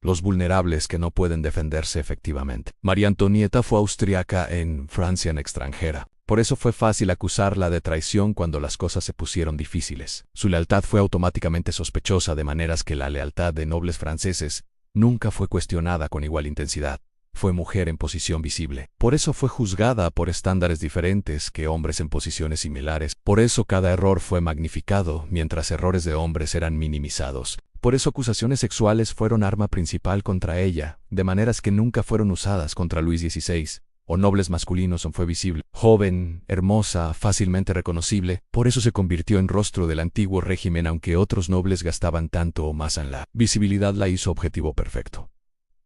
los vulnerables que no pueden defenderse efectivamente. María Antonieta fue austriaca en Francia en extranjera. Por eso fue fácil acusarla de traición cuando las cosas se pusieron difíciles. Su lealtad fue automáticamente sospechosa de maneras que la lealtad de nobles franceses nunca fue cuestionada con igual intensidad. Fue mujer en posición visible. Por eso fue juzgada por estándares diferentes que hombres en posiciones similares. Por eso cada error fue magnificado, mientras errores de hombres eran minimizados. Por eso acusaciones sexuales fueron arma principal contra ella, de maneras que nunca fueron usadas contra Luis XVI, o nobles masculinos fue visible. Joven, hermosa, fácilmente reconocible, por eso se convirtió en rostro del antiguo régimen aunque otros nobles gastaban tanto o más en la visibilidad la hizo objetivo perfecto.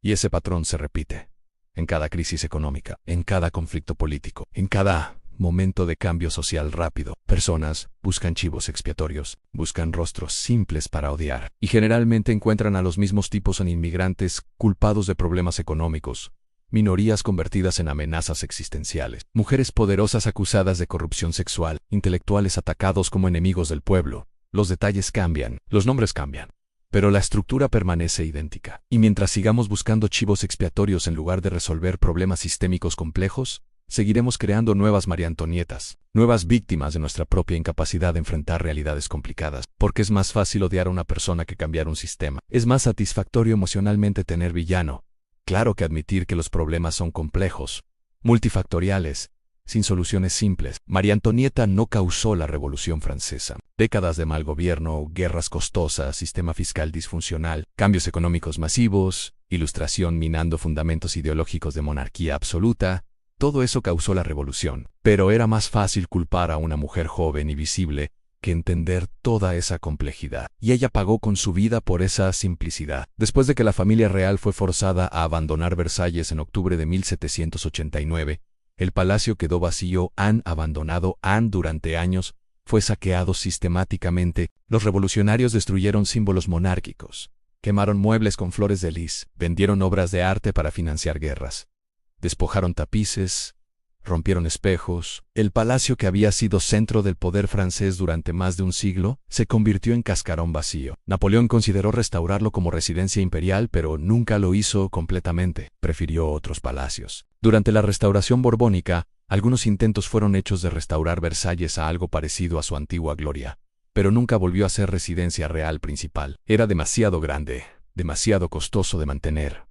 Y ese patrón se repite en cada crisis económica, en cada conflicto político, en cada momento de cambio social rápido. Personas buscan chivos expiatorios, buscan rostros simples para odiar, y generalmente encuentran a los mismos tipos en inmigrantes culpados de problemas económicos, minorías convertidas en amenazas existenciales, mujeres poderosas acusadas de corrupción sexual, intelectuales atacados como enemigos del pueblo. Los detalles cambian, los nombres cambian, pero la estructura permanece idéntica. Y mientras sigamos buscando chivos expiatorios en lugar de resolver problemas sistémicos complejos, seguiremos creando nuevas María Antonietas, nuevas víctimas de nuestra propia incapacidad de enfrentar realidades complicadas. Porque es más fácil odiar a una persona que cambiar un sistema. Es más satisfactorio emocionalmente tener villano. Claro que admitir que los problemas son complejos, multifactoriales, sin soluciones simples. María Antonieta no causó la Revolución Francesa. Décadas de mal gobierno, guerras costosas, sistema fiscal disfuncional, cambios económicos masivos, ilustración minando fundamentos ideológicos de monarquía absoluta, todo eso causó la revolución. Pero era más fácil culpar a una mujer joven y visible que entender toda esa complejidad. Y ella pagó con su vida por esa simplicidad. Después de que la familia real fue forzada a abandonar Versalles en octubre de 1789, el palacio quedó vacío. Han abandonado durante años, fue saqueado sistemáticamente. Los revolucionarios destruyeron símbolos monárquicos, quemaron muebles con flores de lis, vendieron obras de arte para financiar guerras, despojaron tapices, rompieron espejos. El palacio, que había sido centro del poder francés durante más de un siglo, se convirtió en cascarón vacío. Napoleón consideró restaurarlo como residencia imperial, pero nunca lo hizo completamente. Prefirió otros palacios. Durante la restauración borbónica, algunos intentos fueron hechos de restaurar Versalles a algo parecido a su antigua gloria, pero nunca volvió a ser residencia real principal. Era demasiado grande, demasiado costoso de mantener,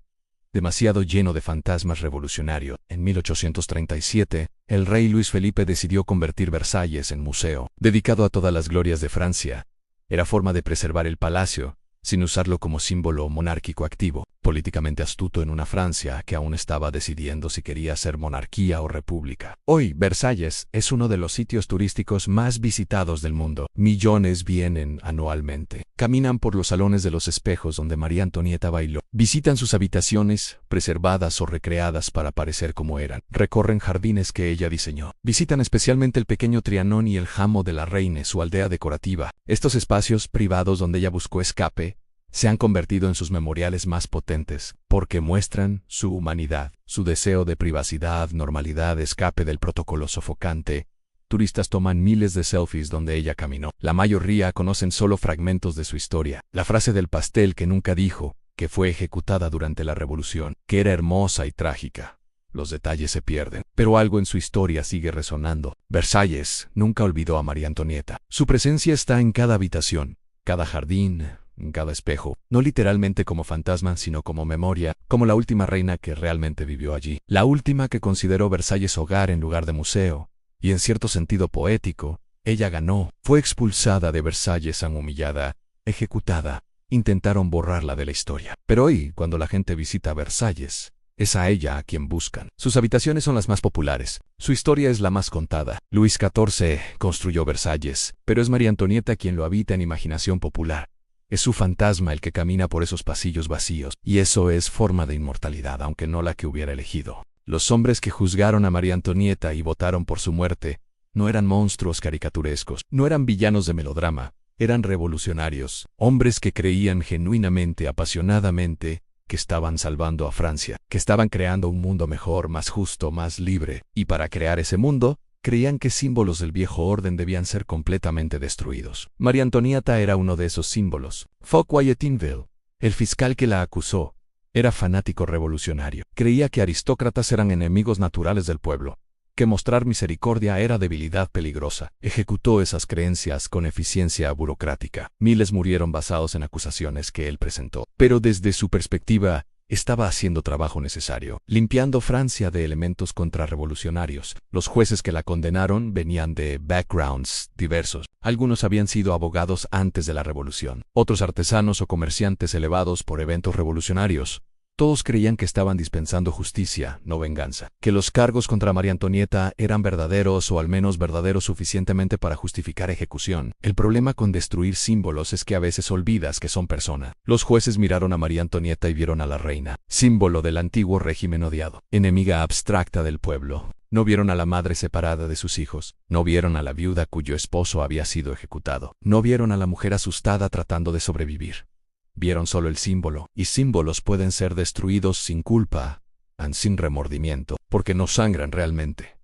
demasiado lleno de fantasmas revolucionarios. En 1837, el rey Luis Felipe decidió convertir Versalles en museo, dedicado a todas las glorias de Francia. Era forma de preservar el palacio, sin usarlo como símbolo monárquico activo, políticamente astuto en una Francia que aún estaba decidiendo si quería ser monarquía o república. Hoy, Versalles es uno de los sitios turísticos más visitados del mundo. Millones vienen anualmente. Caminan por los salones de los espejos donde María Antonieta bailó. Visitan sus habitaciones, preservadas o recreadas para parecer como eran. Recorren jardines que ella diseñó. Visitan especialmente el pequeño Trianon y el Jamo de la Reine, su aldea decorativa. Estos espacios privados donde ella buscó escape se han convertido en sus memoriales más potentes, porque muestran su humanidad, su deseo de privacidad, normalidad, escape del protocolo sofocante. Turistas toman miles de selfies donde ella caminó. La mayoría conocen solo fragmentos de su historia. La frase del pastel que nunca dijo, que fue ejecutada durante la Revolución, que era hermosa y trágica. Los detalles se pierden, pero algo en su historia sigue resonando. Versalles nunca olvidó a María Antonieta. Su presencia está en cada habitación, cada jardín, en cada espejo, no literalmente como fantasma, sino como memoria, como la última reina que realmente vivió allí, la última que consideró Versalles hogar en lugar de museo, y en cierto sentido poético, ella ganó, fue expulsada de Versalles tan humillada, ejecutada, intentaron borrarla de la historia. Pero hoy, cuando la gente visita Versalles, es a ella a quien buscan. Sus habitaciones son las más populares. Su historia es la más contada. Luis XIV construyó Versalles, pero es María Antonieta quien lo habita en imaginación popular. Es su fantasma el que camina por esos pasillos vacíos, y eso es forma de inmortalidad, aunque no la que hubiera elegido. Los hombres que juzgaron a María Antonieta y votaron por su muerte no eran monstruos caricaturescos, no eran villanos de melodrama, eran revolucionarios, hombres que creían genuinamente, apasionadamente, que estaban salvando a Francia, que estaban creando un mundo mejor, más justo, más libre, y para crear ese mundo, creían que símbolos del viejo orden debían ser completamente destruidos. María Antonieta era uno de esos símbolos. Fauquier Tinville, el fiscal que la acusó, era fanático revolucionario. Creía que aristócratas eran enemigos naturales del pueblo, que mostrar misericordia era debilidad peligrosa. Ejecutó esas creencias con eficiencia burocrática. Miles murieron basados en acusaciones que él presentó. Pero desde su perspectiva, estaba haciendo trabajo necesario, limpiando Francia de elementos contrarrevolucionarios. Los jueces que la condenaron venían de backgrounds diversos. Algunos habían sido abogados antes de la revolución, otros artesanos o comerciantes elevados por eventos revolucionarios. Todos creían que estaban dispensando justicia, no venganza, que los cargos contra María Antonieta eran verdaderos o al menos verdaderos suficientemente para justificar ejecución. El problema con destruir símbolos es que a veces olvidas que son personas. Los jueces miraron a María Antonieta y vieron a la reina, símbolo del antiguo régimen odiado, enemiga abstracta del pueblo. No vieron a la madre separada de sus hijos, no vieron a la viuda cuyo esposo había sido ejecutado, no vieron a la mujer asustada tratando de sobrevivir. Vieron solo el símbolo, y símbolos pueden ser destruidos sin culpa, sin remordimiento, porque no sangran realmente.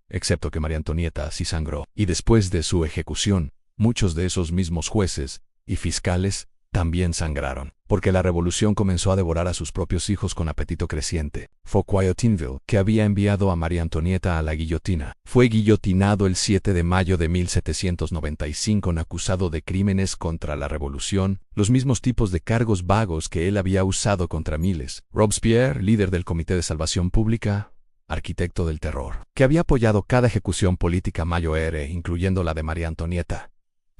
Excepto que María Antonieta sí sangró, y después de su ejecución, muchos de esos mismos jueces y fiscales también sangraron, porque la revolución comenzó a devorar a sus propios hijos con apetito creciente. Fauquier Tinville, que había enviado a María Antonieta a la guillotina, fue guillotinado el 7 de mayo de 1795 acusado de crímenes contra la revolución, los mismos tipos de cargos vagos que él había usado contra miles. Robespierre, líder del Comité de Salvación Pública, arquitecto del terror, que había apoyado cada ejecución política mayor, incluyendo la de María Antonieta,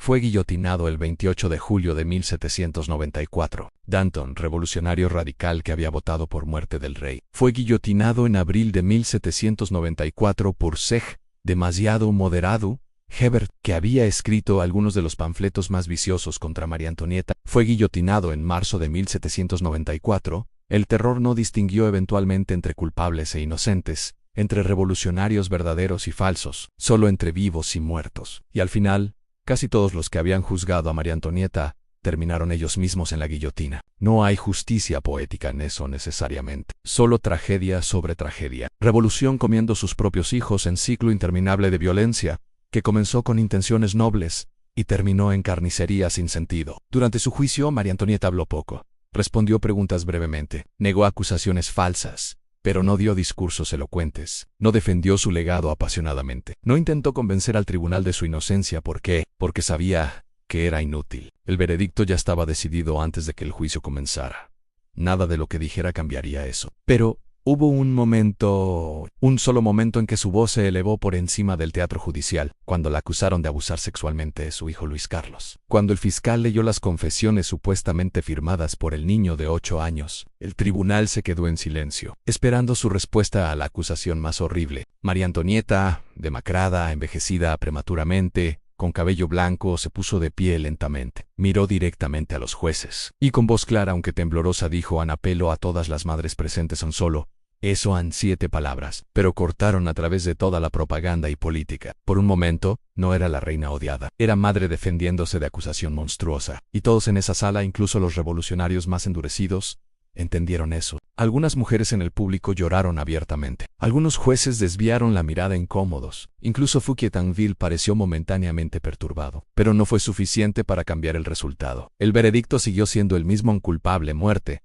fue guillotinado el 28 de julio de 1794. Danton, revolucionario radical que había votado por muerte del rey, fue guillotinado en abril de 1794 por Sej, demasiado moderado. Hebert, que había escrito algunos de los panfletos más viciosos contra María Antonieta, fue guillotinado en marzo de 1794. El terror no distinguió eventualmente entre culpables e inocentes, entre revolucionarios verdaderos y falsos, solo entre vivos y muertos. Y al final, casi todos los que habían juzgado a María Antonieta terminaron ellos mismos en la guillotina. No hay justicia poética en eso necesariamente. Solo tragedia sobre tragedia. Revolución comiendo sus propios hijos en ciclo interminable de violencia, que comenzó con intenciones nobles y terminó en carnicería sin sentido. Durante su juicio, María Antonieta habló poco. Respondió preguntas brevemente. Negó acusaciones falsas, pero no dio discursos elocuentes. No defendió su legado apasionadamente. No intentó convencer al tribunal de su inocencia. ¿Por qué? Porque sabía que era inútil. El veredicto ya estaba decidido antes de que el juicio comenzara. Nada de lo que dijera cambiaría eso. Pero hubo un solo momento en que su voz se elevó por encima del teatro judicial, cuando la acusaron de abusar sexualmente de su hijo Luis Carlos. Cuando el fiscal leyó las confesiones supuestamente firmadas por el niño de 8 años, el tribunal se quedó en silencio, esperando su respuesta a la acusación más horrible. María Antonieta, demacrada, envejecida prematuramente, con cabello blanco, se puso de pie lentamente. Miró directamente a los jueces, y con voz clara aunque temblorosa dijo en apelo a todas las madres presentes son solo, eso han 7 palabras, pero cortaron a través de toda la propaganda y política. Por un momento, no era la reina odiada, era madre defendiéndose de acusación monstruosa. Y todos en esa sala, incluso los revolucionarios más endurecidos, entendieron eso. Algunas mujeres en el público lloraron abiertamente. Algunos jueces desviaron la mirada incómodos. Incluso Fouquier Tinville pareció momentáneamente perturbado. Pero no fue suficiente para cambiar el resultado. El veredicto siguió siendo el mismo: un culpable, muerte.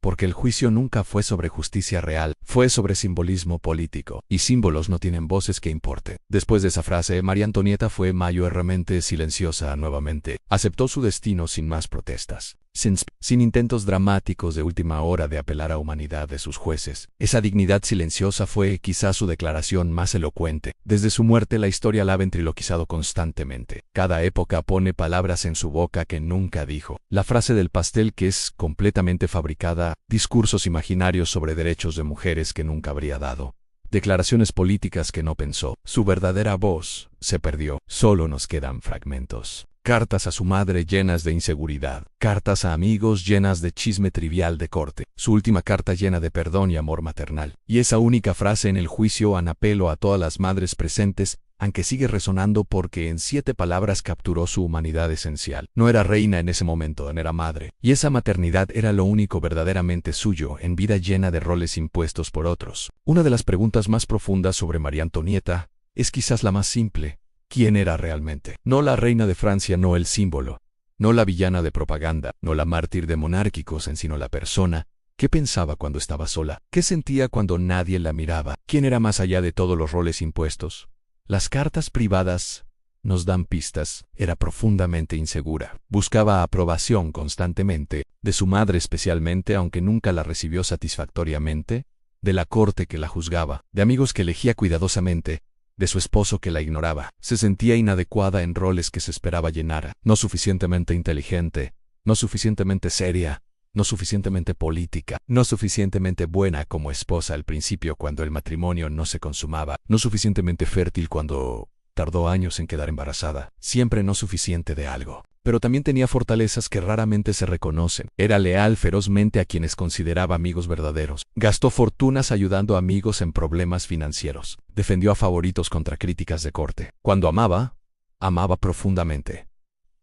Porque el juicio nunca fue sobre justicia real, fue sobre simbolismo político. Y símbolos no tienen voces que importe. Después de esa frase, María Antonieta fue mayormente silenciosa nuevamente. Aceptó su destino sin más protestas. Sin intentos dramáticos de última hora de apelar a humanidad de sus jueces. Esa dignidad silenciosa fue quizás su declaración más elocuente. Desde su muerte la historia la ha ventriloquizado constantemente. Cada época pone palabras en su boca que nunca dijo. La frase del pastel que es completamente fabricada, discursos imaginarios sobre derechos de mujeres que nunca habría dado. Declaraciones políticas que no pensó. Su verdadera voz se perdió. Solo nos quedan fragmentos. Cartas a su madre llenas de inseguridad. Cartas a amigos llenas de chisme trivial de corte. Su última carta llena de perdón y amor maternal. Y esa única frase en el juicio en apelo a todas las madres presentes, aunque sigue resonando porque en 7 palabras capturó su humanidad esencial. No era reina en ese momento, era madre. Y esa maternidad era lo único verdaderamente suyo en vida llena de roles impuestos por otros. Una de las preguntas más profundas sobre María Antonieta es quizás la más simple. ¿Quién era realmente? No la reina de Francia, no el símbolo, no la villana de propaganda, no la mártir de monárquicos, sino la persona. ¿Qué pensaba cuando estaba sola? ¿Qué sentía cuando nadie la miraba? ¿Quién era más allá de todos los roles impuestos? Las cartas privadas nos dan pistas. Era profundamente insegura. Buscaba aprobación constantemente, de su madre especialmente, aunque nunca la recibió satisfactoriamente, de la corte que la juzgaba, de amigos que elegía cuidadosamente, de su esposo que la ignoraba. Se sentía inadecuada en roles que se esperaba llenara. No suficientemente inteligente, no suficientemente seria, no suficientemente política, no suficientemente buena como esposa al principio cuando el matrimonio no se consumaba, no suficientemente fértil cuando tardó años en quedar embarazada, siempre no suficiente de algo. Pero también tenía fortalezas que raramente se reconocen. Era leal ferozmente a quienes consideraba amigos verdaderos. Gastó fortunas ayudando a amigos en problemas financieros. Defendió a favoritos contra críticas de corte. Cuando amaba, amaba profundamente.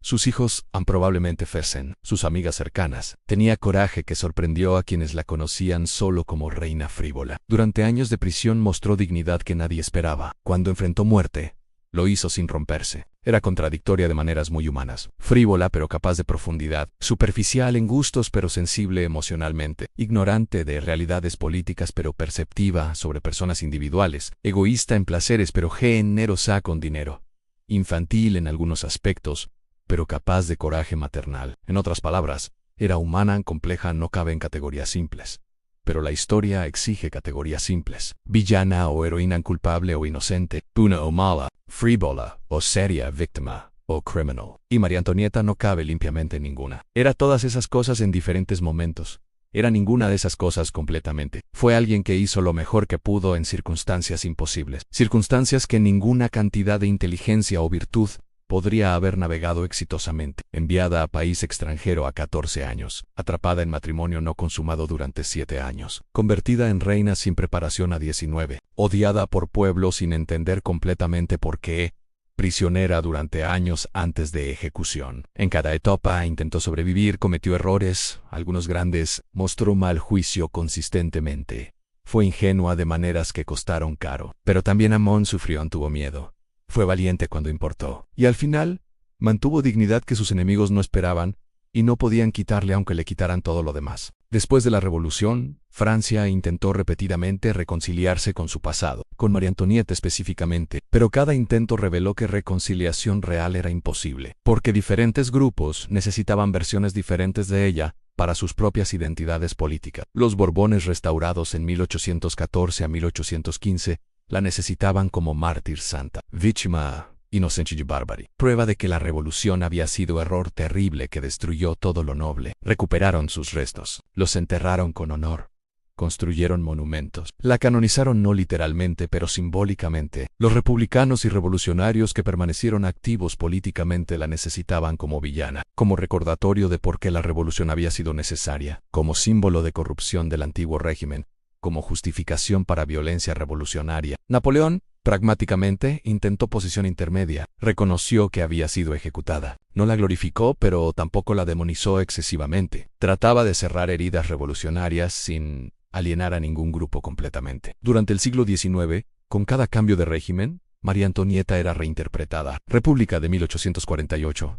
Sus hijos probablemente fuesen sus amigas cercanas. Tenía coraje que sorprendió a quienes la conocían solo como reina frívola. Durante años de prisión mostró dignidad que nadie esperaba. Cuando enfrentó muerte, lo hizo sin romperse. Era contradictoria de maneras muy humanas, frívola pero capaz de profundidad, superficial en gustos pero sensible emocionalmente, ignorante de realidades políticas pero perceptiva sobre personas individuales, egoísta en placeres pero generosa con dinero, infantil en algunos aspectos, pero capaz de coraje maternal. En otras palabras, era humana, compleja, no cabe en categorías simples. Pero la historia exige categorías simples. Villana o heroína, culpable o inocente, buena o mala, frívola o seria, víctima o criminal. Y María Antonieta no cabe limpiamente en ninguna. Era todas esas cosas en diferentes momentos. Era ninguna de esas cosas completamente. Fue alguien que hizo lo mejor que pudo en circunstancias imposibles. Circunstancias que ninguna cantidad de inteligencia o virtud podría haber navegado exitosamente. Enviada a país extranjero a 14 años, atrapada en matrimonio no consumado durante 7 años, convertida en reina sin preparación a 19, odiada por pueblo sin entender completamente por qué, prisionera durante años antes de ejecución. En cada etapa intentó sobrevivir, cometió errores, algunos grandes, mostró mal juicio consistentemente. Fue ingenua de maneras que costaron caro. Pero también Amon sufrió, tuvo miedo. Fue valiente cuando importó. Y al final, mantuvo dignidad que sus enemigos no esperaban y no podían quitarle aunque le quitaran todo lo demás. Después de la revolución, Francia intentó repetidamente reconciliarse con su pasado, con María Antonieta específicamente, pero cada intento reveló que reconciliación real era imposible, porque diferentes grupos necesitaban versiones diferentes de ella para sus propias identidades políticas. Los Borbones restaurados en 1814 a 1815 la necesitaban como mártir santa, víctima inocente de bárbaro. Prueba de que la revolución había sido error terrible que destruyó todo lo noble. Recuperaron sus restos, los enterraron con honor. Construyeron monumentos. La canonizaron no literalmente, pero simbólicamente. Los republicanos y revolucionarios que permanecieron activos políticamente la necesitaban como villana, como recordatorio de por qué la revolución había sido necesaria, como símbolo de corrupción del antiguo régimen, como justificación para violencia revolucionaria. Napoleón, pragmáticamente, intentó posición intermedia. Reconoció que había sido ejecutada. No la glorificó, pero tampoco la demonizó excesivamente. Trataba de cerrar heridas revolucionarias sin alienar a ningún grupo completamente. Durante el siglo XIX, con cada cambio de régimen, María Antonieta era reinterpretada. República de 1848.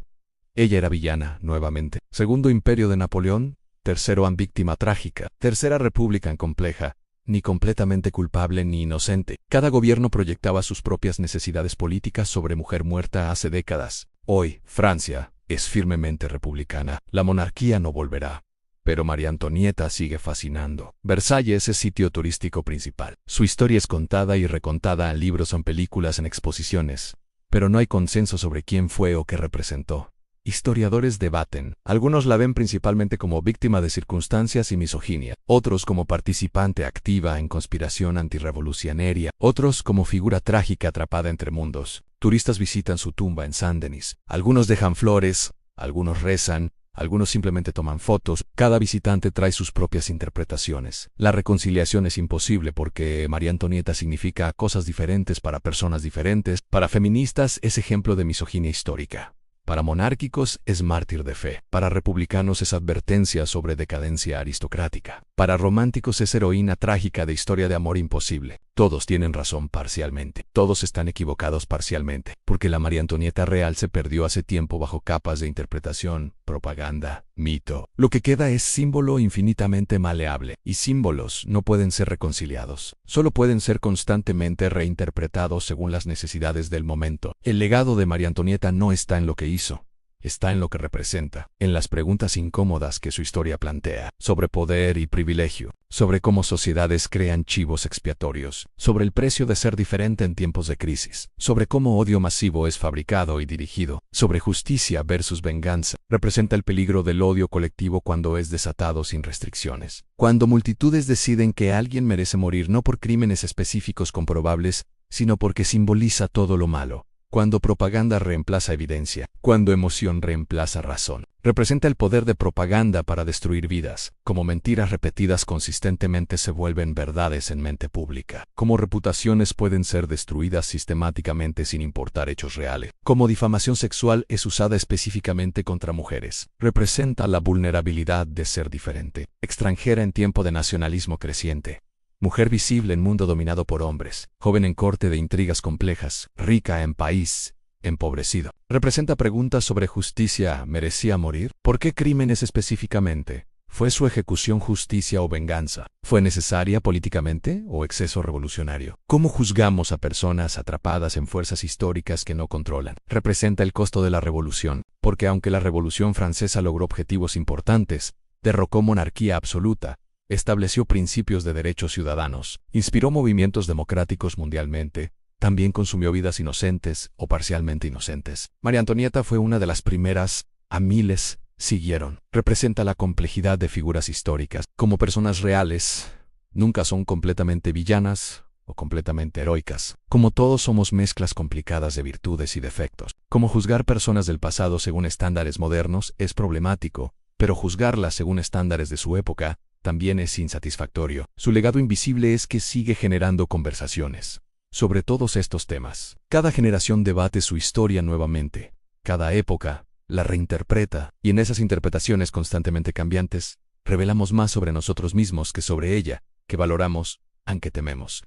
Ella era villana, nuevamente. Segundo imperio de Napoleón. Tercero, víctima trágica. Tercera república incompleja, ni completamente culpable ni inocente. Cada gobierno proyectaba sus propias necesidades políticas sobre mujer muerta hace décadas. Hoy, Francia es firmemente republicana. La monarquía no volverá. Pero María Antonieta sigue fascinando. Versalles es sitio turístico principal. Su historia es contada y recontada en libros o en películas, en exposiciones. Pero no hay consenso sobre quién fue o qué representó. Historiadores debaten. Algunos la ven principalmente como víctima de circunstancias y misoginia, otros como participante activa en conspiración antirrevolucionaria, otros como figura trágica atrapada entre mundos. Turistas visitan su tumba en Saint-Denis. Algunos dejan flores, algunos rezan, algunos simplemente toman fotos. Cada visitante trae sus propias interpretaciones. La reconciliación es imposible porque María Antonieta significa cosas diferentes para personas diferentes. Para feministas es ejemplo de misoginia histórica. Para monárquicos es mártir de fe. Para republicanos es advertencia sobre decadencia aristocrática. Para románticos es heroína trágica de historia de amor imposible. Todos tienen razón parcialmente. Todos están equivocados parcialmente. Porque la María Antonieta real se perdió hace tiempo bajo capas de interpretación, propaganda, mito. Lo que queda es símbolo infinitamente maleable. Y símbolos no pueden ser reconciliados. Solo pueden ser constantemente reinterpretados según las necesidades del momento. El legado de María Antonieta no está en lo que hizo. Está en lo que representa, en las preguntas incómodas que su historia plantea, sobre poder y privilegio, sobre cómo sociedades crean chivos expiatorios, sobre el precio de ser diferente en tiempos de crisis, sobre cómo odio masivo es fabricado y dirigido, sobre justicia versus venganza. Representa el peligro del odio colectivo cuando es desatado sin restricciones. Cuando multitudes deciden que alguien merece morir no por crímenes específicos comprobables, sino porque simboliza todo lo malo. Cuando propaganda reemplaza evidencia, cuando emoción reemplaza razón. Representa el poder de propaganda para destruir vidas, como mentiras repetidas consistentemente se vuelven verdades en mente pública, como reputaciones pueden ser destruidas sistemáticamente sin importar hechos reales, como difamación sexual es usada específicamente contra mujeres. Representa la vulnerabilidad de ser diferente, extranjera en tiempo de nacionalismo creciente. Mujer visible en mundo dominado por hombres, joven en corte de intrigas complejas, rica en país, empobrecido. Representa preguntas sobre justicia, ¿merecía morir? ¿Por qué crímenes específicamente? ¿Fue su ejecución justicia o venganza? ¿Fue necesaria políticamente o exceso revolucionario? ¿Cómo juzgamos a personas atrapadas en fuerzas históricas que no controlan? Representa el costo de la revolución, porque aunque la Revolución Francesa logró objetivos importantes, derrocó monarquía absoluta, estableció principios de derechos ciudadanos, inspiró movimientos democráticos mundialmente, también consumió vidas inocentes o parcialmente inocentes. María Antonieta fue una de las primeras, a miles siguieron. Representa la complejidad de figuras históricas. Como personas reales, nunca son completamente villanas o completamente heroicas. Como todos somos mezclas complicadas de virtudes y defectos. Como juzgar personas del pasado según estándares modernos es problemático, pero juzgarlas según estándares de su época también es insatisfactorio. Su legado invisible es que sigue generando conversaciones. sobre todos estos temas. Cada generación debate su historia nuevamente. Cada época la reinterpreta, y en esas interpretaciones constantemente cambiantes, revelamos más sobre nosotros mismos que sobre ella, que valoramos, aunque tememos.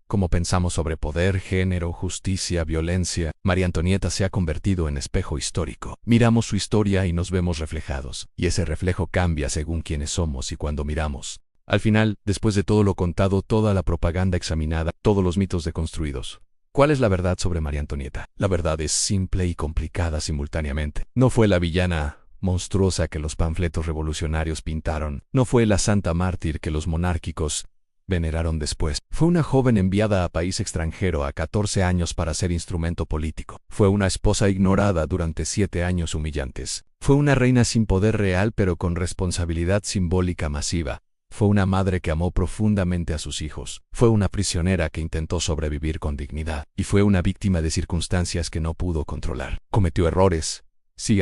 Como pensamos sobre poder, género, justicia, violencia, María Antonieta se ha convertido en espejo histórico. Miramos su historia y nos vemos reflejados, y ese reflejo cambia según quiénes somos y cuando miramos. Al final, después de todo lo contado, toda la propaganda examinada, todos los mitos deconstruidos. ¿Cuál es la verdad sobre María Antonieta? La verdad es simple y complicada simultáneamente. No fue la villana monstruosa que los panfletos revolucionarios pintaron. No fue la santa mártir que los monárquicos veneraron después. Fue una joven enviada a país extranjero a 14 años para ser instrumento político. Fue una esposa ignorada durante 7 años humillantes. Fue una reina sin poder real pero con responsabilidad simbólica masiva. Fue una madre que amó profundamente a sus hijos. Fue una prisionera que intentó sobrevivir con dignidad. Y fue una víctima de circunstancias que no pudo controlar. Cometió errores.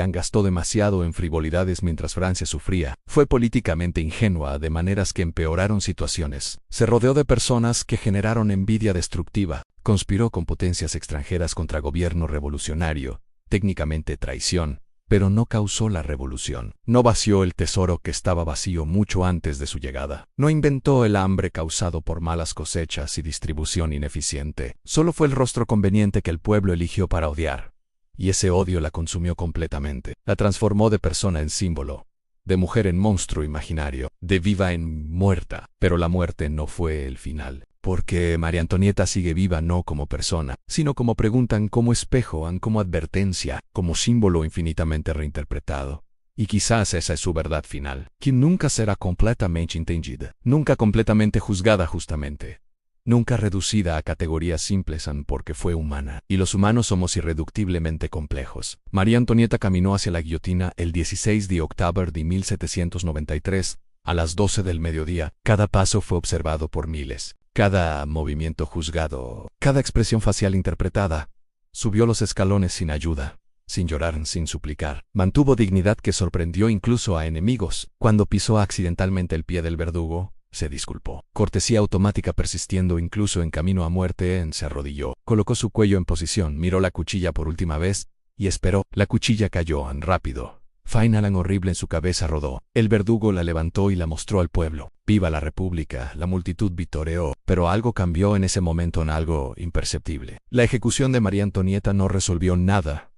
Gastó demasiado en frivolidades mientras Francia sufría. Fue políticamente ingenua de maneras que empeoraron situaciones. Se rodeó de personas que generaron envidia destructiva. Conspiró con potencias extranjeras contra gobierno revolucionario. Técnicamente traición. Pero no causó la revolución. No vació el tesoro que estaba vacío mucho antes de su llegada. No inventó el hambre causado por malas cosechas y distribución ineficiente. Solo fue el rostro conveniente que el pueblo eligió para odiar. Y ese odio la consumió completamente. La transformó de persona en símbolo, de mujer en monstruo imaginario, de viva en muerta. Pero la muerte no fue el final. Porque María Antonieta sigue viva no como persona, sino como preguntan, como espejo, como advertencia, como símbolo infinitamente reinterpretado. Y quizás esa es su verdad final, que nunca será completamente entendida, nunca completamente juzgada justamente. Nunca reducida a categorías simples porque fue humana, y los humanos somos irreductiblemente complejos. María Antonieta caminó hacia la guillotina el 16 de octubre de 1793, a las 12 del mediodía. Cada paso fue observado por miles, cada movimiento juzgado, cada expresión facial interpretada. Subió los escalones sin ayuda, sin llorar, sin suplicar. Mantuvo dignidad que sorprendió incluso a enemigos. Cuando pisó accidentalmente el pie del verdugo, se disculpó. Cortesía automática persistiendo incluso en camino a muerte, se arrodilló. Colocó su cuello en posición, miró la cuchilla por última vez y esperó. La cuchilla cayó rápido. Final horrible en su cabeza rodó. El verdugo la levantó y la mostró al pueblo. ¡Viva la República! La multitud vitoreó, pero algo cambió en ese momento, algo imperceptible. La ejecución de María Antonieta no resolvió nada.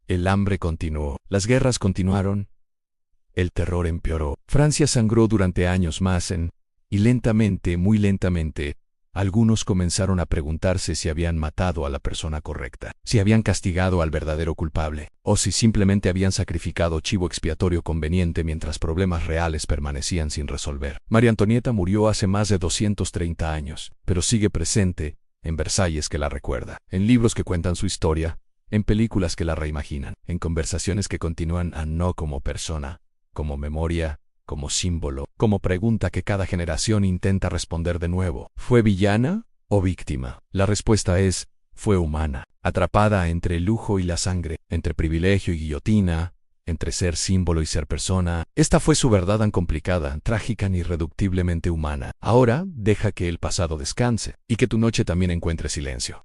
El hambre continuó. Las guerras continuaron. El terror empeoró. Francia sangró durante años más y lentamente, muy lentamente, algunos comenzaron a preguntarse si habían matado a la persona correcta, si habían castigado al verdadero culpable, o si simplemente habían sacrificado chivo expiatorio conveniente mientras problemas reales permanecían sin resolver. María Antonieta murió hace más de 230 años, pero sigue presente en Versalles que la recuerda, en libros que cuentan su historia, en películas que la reimaginan, en conversaciones que continúan no como persona, como memoria, como símbolo, como pregunta que cada generación intenta responder de nuevo. ¿Fue villana o víctima? La respuesta es, fue humana, atrapada entre el lujo y la sangre, entre privilegio y guillotina, entre ser símbolo y ser persona. Esta fue su verdad tan complicada, trágica e irreductiblemente humana. Ahora, deja que el pasado descanse, y que tu noche también encuentre silencio.